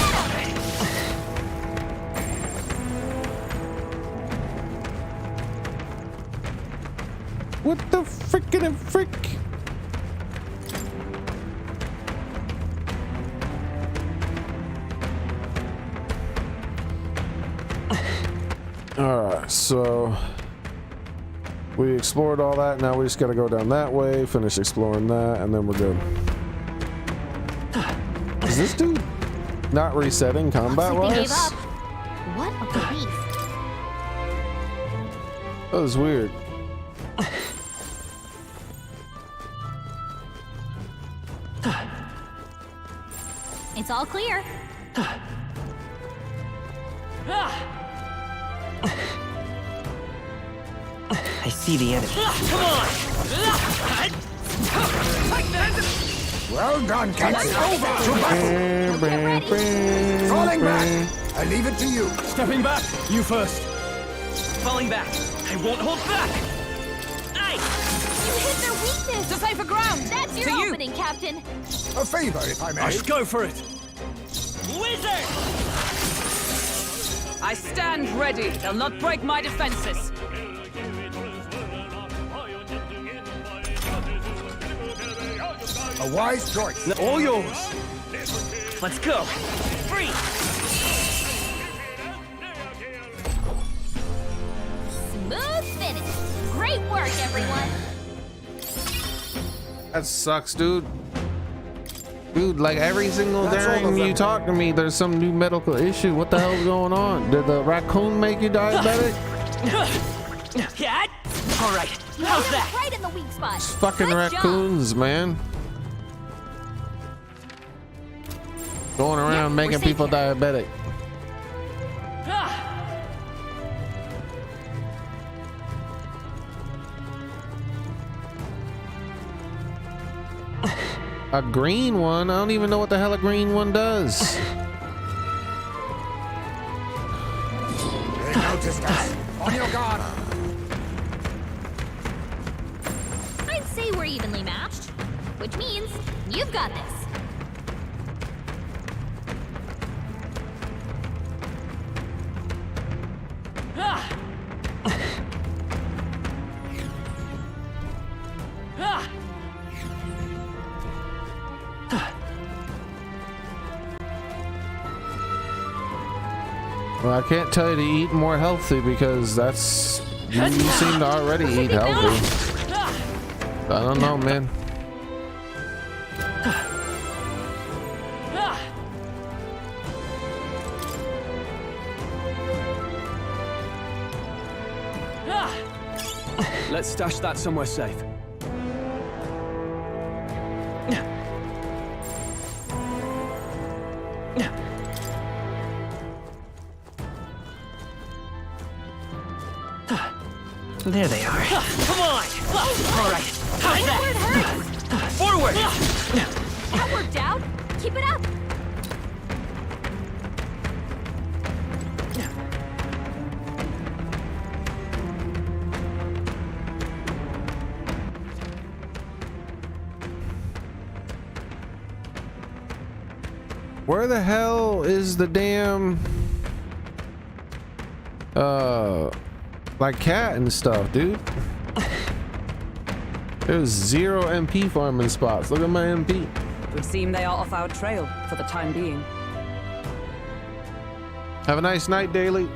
What the frickin' frick? Alright, so we explored all that. Now we just gotta go down that way, finish exploring that, and then we're good. Is this dude not resetting combat
Looks like they gave
wise?
up. What a relief.
That was weird.
It's all clear.
I see the enemy. Come on!
Well done, Captain. Falling back. I leave it to you.
Stepping back. You first. Falling back. I won't hold back. Aye!
You hit their weakness.
To safer ground.
That's your
To you.
opening, Captain.
A favor, if I may.
Let's go for it. Wizard! I stand ready. They'll not break my defenses.
A wise choice.
All yours. Let's go. Free.
Smooth finish. Great work, everyone.
That sucks, dude. Dude, like every single
That's all
time
of
you
them.
talk to me, there's some new medical issue. What the hell's going on? Did the raccoon make you diabetic?
Yeah. All right. How's that?
Right in the weak spot.
It's fucking
Good job.
raccoons, man. Going around making
safe
people
here.
diabetic. A green one? I don't even know what the hell a green one does.
They noticed us. On your guard.
I'd say we're evenly matched, which means you've got this.
Well, I can't tell you to eat more healthy because that's you seem to already eat healthy. I don't know, man.
Let's stash that somewhere safe.
There they are. Come on! All right. How's that? Forward!
That worked out. Keep it up.
Where the hell is the damn like cat and stuff, dude? There's 0 MP farming spots. Look at my MP.
It would seem they are off our trail for the time being.
Have a nice night, Daily.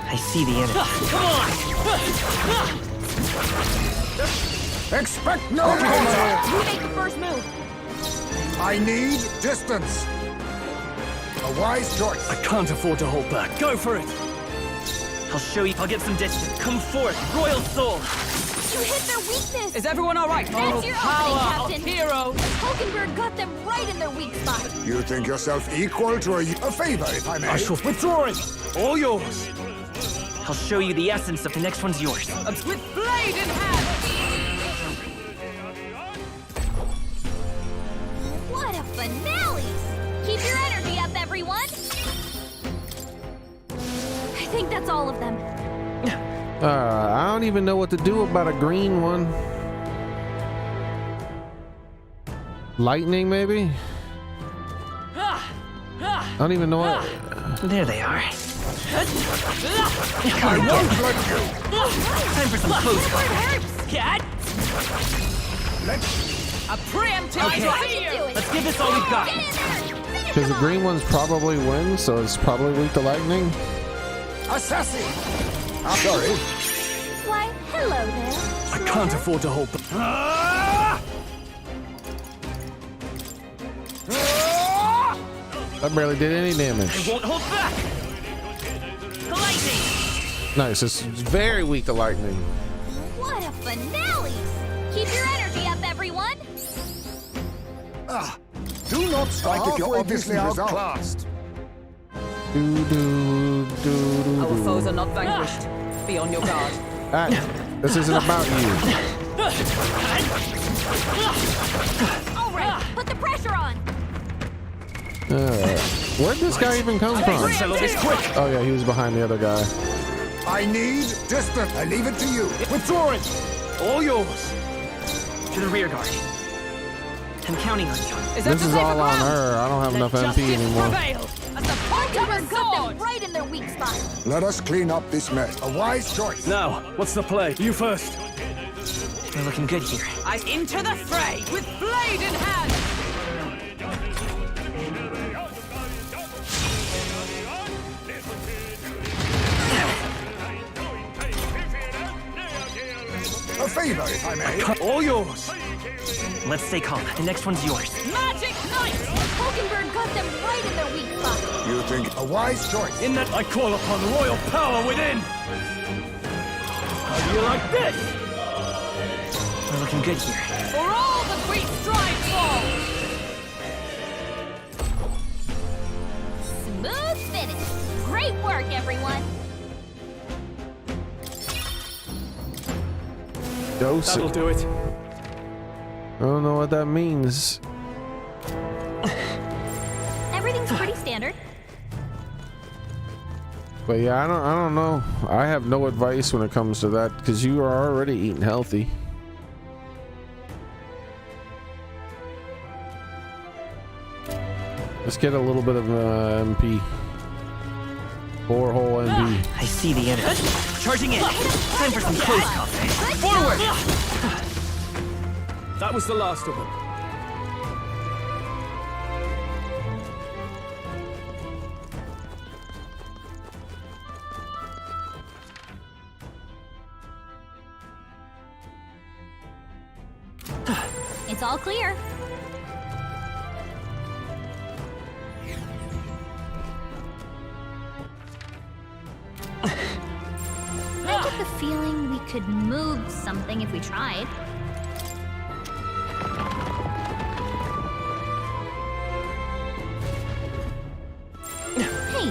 I see the enemy.
Come on!
Expect no
You
counter!
make the first move.
I need distance. A wise choice.
I can't afford to hold back. Go for it.
I'll show you. I'll get some distance. Come forth, Royal Soul.
You hit their weakness!
Is everyone all right?
That's your
Power
opening,
of
Captain!
heroes!
Hulkenberg got them right in their weak spot!
You think yourself equal to a favor, if I may?
I shall withdraw it. All yours.
I'll show you the essence of the next one's yours.
With blade in hand!
What a finale! Keep your energy up, everyone! I think that's all of them.
I don't even know what to do about a green one. Lightning, maybe? I don't even know what.
There they are.
I won't let you!
Time for some close combat.
Cat! A preemptive
Okay.
fire!
Let's give this all we've got.
Because the green ones probably win, so it's probably weak to lightning.
Assassin! I'm sorry.
Why, hello there.
I can't afford to hold them.
That barely did any damage.
I won't hold back. Lightning.
Nice. It's very weak to lightning.
What a finale! Keep your energy up, everyone!
Do not strike if you're obviously outclassed.
Our foes are not vanquished. Be on your guard.
This isn't about you.
All right, put the pressure on!
Where'd this guy even come from?
Settle this quick.
Oh yeah, he was behind the other guy.
I need distance. I leave it to you.
Withdraw it. All yours.
To the rear guard. I'm counting on you.
This is all on her. I don't have enough MP anymore.
Hulkenberg got them right in their weak spot!
Let us clean up this mess. A wise choice.
Now, what's the play? You first.
We're looking good here.
I into the fray with blade in hand!
A favor, if I may.
All yours.
Let's stay calm. The next one's yours.
Magic Knight!
Hulkenberg got them right in their weak spot!
You think a wise choice.
In that I call upon royal power within. How do you like this?
We're looking good here.
For all that we strive for!
Smooth finish! Great work, everyone!
Dose
That'll
it.
do it.
I don't know what that means.
Everything's pretty standard.
But yeah, I don't know. I have no advice when it comes to that because you are already eating healthy. Let's get a little bit of MP. 4 whole MP.
I see the enemy. Charging in. Time for some close combat.
Forward!
That was the last of them.
It's all clear. I get the feeling we could move something if we tried. Hey,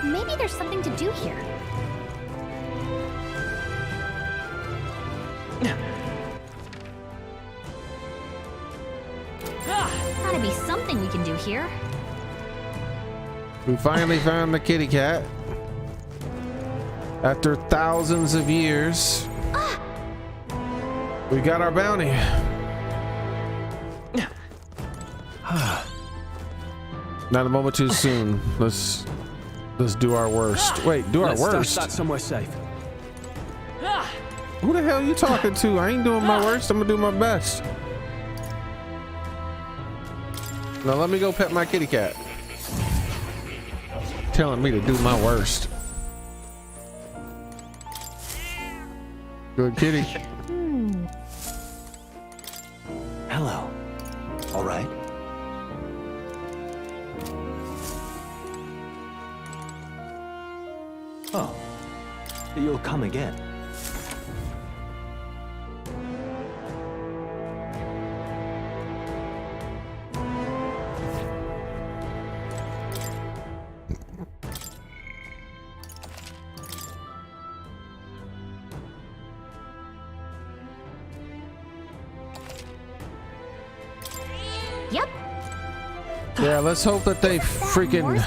maybe there's something to do here. Gotta be something we can do here.
We finally found the kitty cat. After thousands of years, we got our bounty. Not a moment too soon. Let's do our worst. Wait, do our worst?
Let's stash that somewhere safe.
Who the hell are you talking to? I ain't doing my worst. I'm gonna do my best. Now let me go pet my kitty cat. Telling me to do my worst. Good kitty.
Hello. All right. Oh, you'll come again.
Yep.
Yeah, let's hope that they freaking...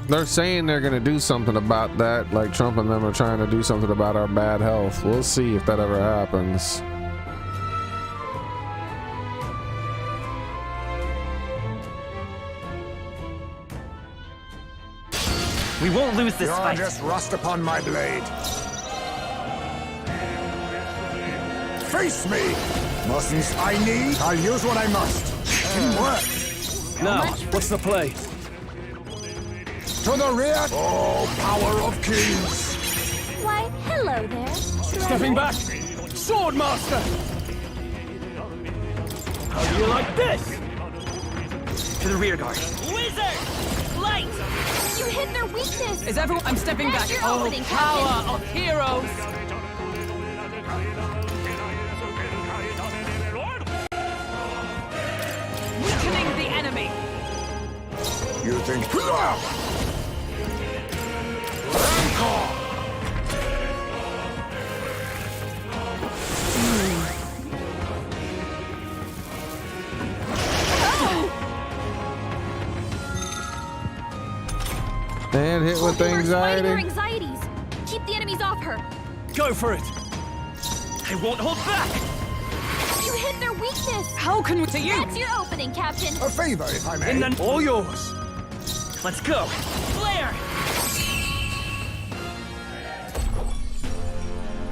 They're saying they're gonna do something about that, like Trump and them are trying to do something about our bad health. We'll see if that ever happens.
We won't lose this
You're
fight.
just rust upon my blade. Face me! Mustn't I need? I'll use what I must. Teamwork.
Now, what's the play?
To the rear! Oh, power of kings!
Why, hello there.
Stepping back! Sword Master! How do you like this?
To the rear guard.
Wizard! Light! You hit their weakness!
Is everyone? I'm stepping back.
Your
Oh,
opening,
power
Captain.
of heroes! Weakening the enemy.
You think...
And hit with
Fighting her
anxiety.
anxieties. Keep the enemies off her.
Go for it!
I won't hold back.
You hit their weakness.
How can we to you?
That's your opening, Captain.
A favor, if I may.
And then all yours.
Let's go. Flare.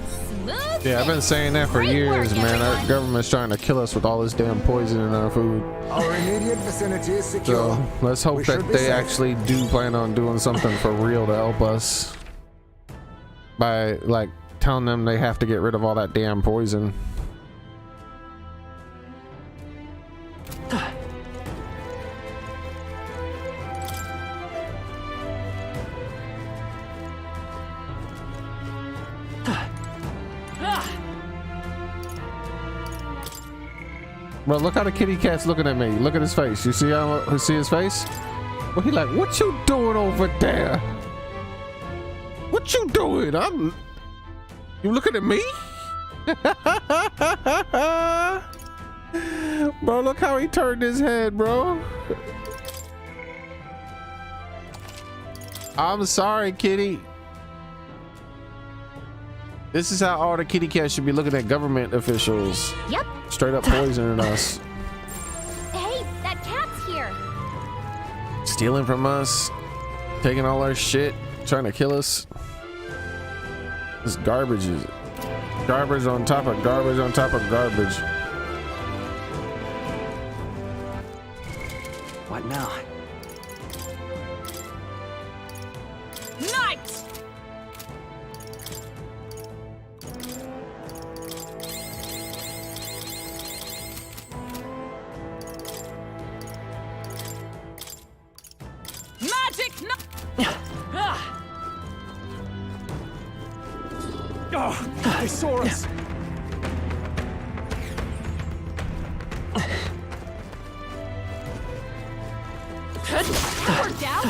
Smooth.
Yeah, I've been saying that for
Great
years,
work,
man. Our
everyone.
government's trying to kill us with all this damn poison in our food.
Our immediate vicinity is secure.
So let's hope
We
that
should be
they
safe.
actually do plan on doing something for real to help us by like telling them they have to get rid of all that damn poison. Bro, look how the kitty cat's looking at me. Look at his face. You see how see his face? Well, he like, what you doing over there? What you doing? You looking at me? Bro, look how he turned his head, bro. I'm sorry, kitty. This is how all the kitty cats should be looking at government officials.
Yep.
Straight up poisoning us.
Hey, that cat's here.
Stealing from us. Taking all our shit. Trying to kill us. This garbage is garbage on top of garbage on top of garbage.
What now?
Knight. Magic
Oh, they saw us.
That worked out.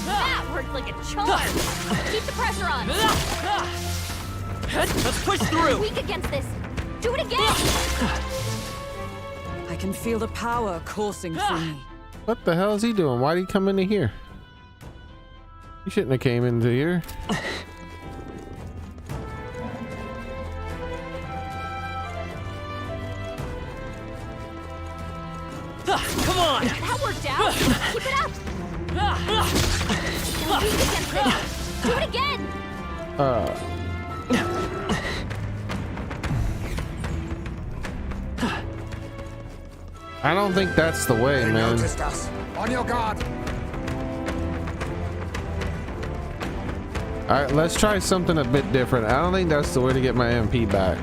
That worked like a charm. Keep the pressure on.
Let's push through.
Weak against this. Do it again.
I can feel the power coursing through me.
What the hell is he doing? Why'd he come into here? He shouldn't have came into here.
Come on!
That worked out! Keep it up! Now beat against it! Do it again!
I don't think that's the way,
They
man.
noticed us. On your guard.
Alright, let's try something a bit different. I don't think that's the way to get my MP back.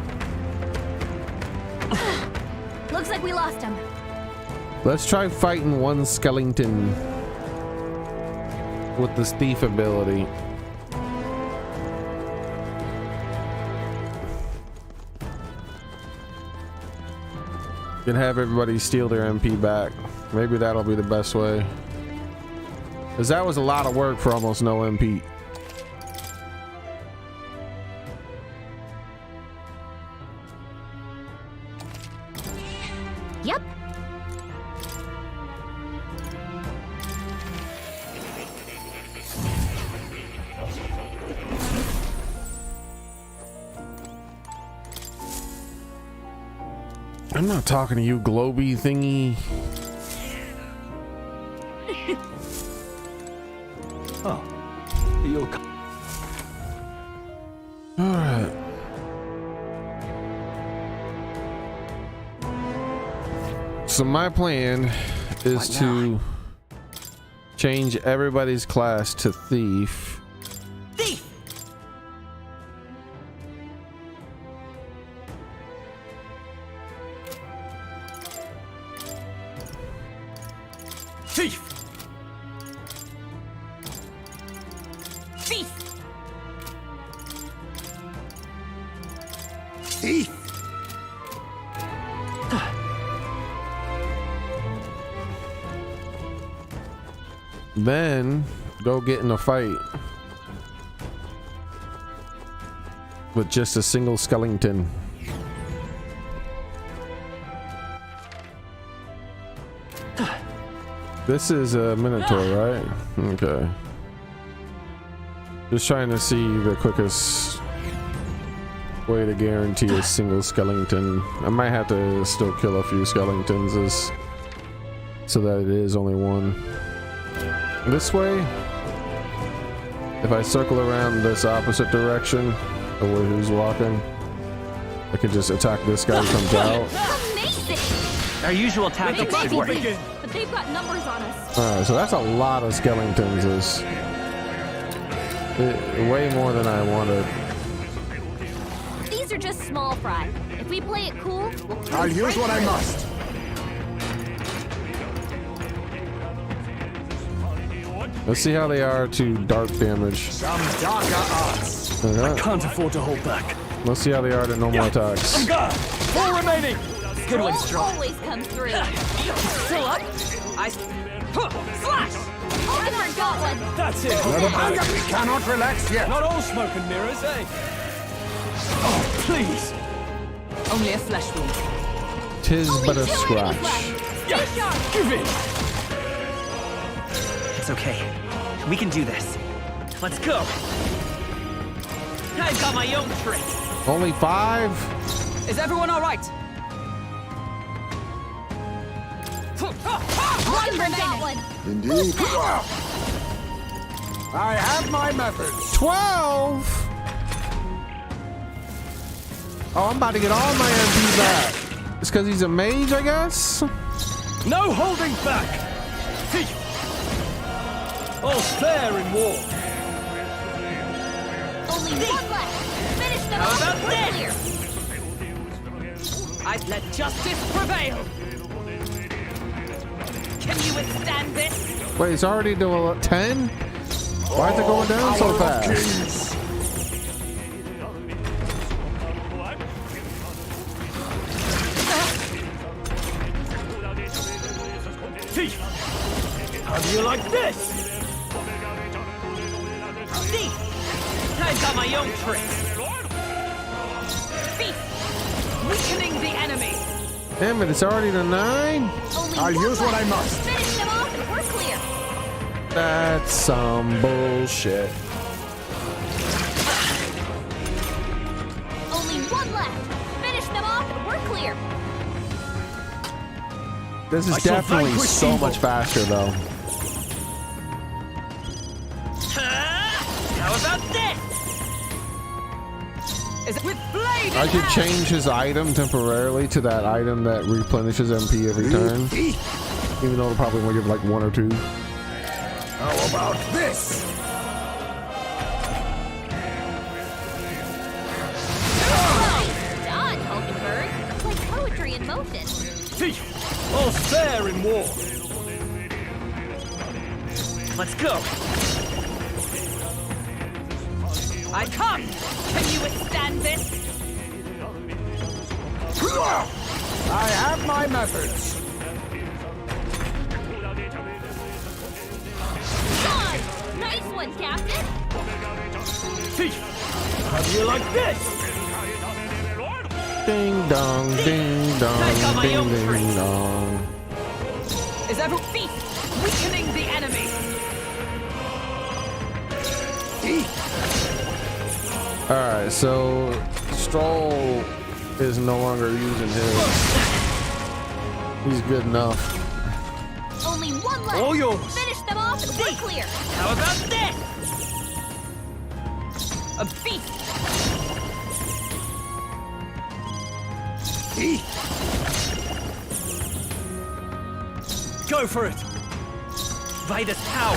Looks like we lost him.
Let's try fighting one skeleton with this thief ability. Can have everybody steal their MP back. Maybe that'll be the best way. Because that was a lot of work for almost no MP.
Yep.
I'm not talking to you, globy thingy.
Oh, you'll come.
All right. So my plan is to change everybody's class to thief.
Thief! Thief! Thief!
Thief!
Then go get in a fight with just a single skeleton. This is a Minotaur, right? Okay. Just trying to see the quickest way to guarantee a single skeleton. I might have to still kill a few skeletons so that it is only one. This way, if I circle around this opposite direction of where he's walking, I can just attack this guy who comes out.
Amazing!
Our usual tactics should work.
But they've got numbers on us.
Alright, so that's a lot of skeletons. Way more than I wanted.
These are just small fry. If we play it cool, we'll
I'll use what I must.
Let's see how they are to dark damage.
Some darker arts.
Okay.
I can't afford to hold back.
Let's see how they are to normal attacks.
I'm gone. 4 remaining.
Good one,
Trolls
Straw.
always come through.
Still up? Slash!
I forgot one.
That's it.
We cannot relax yet.
Not all smoke and mirrors, eh? Oh, please.
Only a flesh wound.
Tis
Only
but a
2 enemies
scratch.
left.
Yeah, give in.
It's okay. We can do this.
Let's go. I've got my own trick.
Only 5?
Is everyone all right?
One remaining. One.
Indeed. I have my methods.
12? Oh, I'm about to get all my MP back. It's because he's a mage, I guess?
No holding back. Thief. All's fair in war.
Only one left. Finish them
How
off.
about
We're
this?
clear.
I'd let justice prevail. Can you withstand this?
Wait, it's already doing 10? Why is it going down so fast?
Thief. How do you like this?
Thief! I've got my own trick. Thief! Weakening the enemy.
Damn it, it's already to 9?
Only
I'll
one
use what
left.
I must.
Finish them off and clear.
That's some bullshit.
Only one left. Finish them off and we're clear.
This is definitely so much faster, though.
How about this? Is it with blade?
I could change his item temporarily to that item that replenishes MP every turn. Even though it'll probably only give like 1 or 2.
How about this?
Done, Hulkenberg. It's like poetry in motion.
Thief! All's fair in war. Let's go. I come! Can you withstand this?
I have my methods.
Done! Nice one, Captain.
Thief! How do you like this?
Ding dong, ding dong, ding ding dong.
Is every thief weakening the enemy?
Alright, so Stroll is no longer using his. He's good enough.
Only one left.
All yours.
Finish them off and we're clear.
How about this? A beast. Go for it. Vader's power.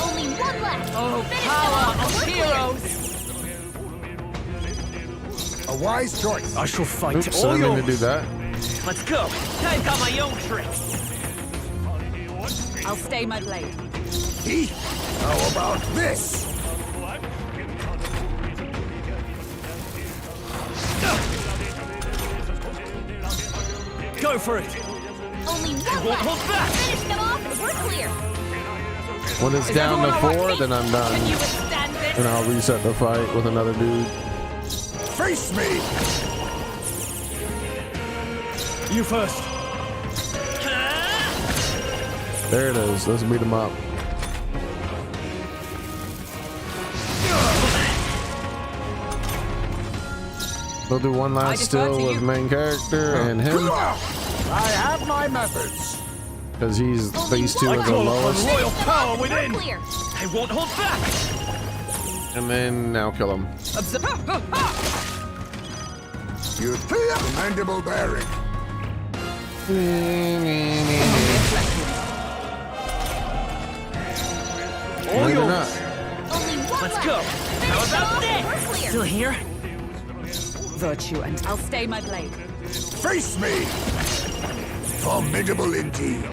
Only one left.
Oh,
Finish
power
them off
of
and we're
heroes.
A wise choice.
I shall fight
Oops,
all
I didn't mean
yours.
to do that.
Let's go. I've got my own tricks.
I'll stay my blade.
How about this?
Go for it.
Only one
won't
left.
hold back.
Finish them off and we're clear.
When it's
Is
down to
everyone
4,
alright?
then I'm done.
Can you withstand this?
And I'll reset the fight with another dude.
Face me!
You first.
There it is. Let's beat him up. We'll do one last still with main character and him,
I have my methods.
because these two are the lowest.
Royal power within.
We're clear.
I won't hold back.
And then now kill him.
You commendable bearing.
All
Maybe
yours.
not.
Only one
Let's
left.
go.
Finish
How
them
about
off and
this?
we're clear.
Still here?
Virtue, and I'll stay my blade.
Face me! Formidable indeed.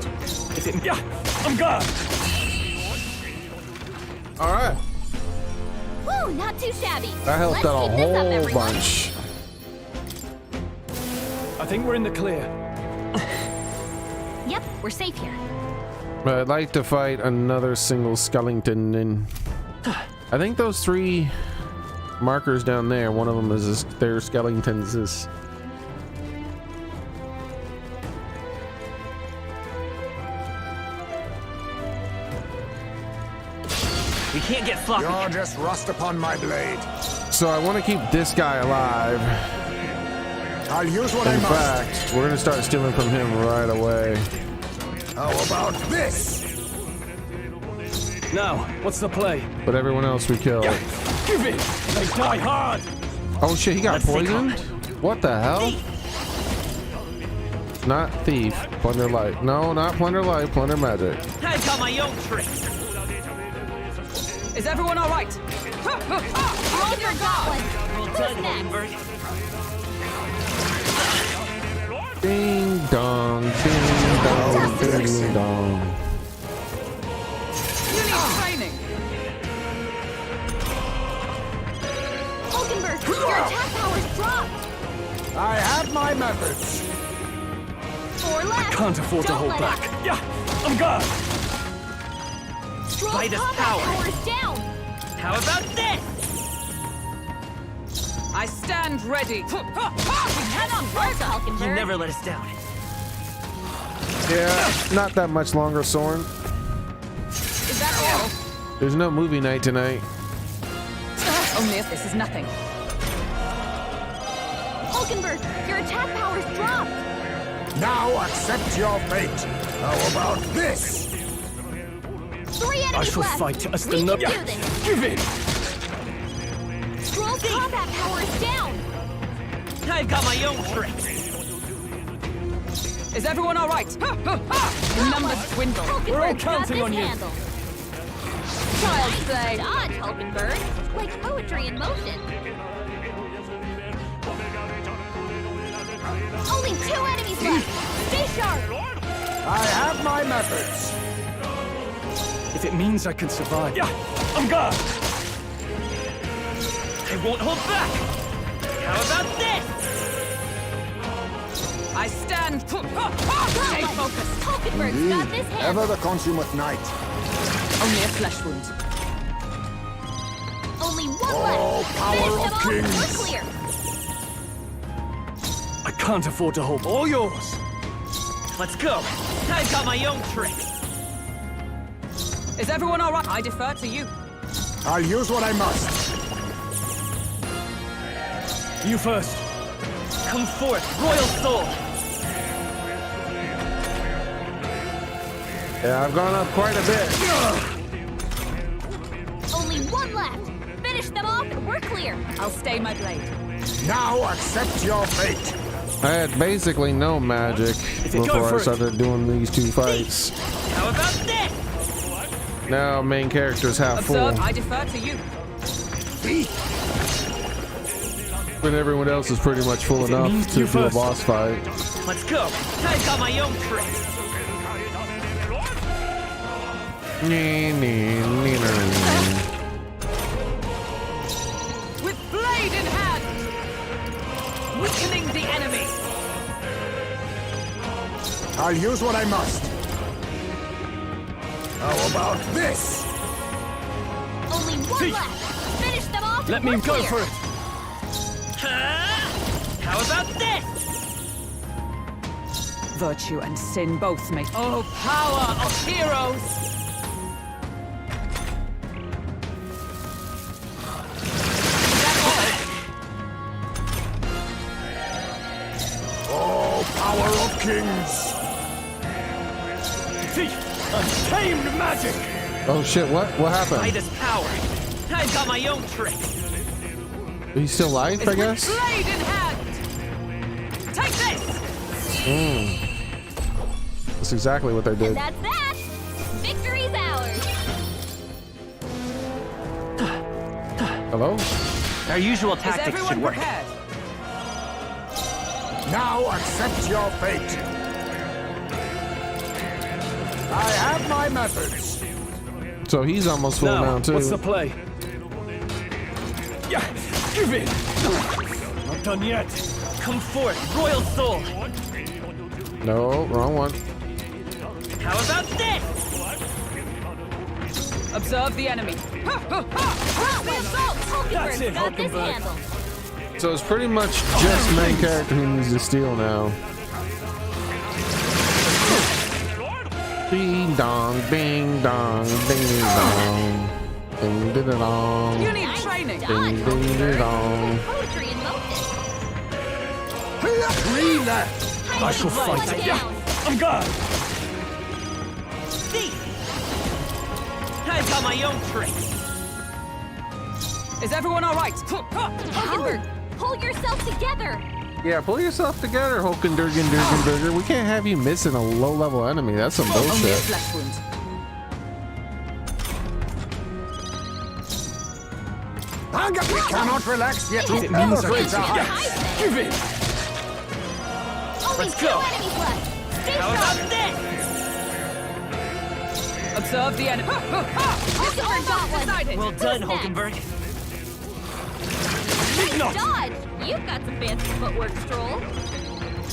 Is it? Yeah, I'm gone.
All right.
Woo, not too shabby.
That helped
Let's
out a
keep this up,
whole
everyone.
bunch.
I think we're in the clear.
Yep, we're safe here.
But I'd like to fight another single skeleton. And I think those 3 markers down there, one of them is their skeletons.
We can't get sloppy.
You're just rust upon my blade.
So I want to keep this guy alive.
I'll use what I
In
must.
fact, we're gonna start stealing from him right away.
How about this?
Now, what's the play?
But everyone else we kill.
Give it. They die hard.
Oh shit, he got
Let's take
poisoned? What the hell? Not thief, plunder light. No, not plunder light, plunder magic.
I've got my own tricks.
Is everyone all right?
On your gauntlet. Who's next?
Ding dong, ding dong, ding dong.
You need training.
Hulkenberg, your attack power's dropped.
I have my methods.
4 left.
Can't afford to
Don't
hold
let
back.
up.
Yeah, I'm gone.
Stroll's
Vader's
combat
power.
power's down.
How about this? I stand ready. We cannot
Where's Hulkenberg?
You never let us down.
Yeah, not that much longer, Soren.
Is that all?
There's no movie night tonight.
Only if this is nothing.
Hulkenberg, your attack power's dropped.
Now accept your fate. How about this?
3 enemies
I shall
left.
fight as
We
the
can
no-
do this.
Give in!
Stroll's combat power is down.
I've got my own tricks. Is everyone all right? The numbers dwindle.
We're all
Hulkenberg's got
counting
this
on you.
handled. Child's play. Dodge, Hulkenberg. Like poetry in motion. Only 2 enemies left. Stay sharp.
I have my methods.
If it means I can survive. Yeah, I'm gone.
I won't hold back. How about this? I stand. Stay focused.
Hulkenberg's got this handled.
Ever the consummate knight.
Only a flesh wound.
Only 1
Oh,
left.
power
Finish
of
them off.
kings.
We're clear.
I can't afford to hold all yours.
Let's go. I've got my own tricks. Is everyone all right? I defer to you.
I'll use what I must.
You first.
Come forth, royal soul.
Yeah, I've gone up quite a bit.
Only 1 left. Finish them off and we're clear.
I'll stay my blade.
Now accept your fate.
I had basically no magic
you go
before
for
I
it.
started doing these 2 fights.
How about this?
Now main character's half full,
Observe, I defer to you.
but everyone else is pretty much full enough
means
to
you
do a
first.
boss fight.
Let's go. I've got my own tricks. With blade in hand. Weakening the enemy.
I'll use what I must. How about this?
Only 1 left. Finish them off.
Let
and
me
we're
go
clear.
for it.
How about this?
Virtue and sin both make.
Oh, power of heroes!
Oh, power of kings.
Untamed magic!
Oh shit, what? What happened?
Midas power. I've got my own tricks.
He's still alive, I guess?
Blade in hand. Take this.
That's exactly what they did.
And that's that. Victory's ours.
Hello?
Our usual
Is
tactics
everyone
should work.
prepared?
Now accept your fate. I have my methods.
So he's almost full now too.
What's the play? Yeah, give in. Not done yet.
Come forth, royal soul.
No, wrong one.
How about this?
Observe the enemy.
That's it,
Got this
Hulkenberg.
handled.
So it's pretty much just main character who needs to steal now. Ding dong, ding dong, ding dong. Ding ding dong.
You need training.
Ding ding ding dong.
Poetry in motion.
3 left.
I shall fight.
Down.
Yeah, I'm gone.
See? I've got my own tricks.
Is everyone all right?
Hulkenberg, pull yourself together.
Yeah, pull yourself together, Hulkenberg. We can't have you missing a low-level enemy. That's some
Only a
bullshit.
flesh wound.
We cannot relax yet.
If it means I can
Everything
survive. Give in.
Only
Let's
2
go.
enemies left. Stay
How
sharp.
about this?
Observe the enemy.
Hulkenberg got one.
Decided.
Well done,
Who's next?
Hulkenberg.
Nice dodge. You've got some fancy footwork, Stroll.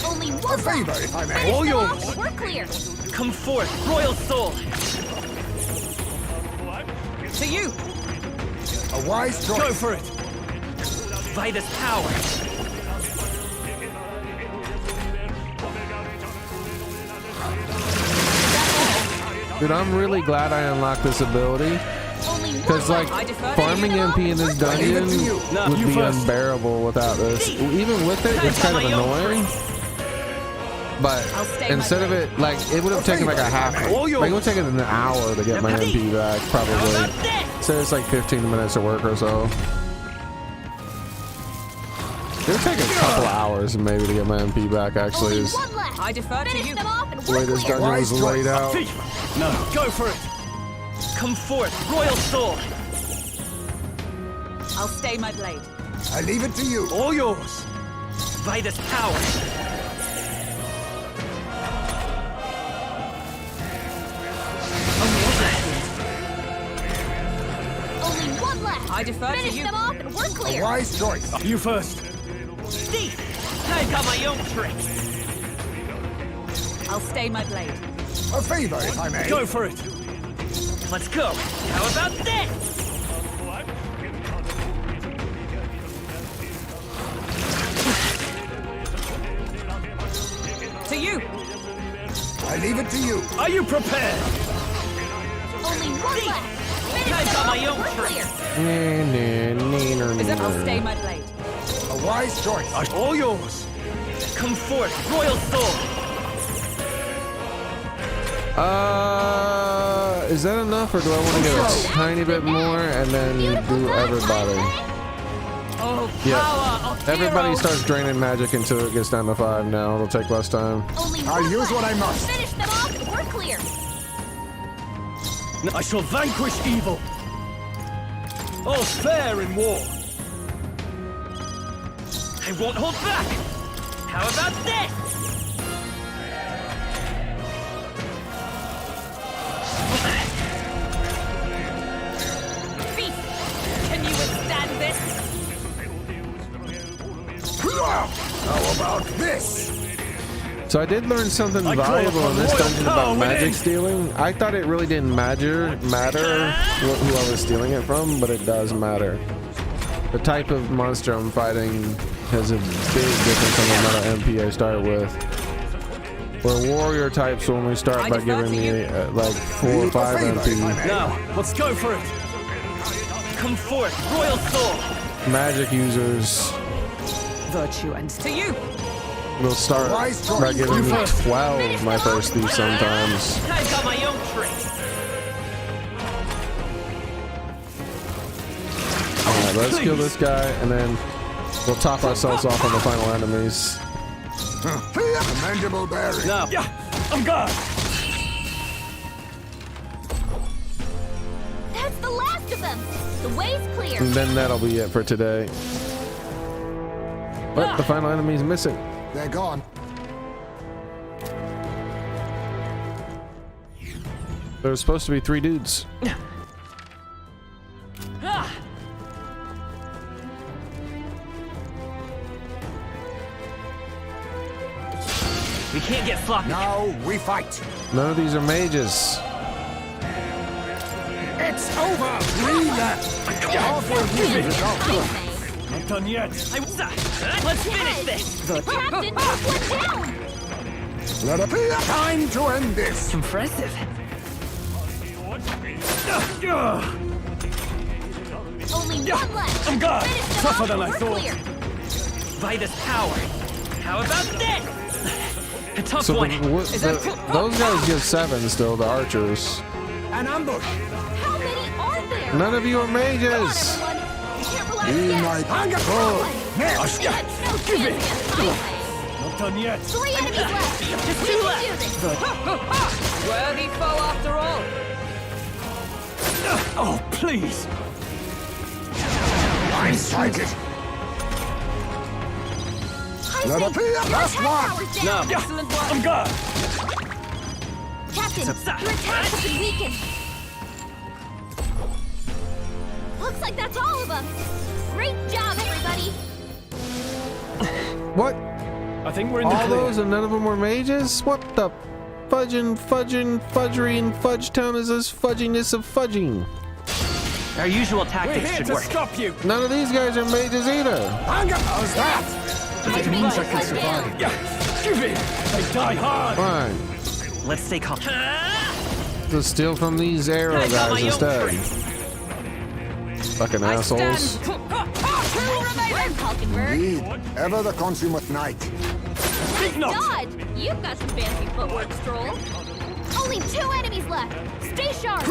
Only 1
A favor,
left.
if I may.
Finish
All
them
yours.
off. We're clear.
Come forth, royal soul.
To you.
A wise choice.
Go for it.
By this power.
Dude, I'm really glad I unlocked this ability. Because, like, farming MP in this dungeon would be unbearable without this. Even with it, it's kind of annoying. But instead of it, like, it would have taken like a half, like, it would have taken an hour to get my MP back, probably. So it's like 15 minutes of work or so. It would take a couple hours maybe to get my MP back, actually. Is
I defer to you.
the way this dungeon was laid out.
No, go for it. Come forth, royal sword.
I'll stay my blade.
I leave it to you.
All yours. By this power.
Only one left.
I defer to
Finish
you.
them off and we're clear.
A wise choice.
You first. Thief! I've got my own tricks.
I'll stay my blade.
A favor, if I may.
Go for it. Let's go. How about this?
To you.
I leave it to you.
Are you prepared?
Only one left. Finish
I've
them
got
off
my
and
own
we're
tricks.
clear.
I'll stay my blade.
A wise choice.
All yours. Come forth, royal sword.
Is that enough, or do I want to get a tiny bit more and then do everybody?
Oh,
Yeah.
power of
Everybody
heroes.
starts draining magic until it gets down to 5 now. It'll take less time.
Only
I'll
one
use
left.
what I must.
Finish them off and we're clear.
I shall vanquish evil. All's fair in war. I won't hold back. How about this?
Beast, can you withstand this?
How about this?
So I did learn something valuable in this dungeon about magic stealing. I thought it really didn't matter who I was stealing it from, but it does matter. The type of monster I'm fighting has a big difference on the amount of MP I start with. Where warrior types only start by giving me like 4 or 5 MP.
Now, let's go for it. Come forth, royal sword.
Magic users
Virtue and to you.
will start by giving me 12 my first thief sometimes.
I've got my own tricks.
Alright, let's kill this guy and then we'll top ourselves off on the final enemies.
Commendable berry.
Now, I'm gone.
That's the last of them. The way's clear.
And then that'll be it for today. But the final enemy's missing.
They're gone.
There's supposed to be 3 dudes.
We can't get sloppy.
Now we fight.
None of these are mages.
It's over. 3 left. Off with you.
Not done yet. Let's finish this.
Captain, took one down.
Let it be time to end this.
Impressive.
Only one left.
I'm gone.
Finish them
Tougher
off
than
and
I
we're
thought.
clear.
By this power. How about this? A tough
So
one.
those guys give 7 still, the archers.
An ambush.
How many are there?
None of you are mages.
Come on, everyone. You can't relax yet.
Hang
That had no chance against highway.
Not done yet.
3 enemies left. We
Just
can
2
do
left.
this.
Worthy foe after all.
Oh, please.
I strike it. Let it be last one.
No.
Excellent work.
I'm gone.
Captain, your attack has been weakened. Looks like that's all of them. Great job, everybody.
What?
I think we're in the
All
clear.
those and none of them were mages? What the fudgery and fudge town is this fudginess of fudging?
Our usual tactics should work.
Stop you.
None of these guys are mages either.
How's that?
If it means I can survive. Yeah. Give in. They die hard.
Fine.
Let's stay calm.
Let's steal from these arrow guys instead. Fucking assholes.
Indeed, ever the consummate knight.
God, you've got some fancy footwork, Stroll. Only 2 enemies left. Stay sharp.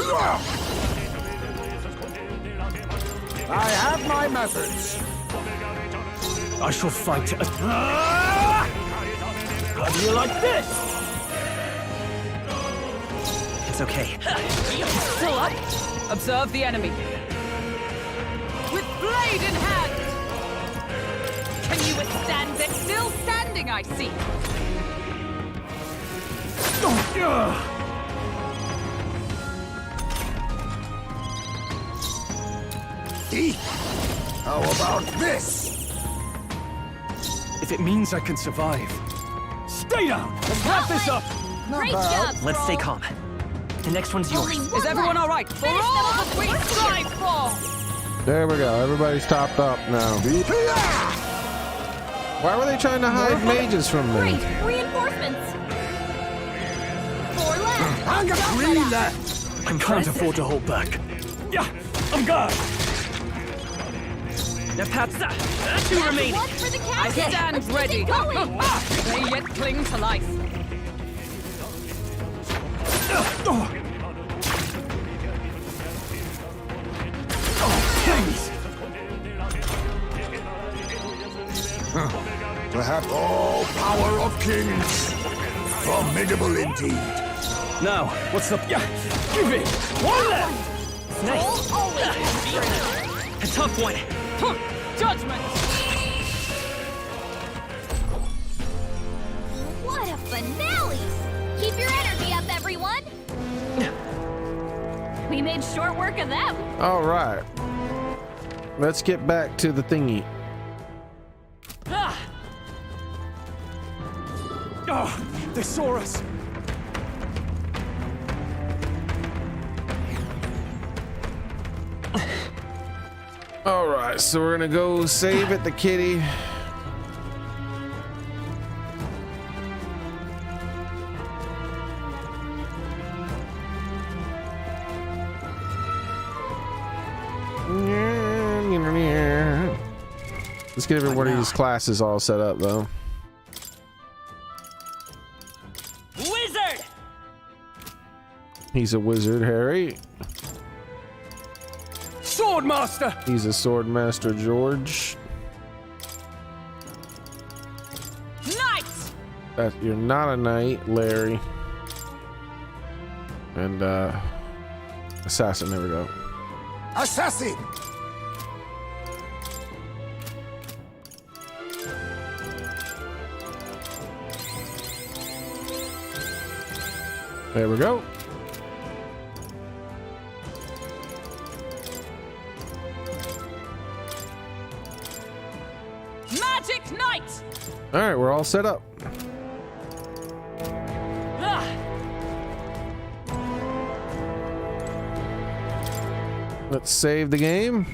I have my methods.
I shall fight. How do you like this?
It's okay.
Still up. Observe the enemy. With blade in hand. Can you withstand it? Still standing, I see.
How about this?
If it means I can survive. Stay down. Let's wrap this up.
Great job,
Let's stay
Stroll.
calm. The next one's yours.
Is everyone all right? For all that we strive for.
There we go. Everybody's topped up now. Why were they trying to hide mages from me?
Great. Reinforcements. 4 left.
I got 3 left.
I can't afford to hold back. Yeah, I'm gone.
Now, Patsa, 2 remaining.
One for the
I
captain.
stand
Let's
ready.
keep it going.
They yet cling to life.
Perhaps all power of kings. Formidable indeed.
Now, what's up? Yeah, give it. 1 left.
Nice. A tough one.
Judgment.
What a finale! Keep your energy up, everyone. We made short work of them.
All right. Let's get back to the thingy.
Oh, they saw us.
All right, so we're gonna go save at the kitty. Let's get everybody's classes all set up though.
Wizard!
He's a wizard, Harry.
Swordmaster!
He's a sword master, George.
Knight!
You're not a knight, Larry. And assassin, there we go.
Assassin!
There we go.
Magic Knight!
All right, we're all set up. Let's save the game.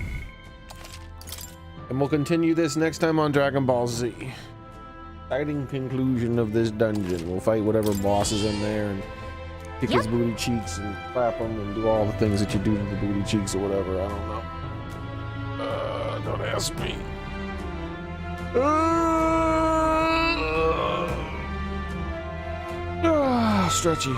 And we'll continue this next time on Dragon Ball Z. Exciting conclusion of this dungeon. We'll fight whatever boss is in there and kick his booty cheeks and clap him and do all the things that you do to the booty cheeks or whatever. I don't know. Don't ask me. Stretchy.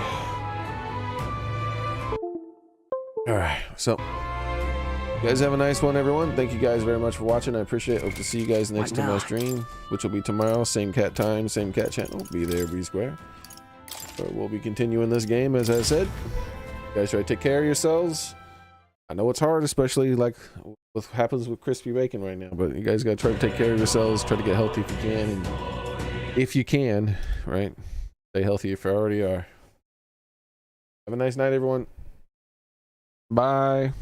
All right, so you guys have a nice one, everyone. Thank you guys very much for watching. I appreciate it. Hope to see you guys next to my stream, which will be tomorrow. Same cat time, same cat channel. Be there, be square. So we'll be continuing this game, as I said. You guys try to take care of yourselves. I know it's hard, especially like what happens with crispy bacon right now, but you guys got to try to take care of yourselves. Try to get healthy if you can, and if you can, right? Stay healthy if you already are. Have a nice night, everyone. Bye.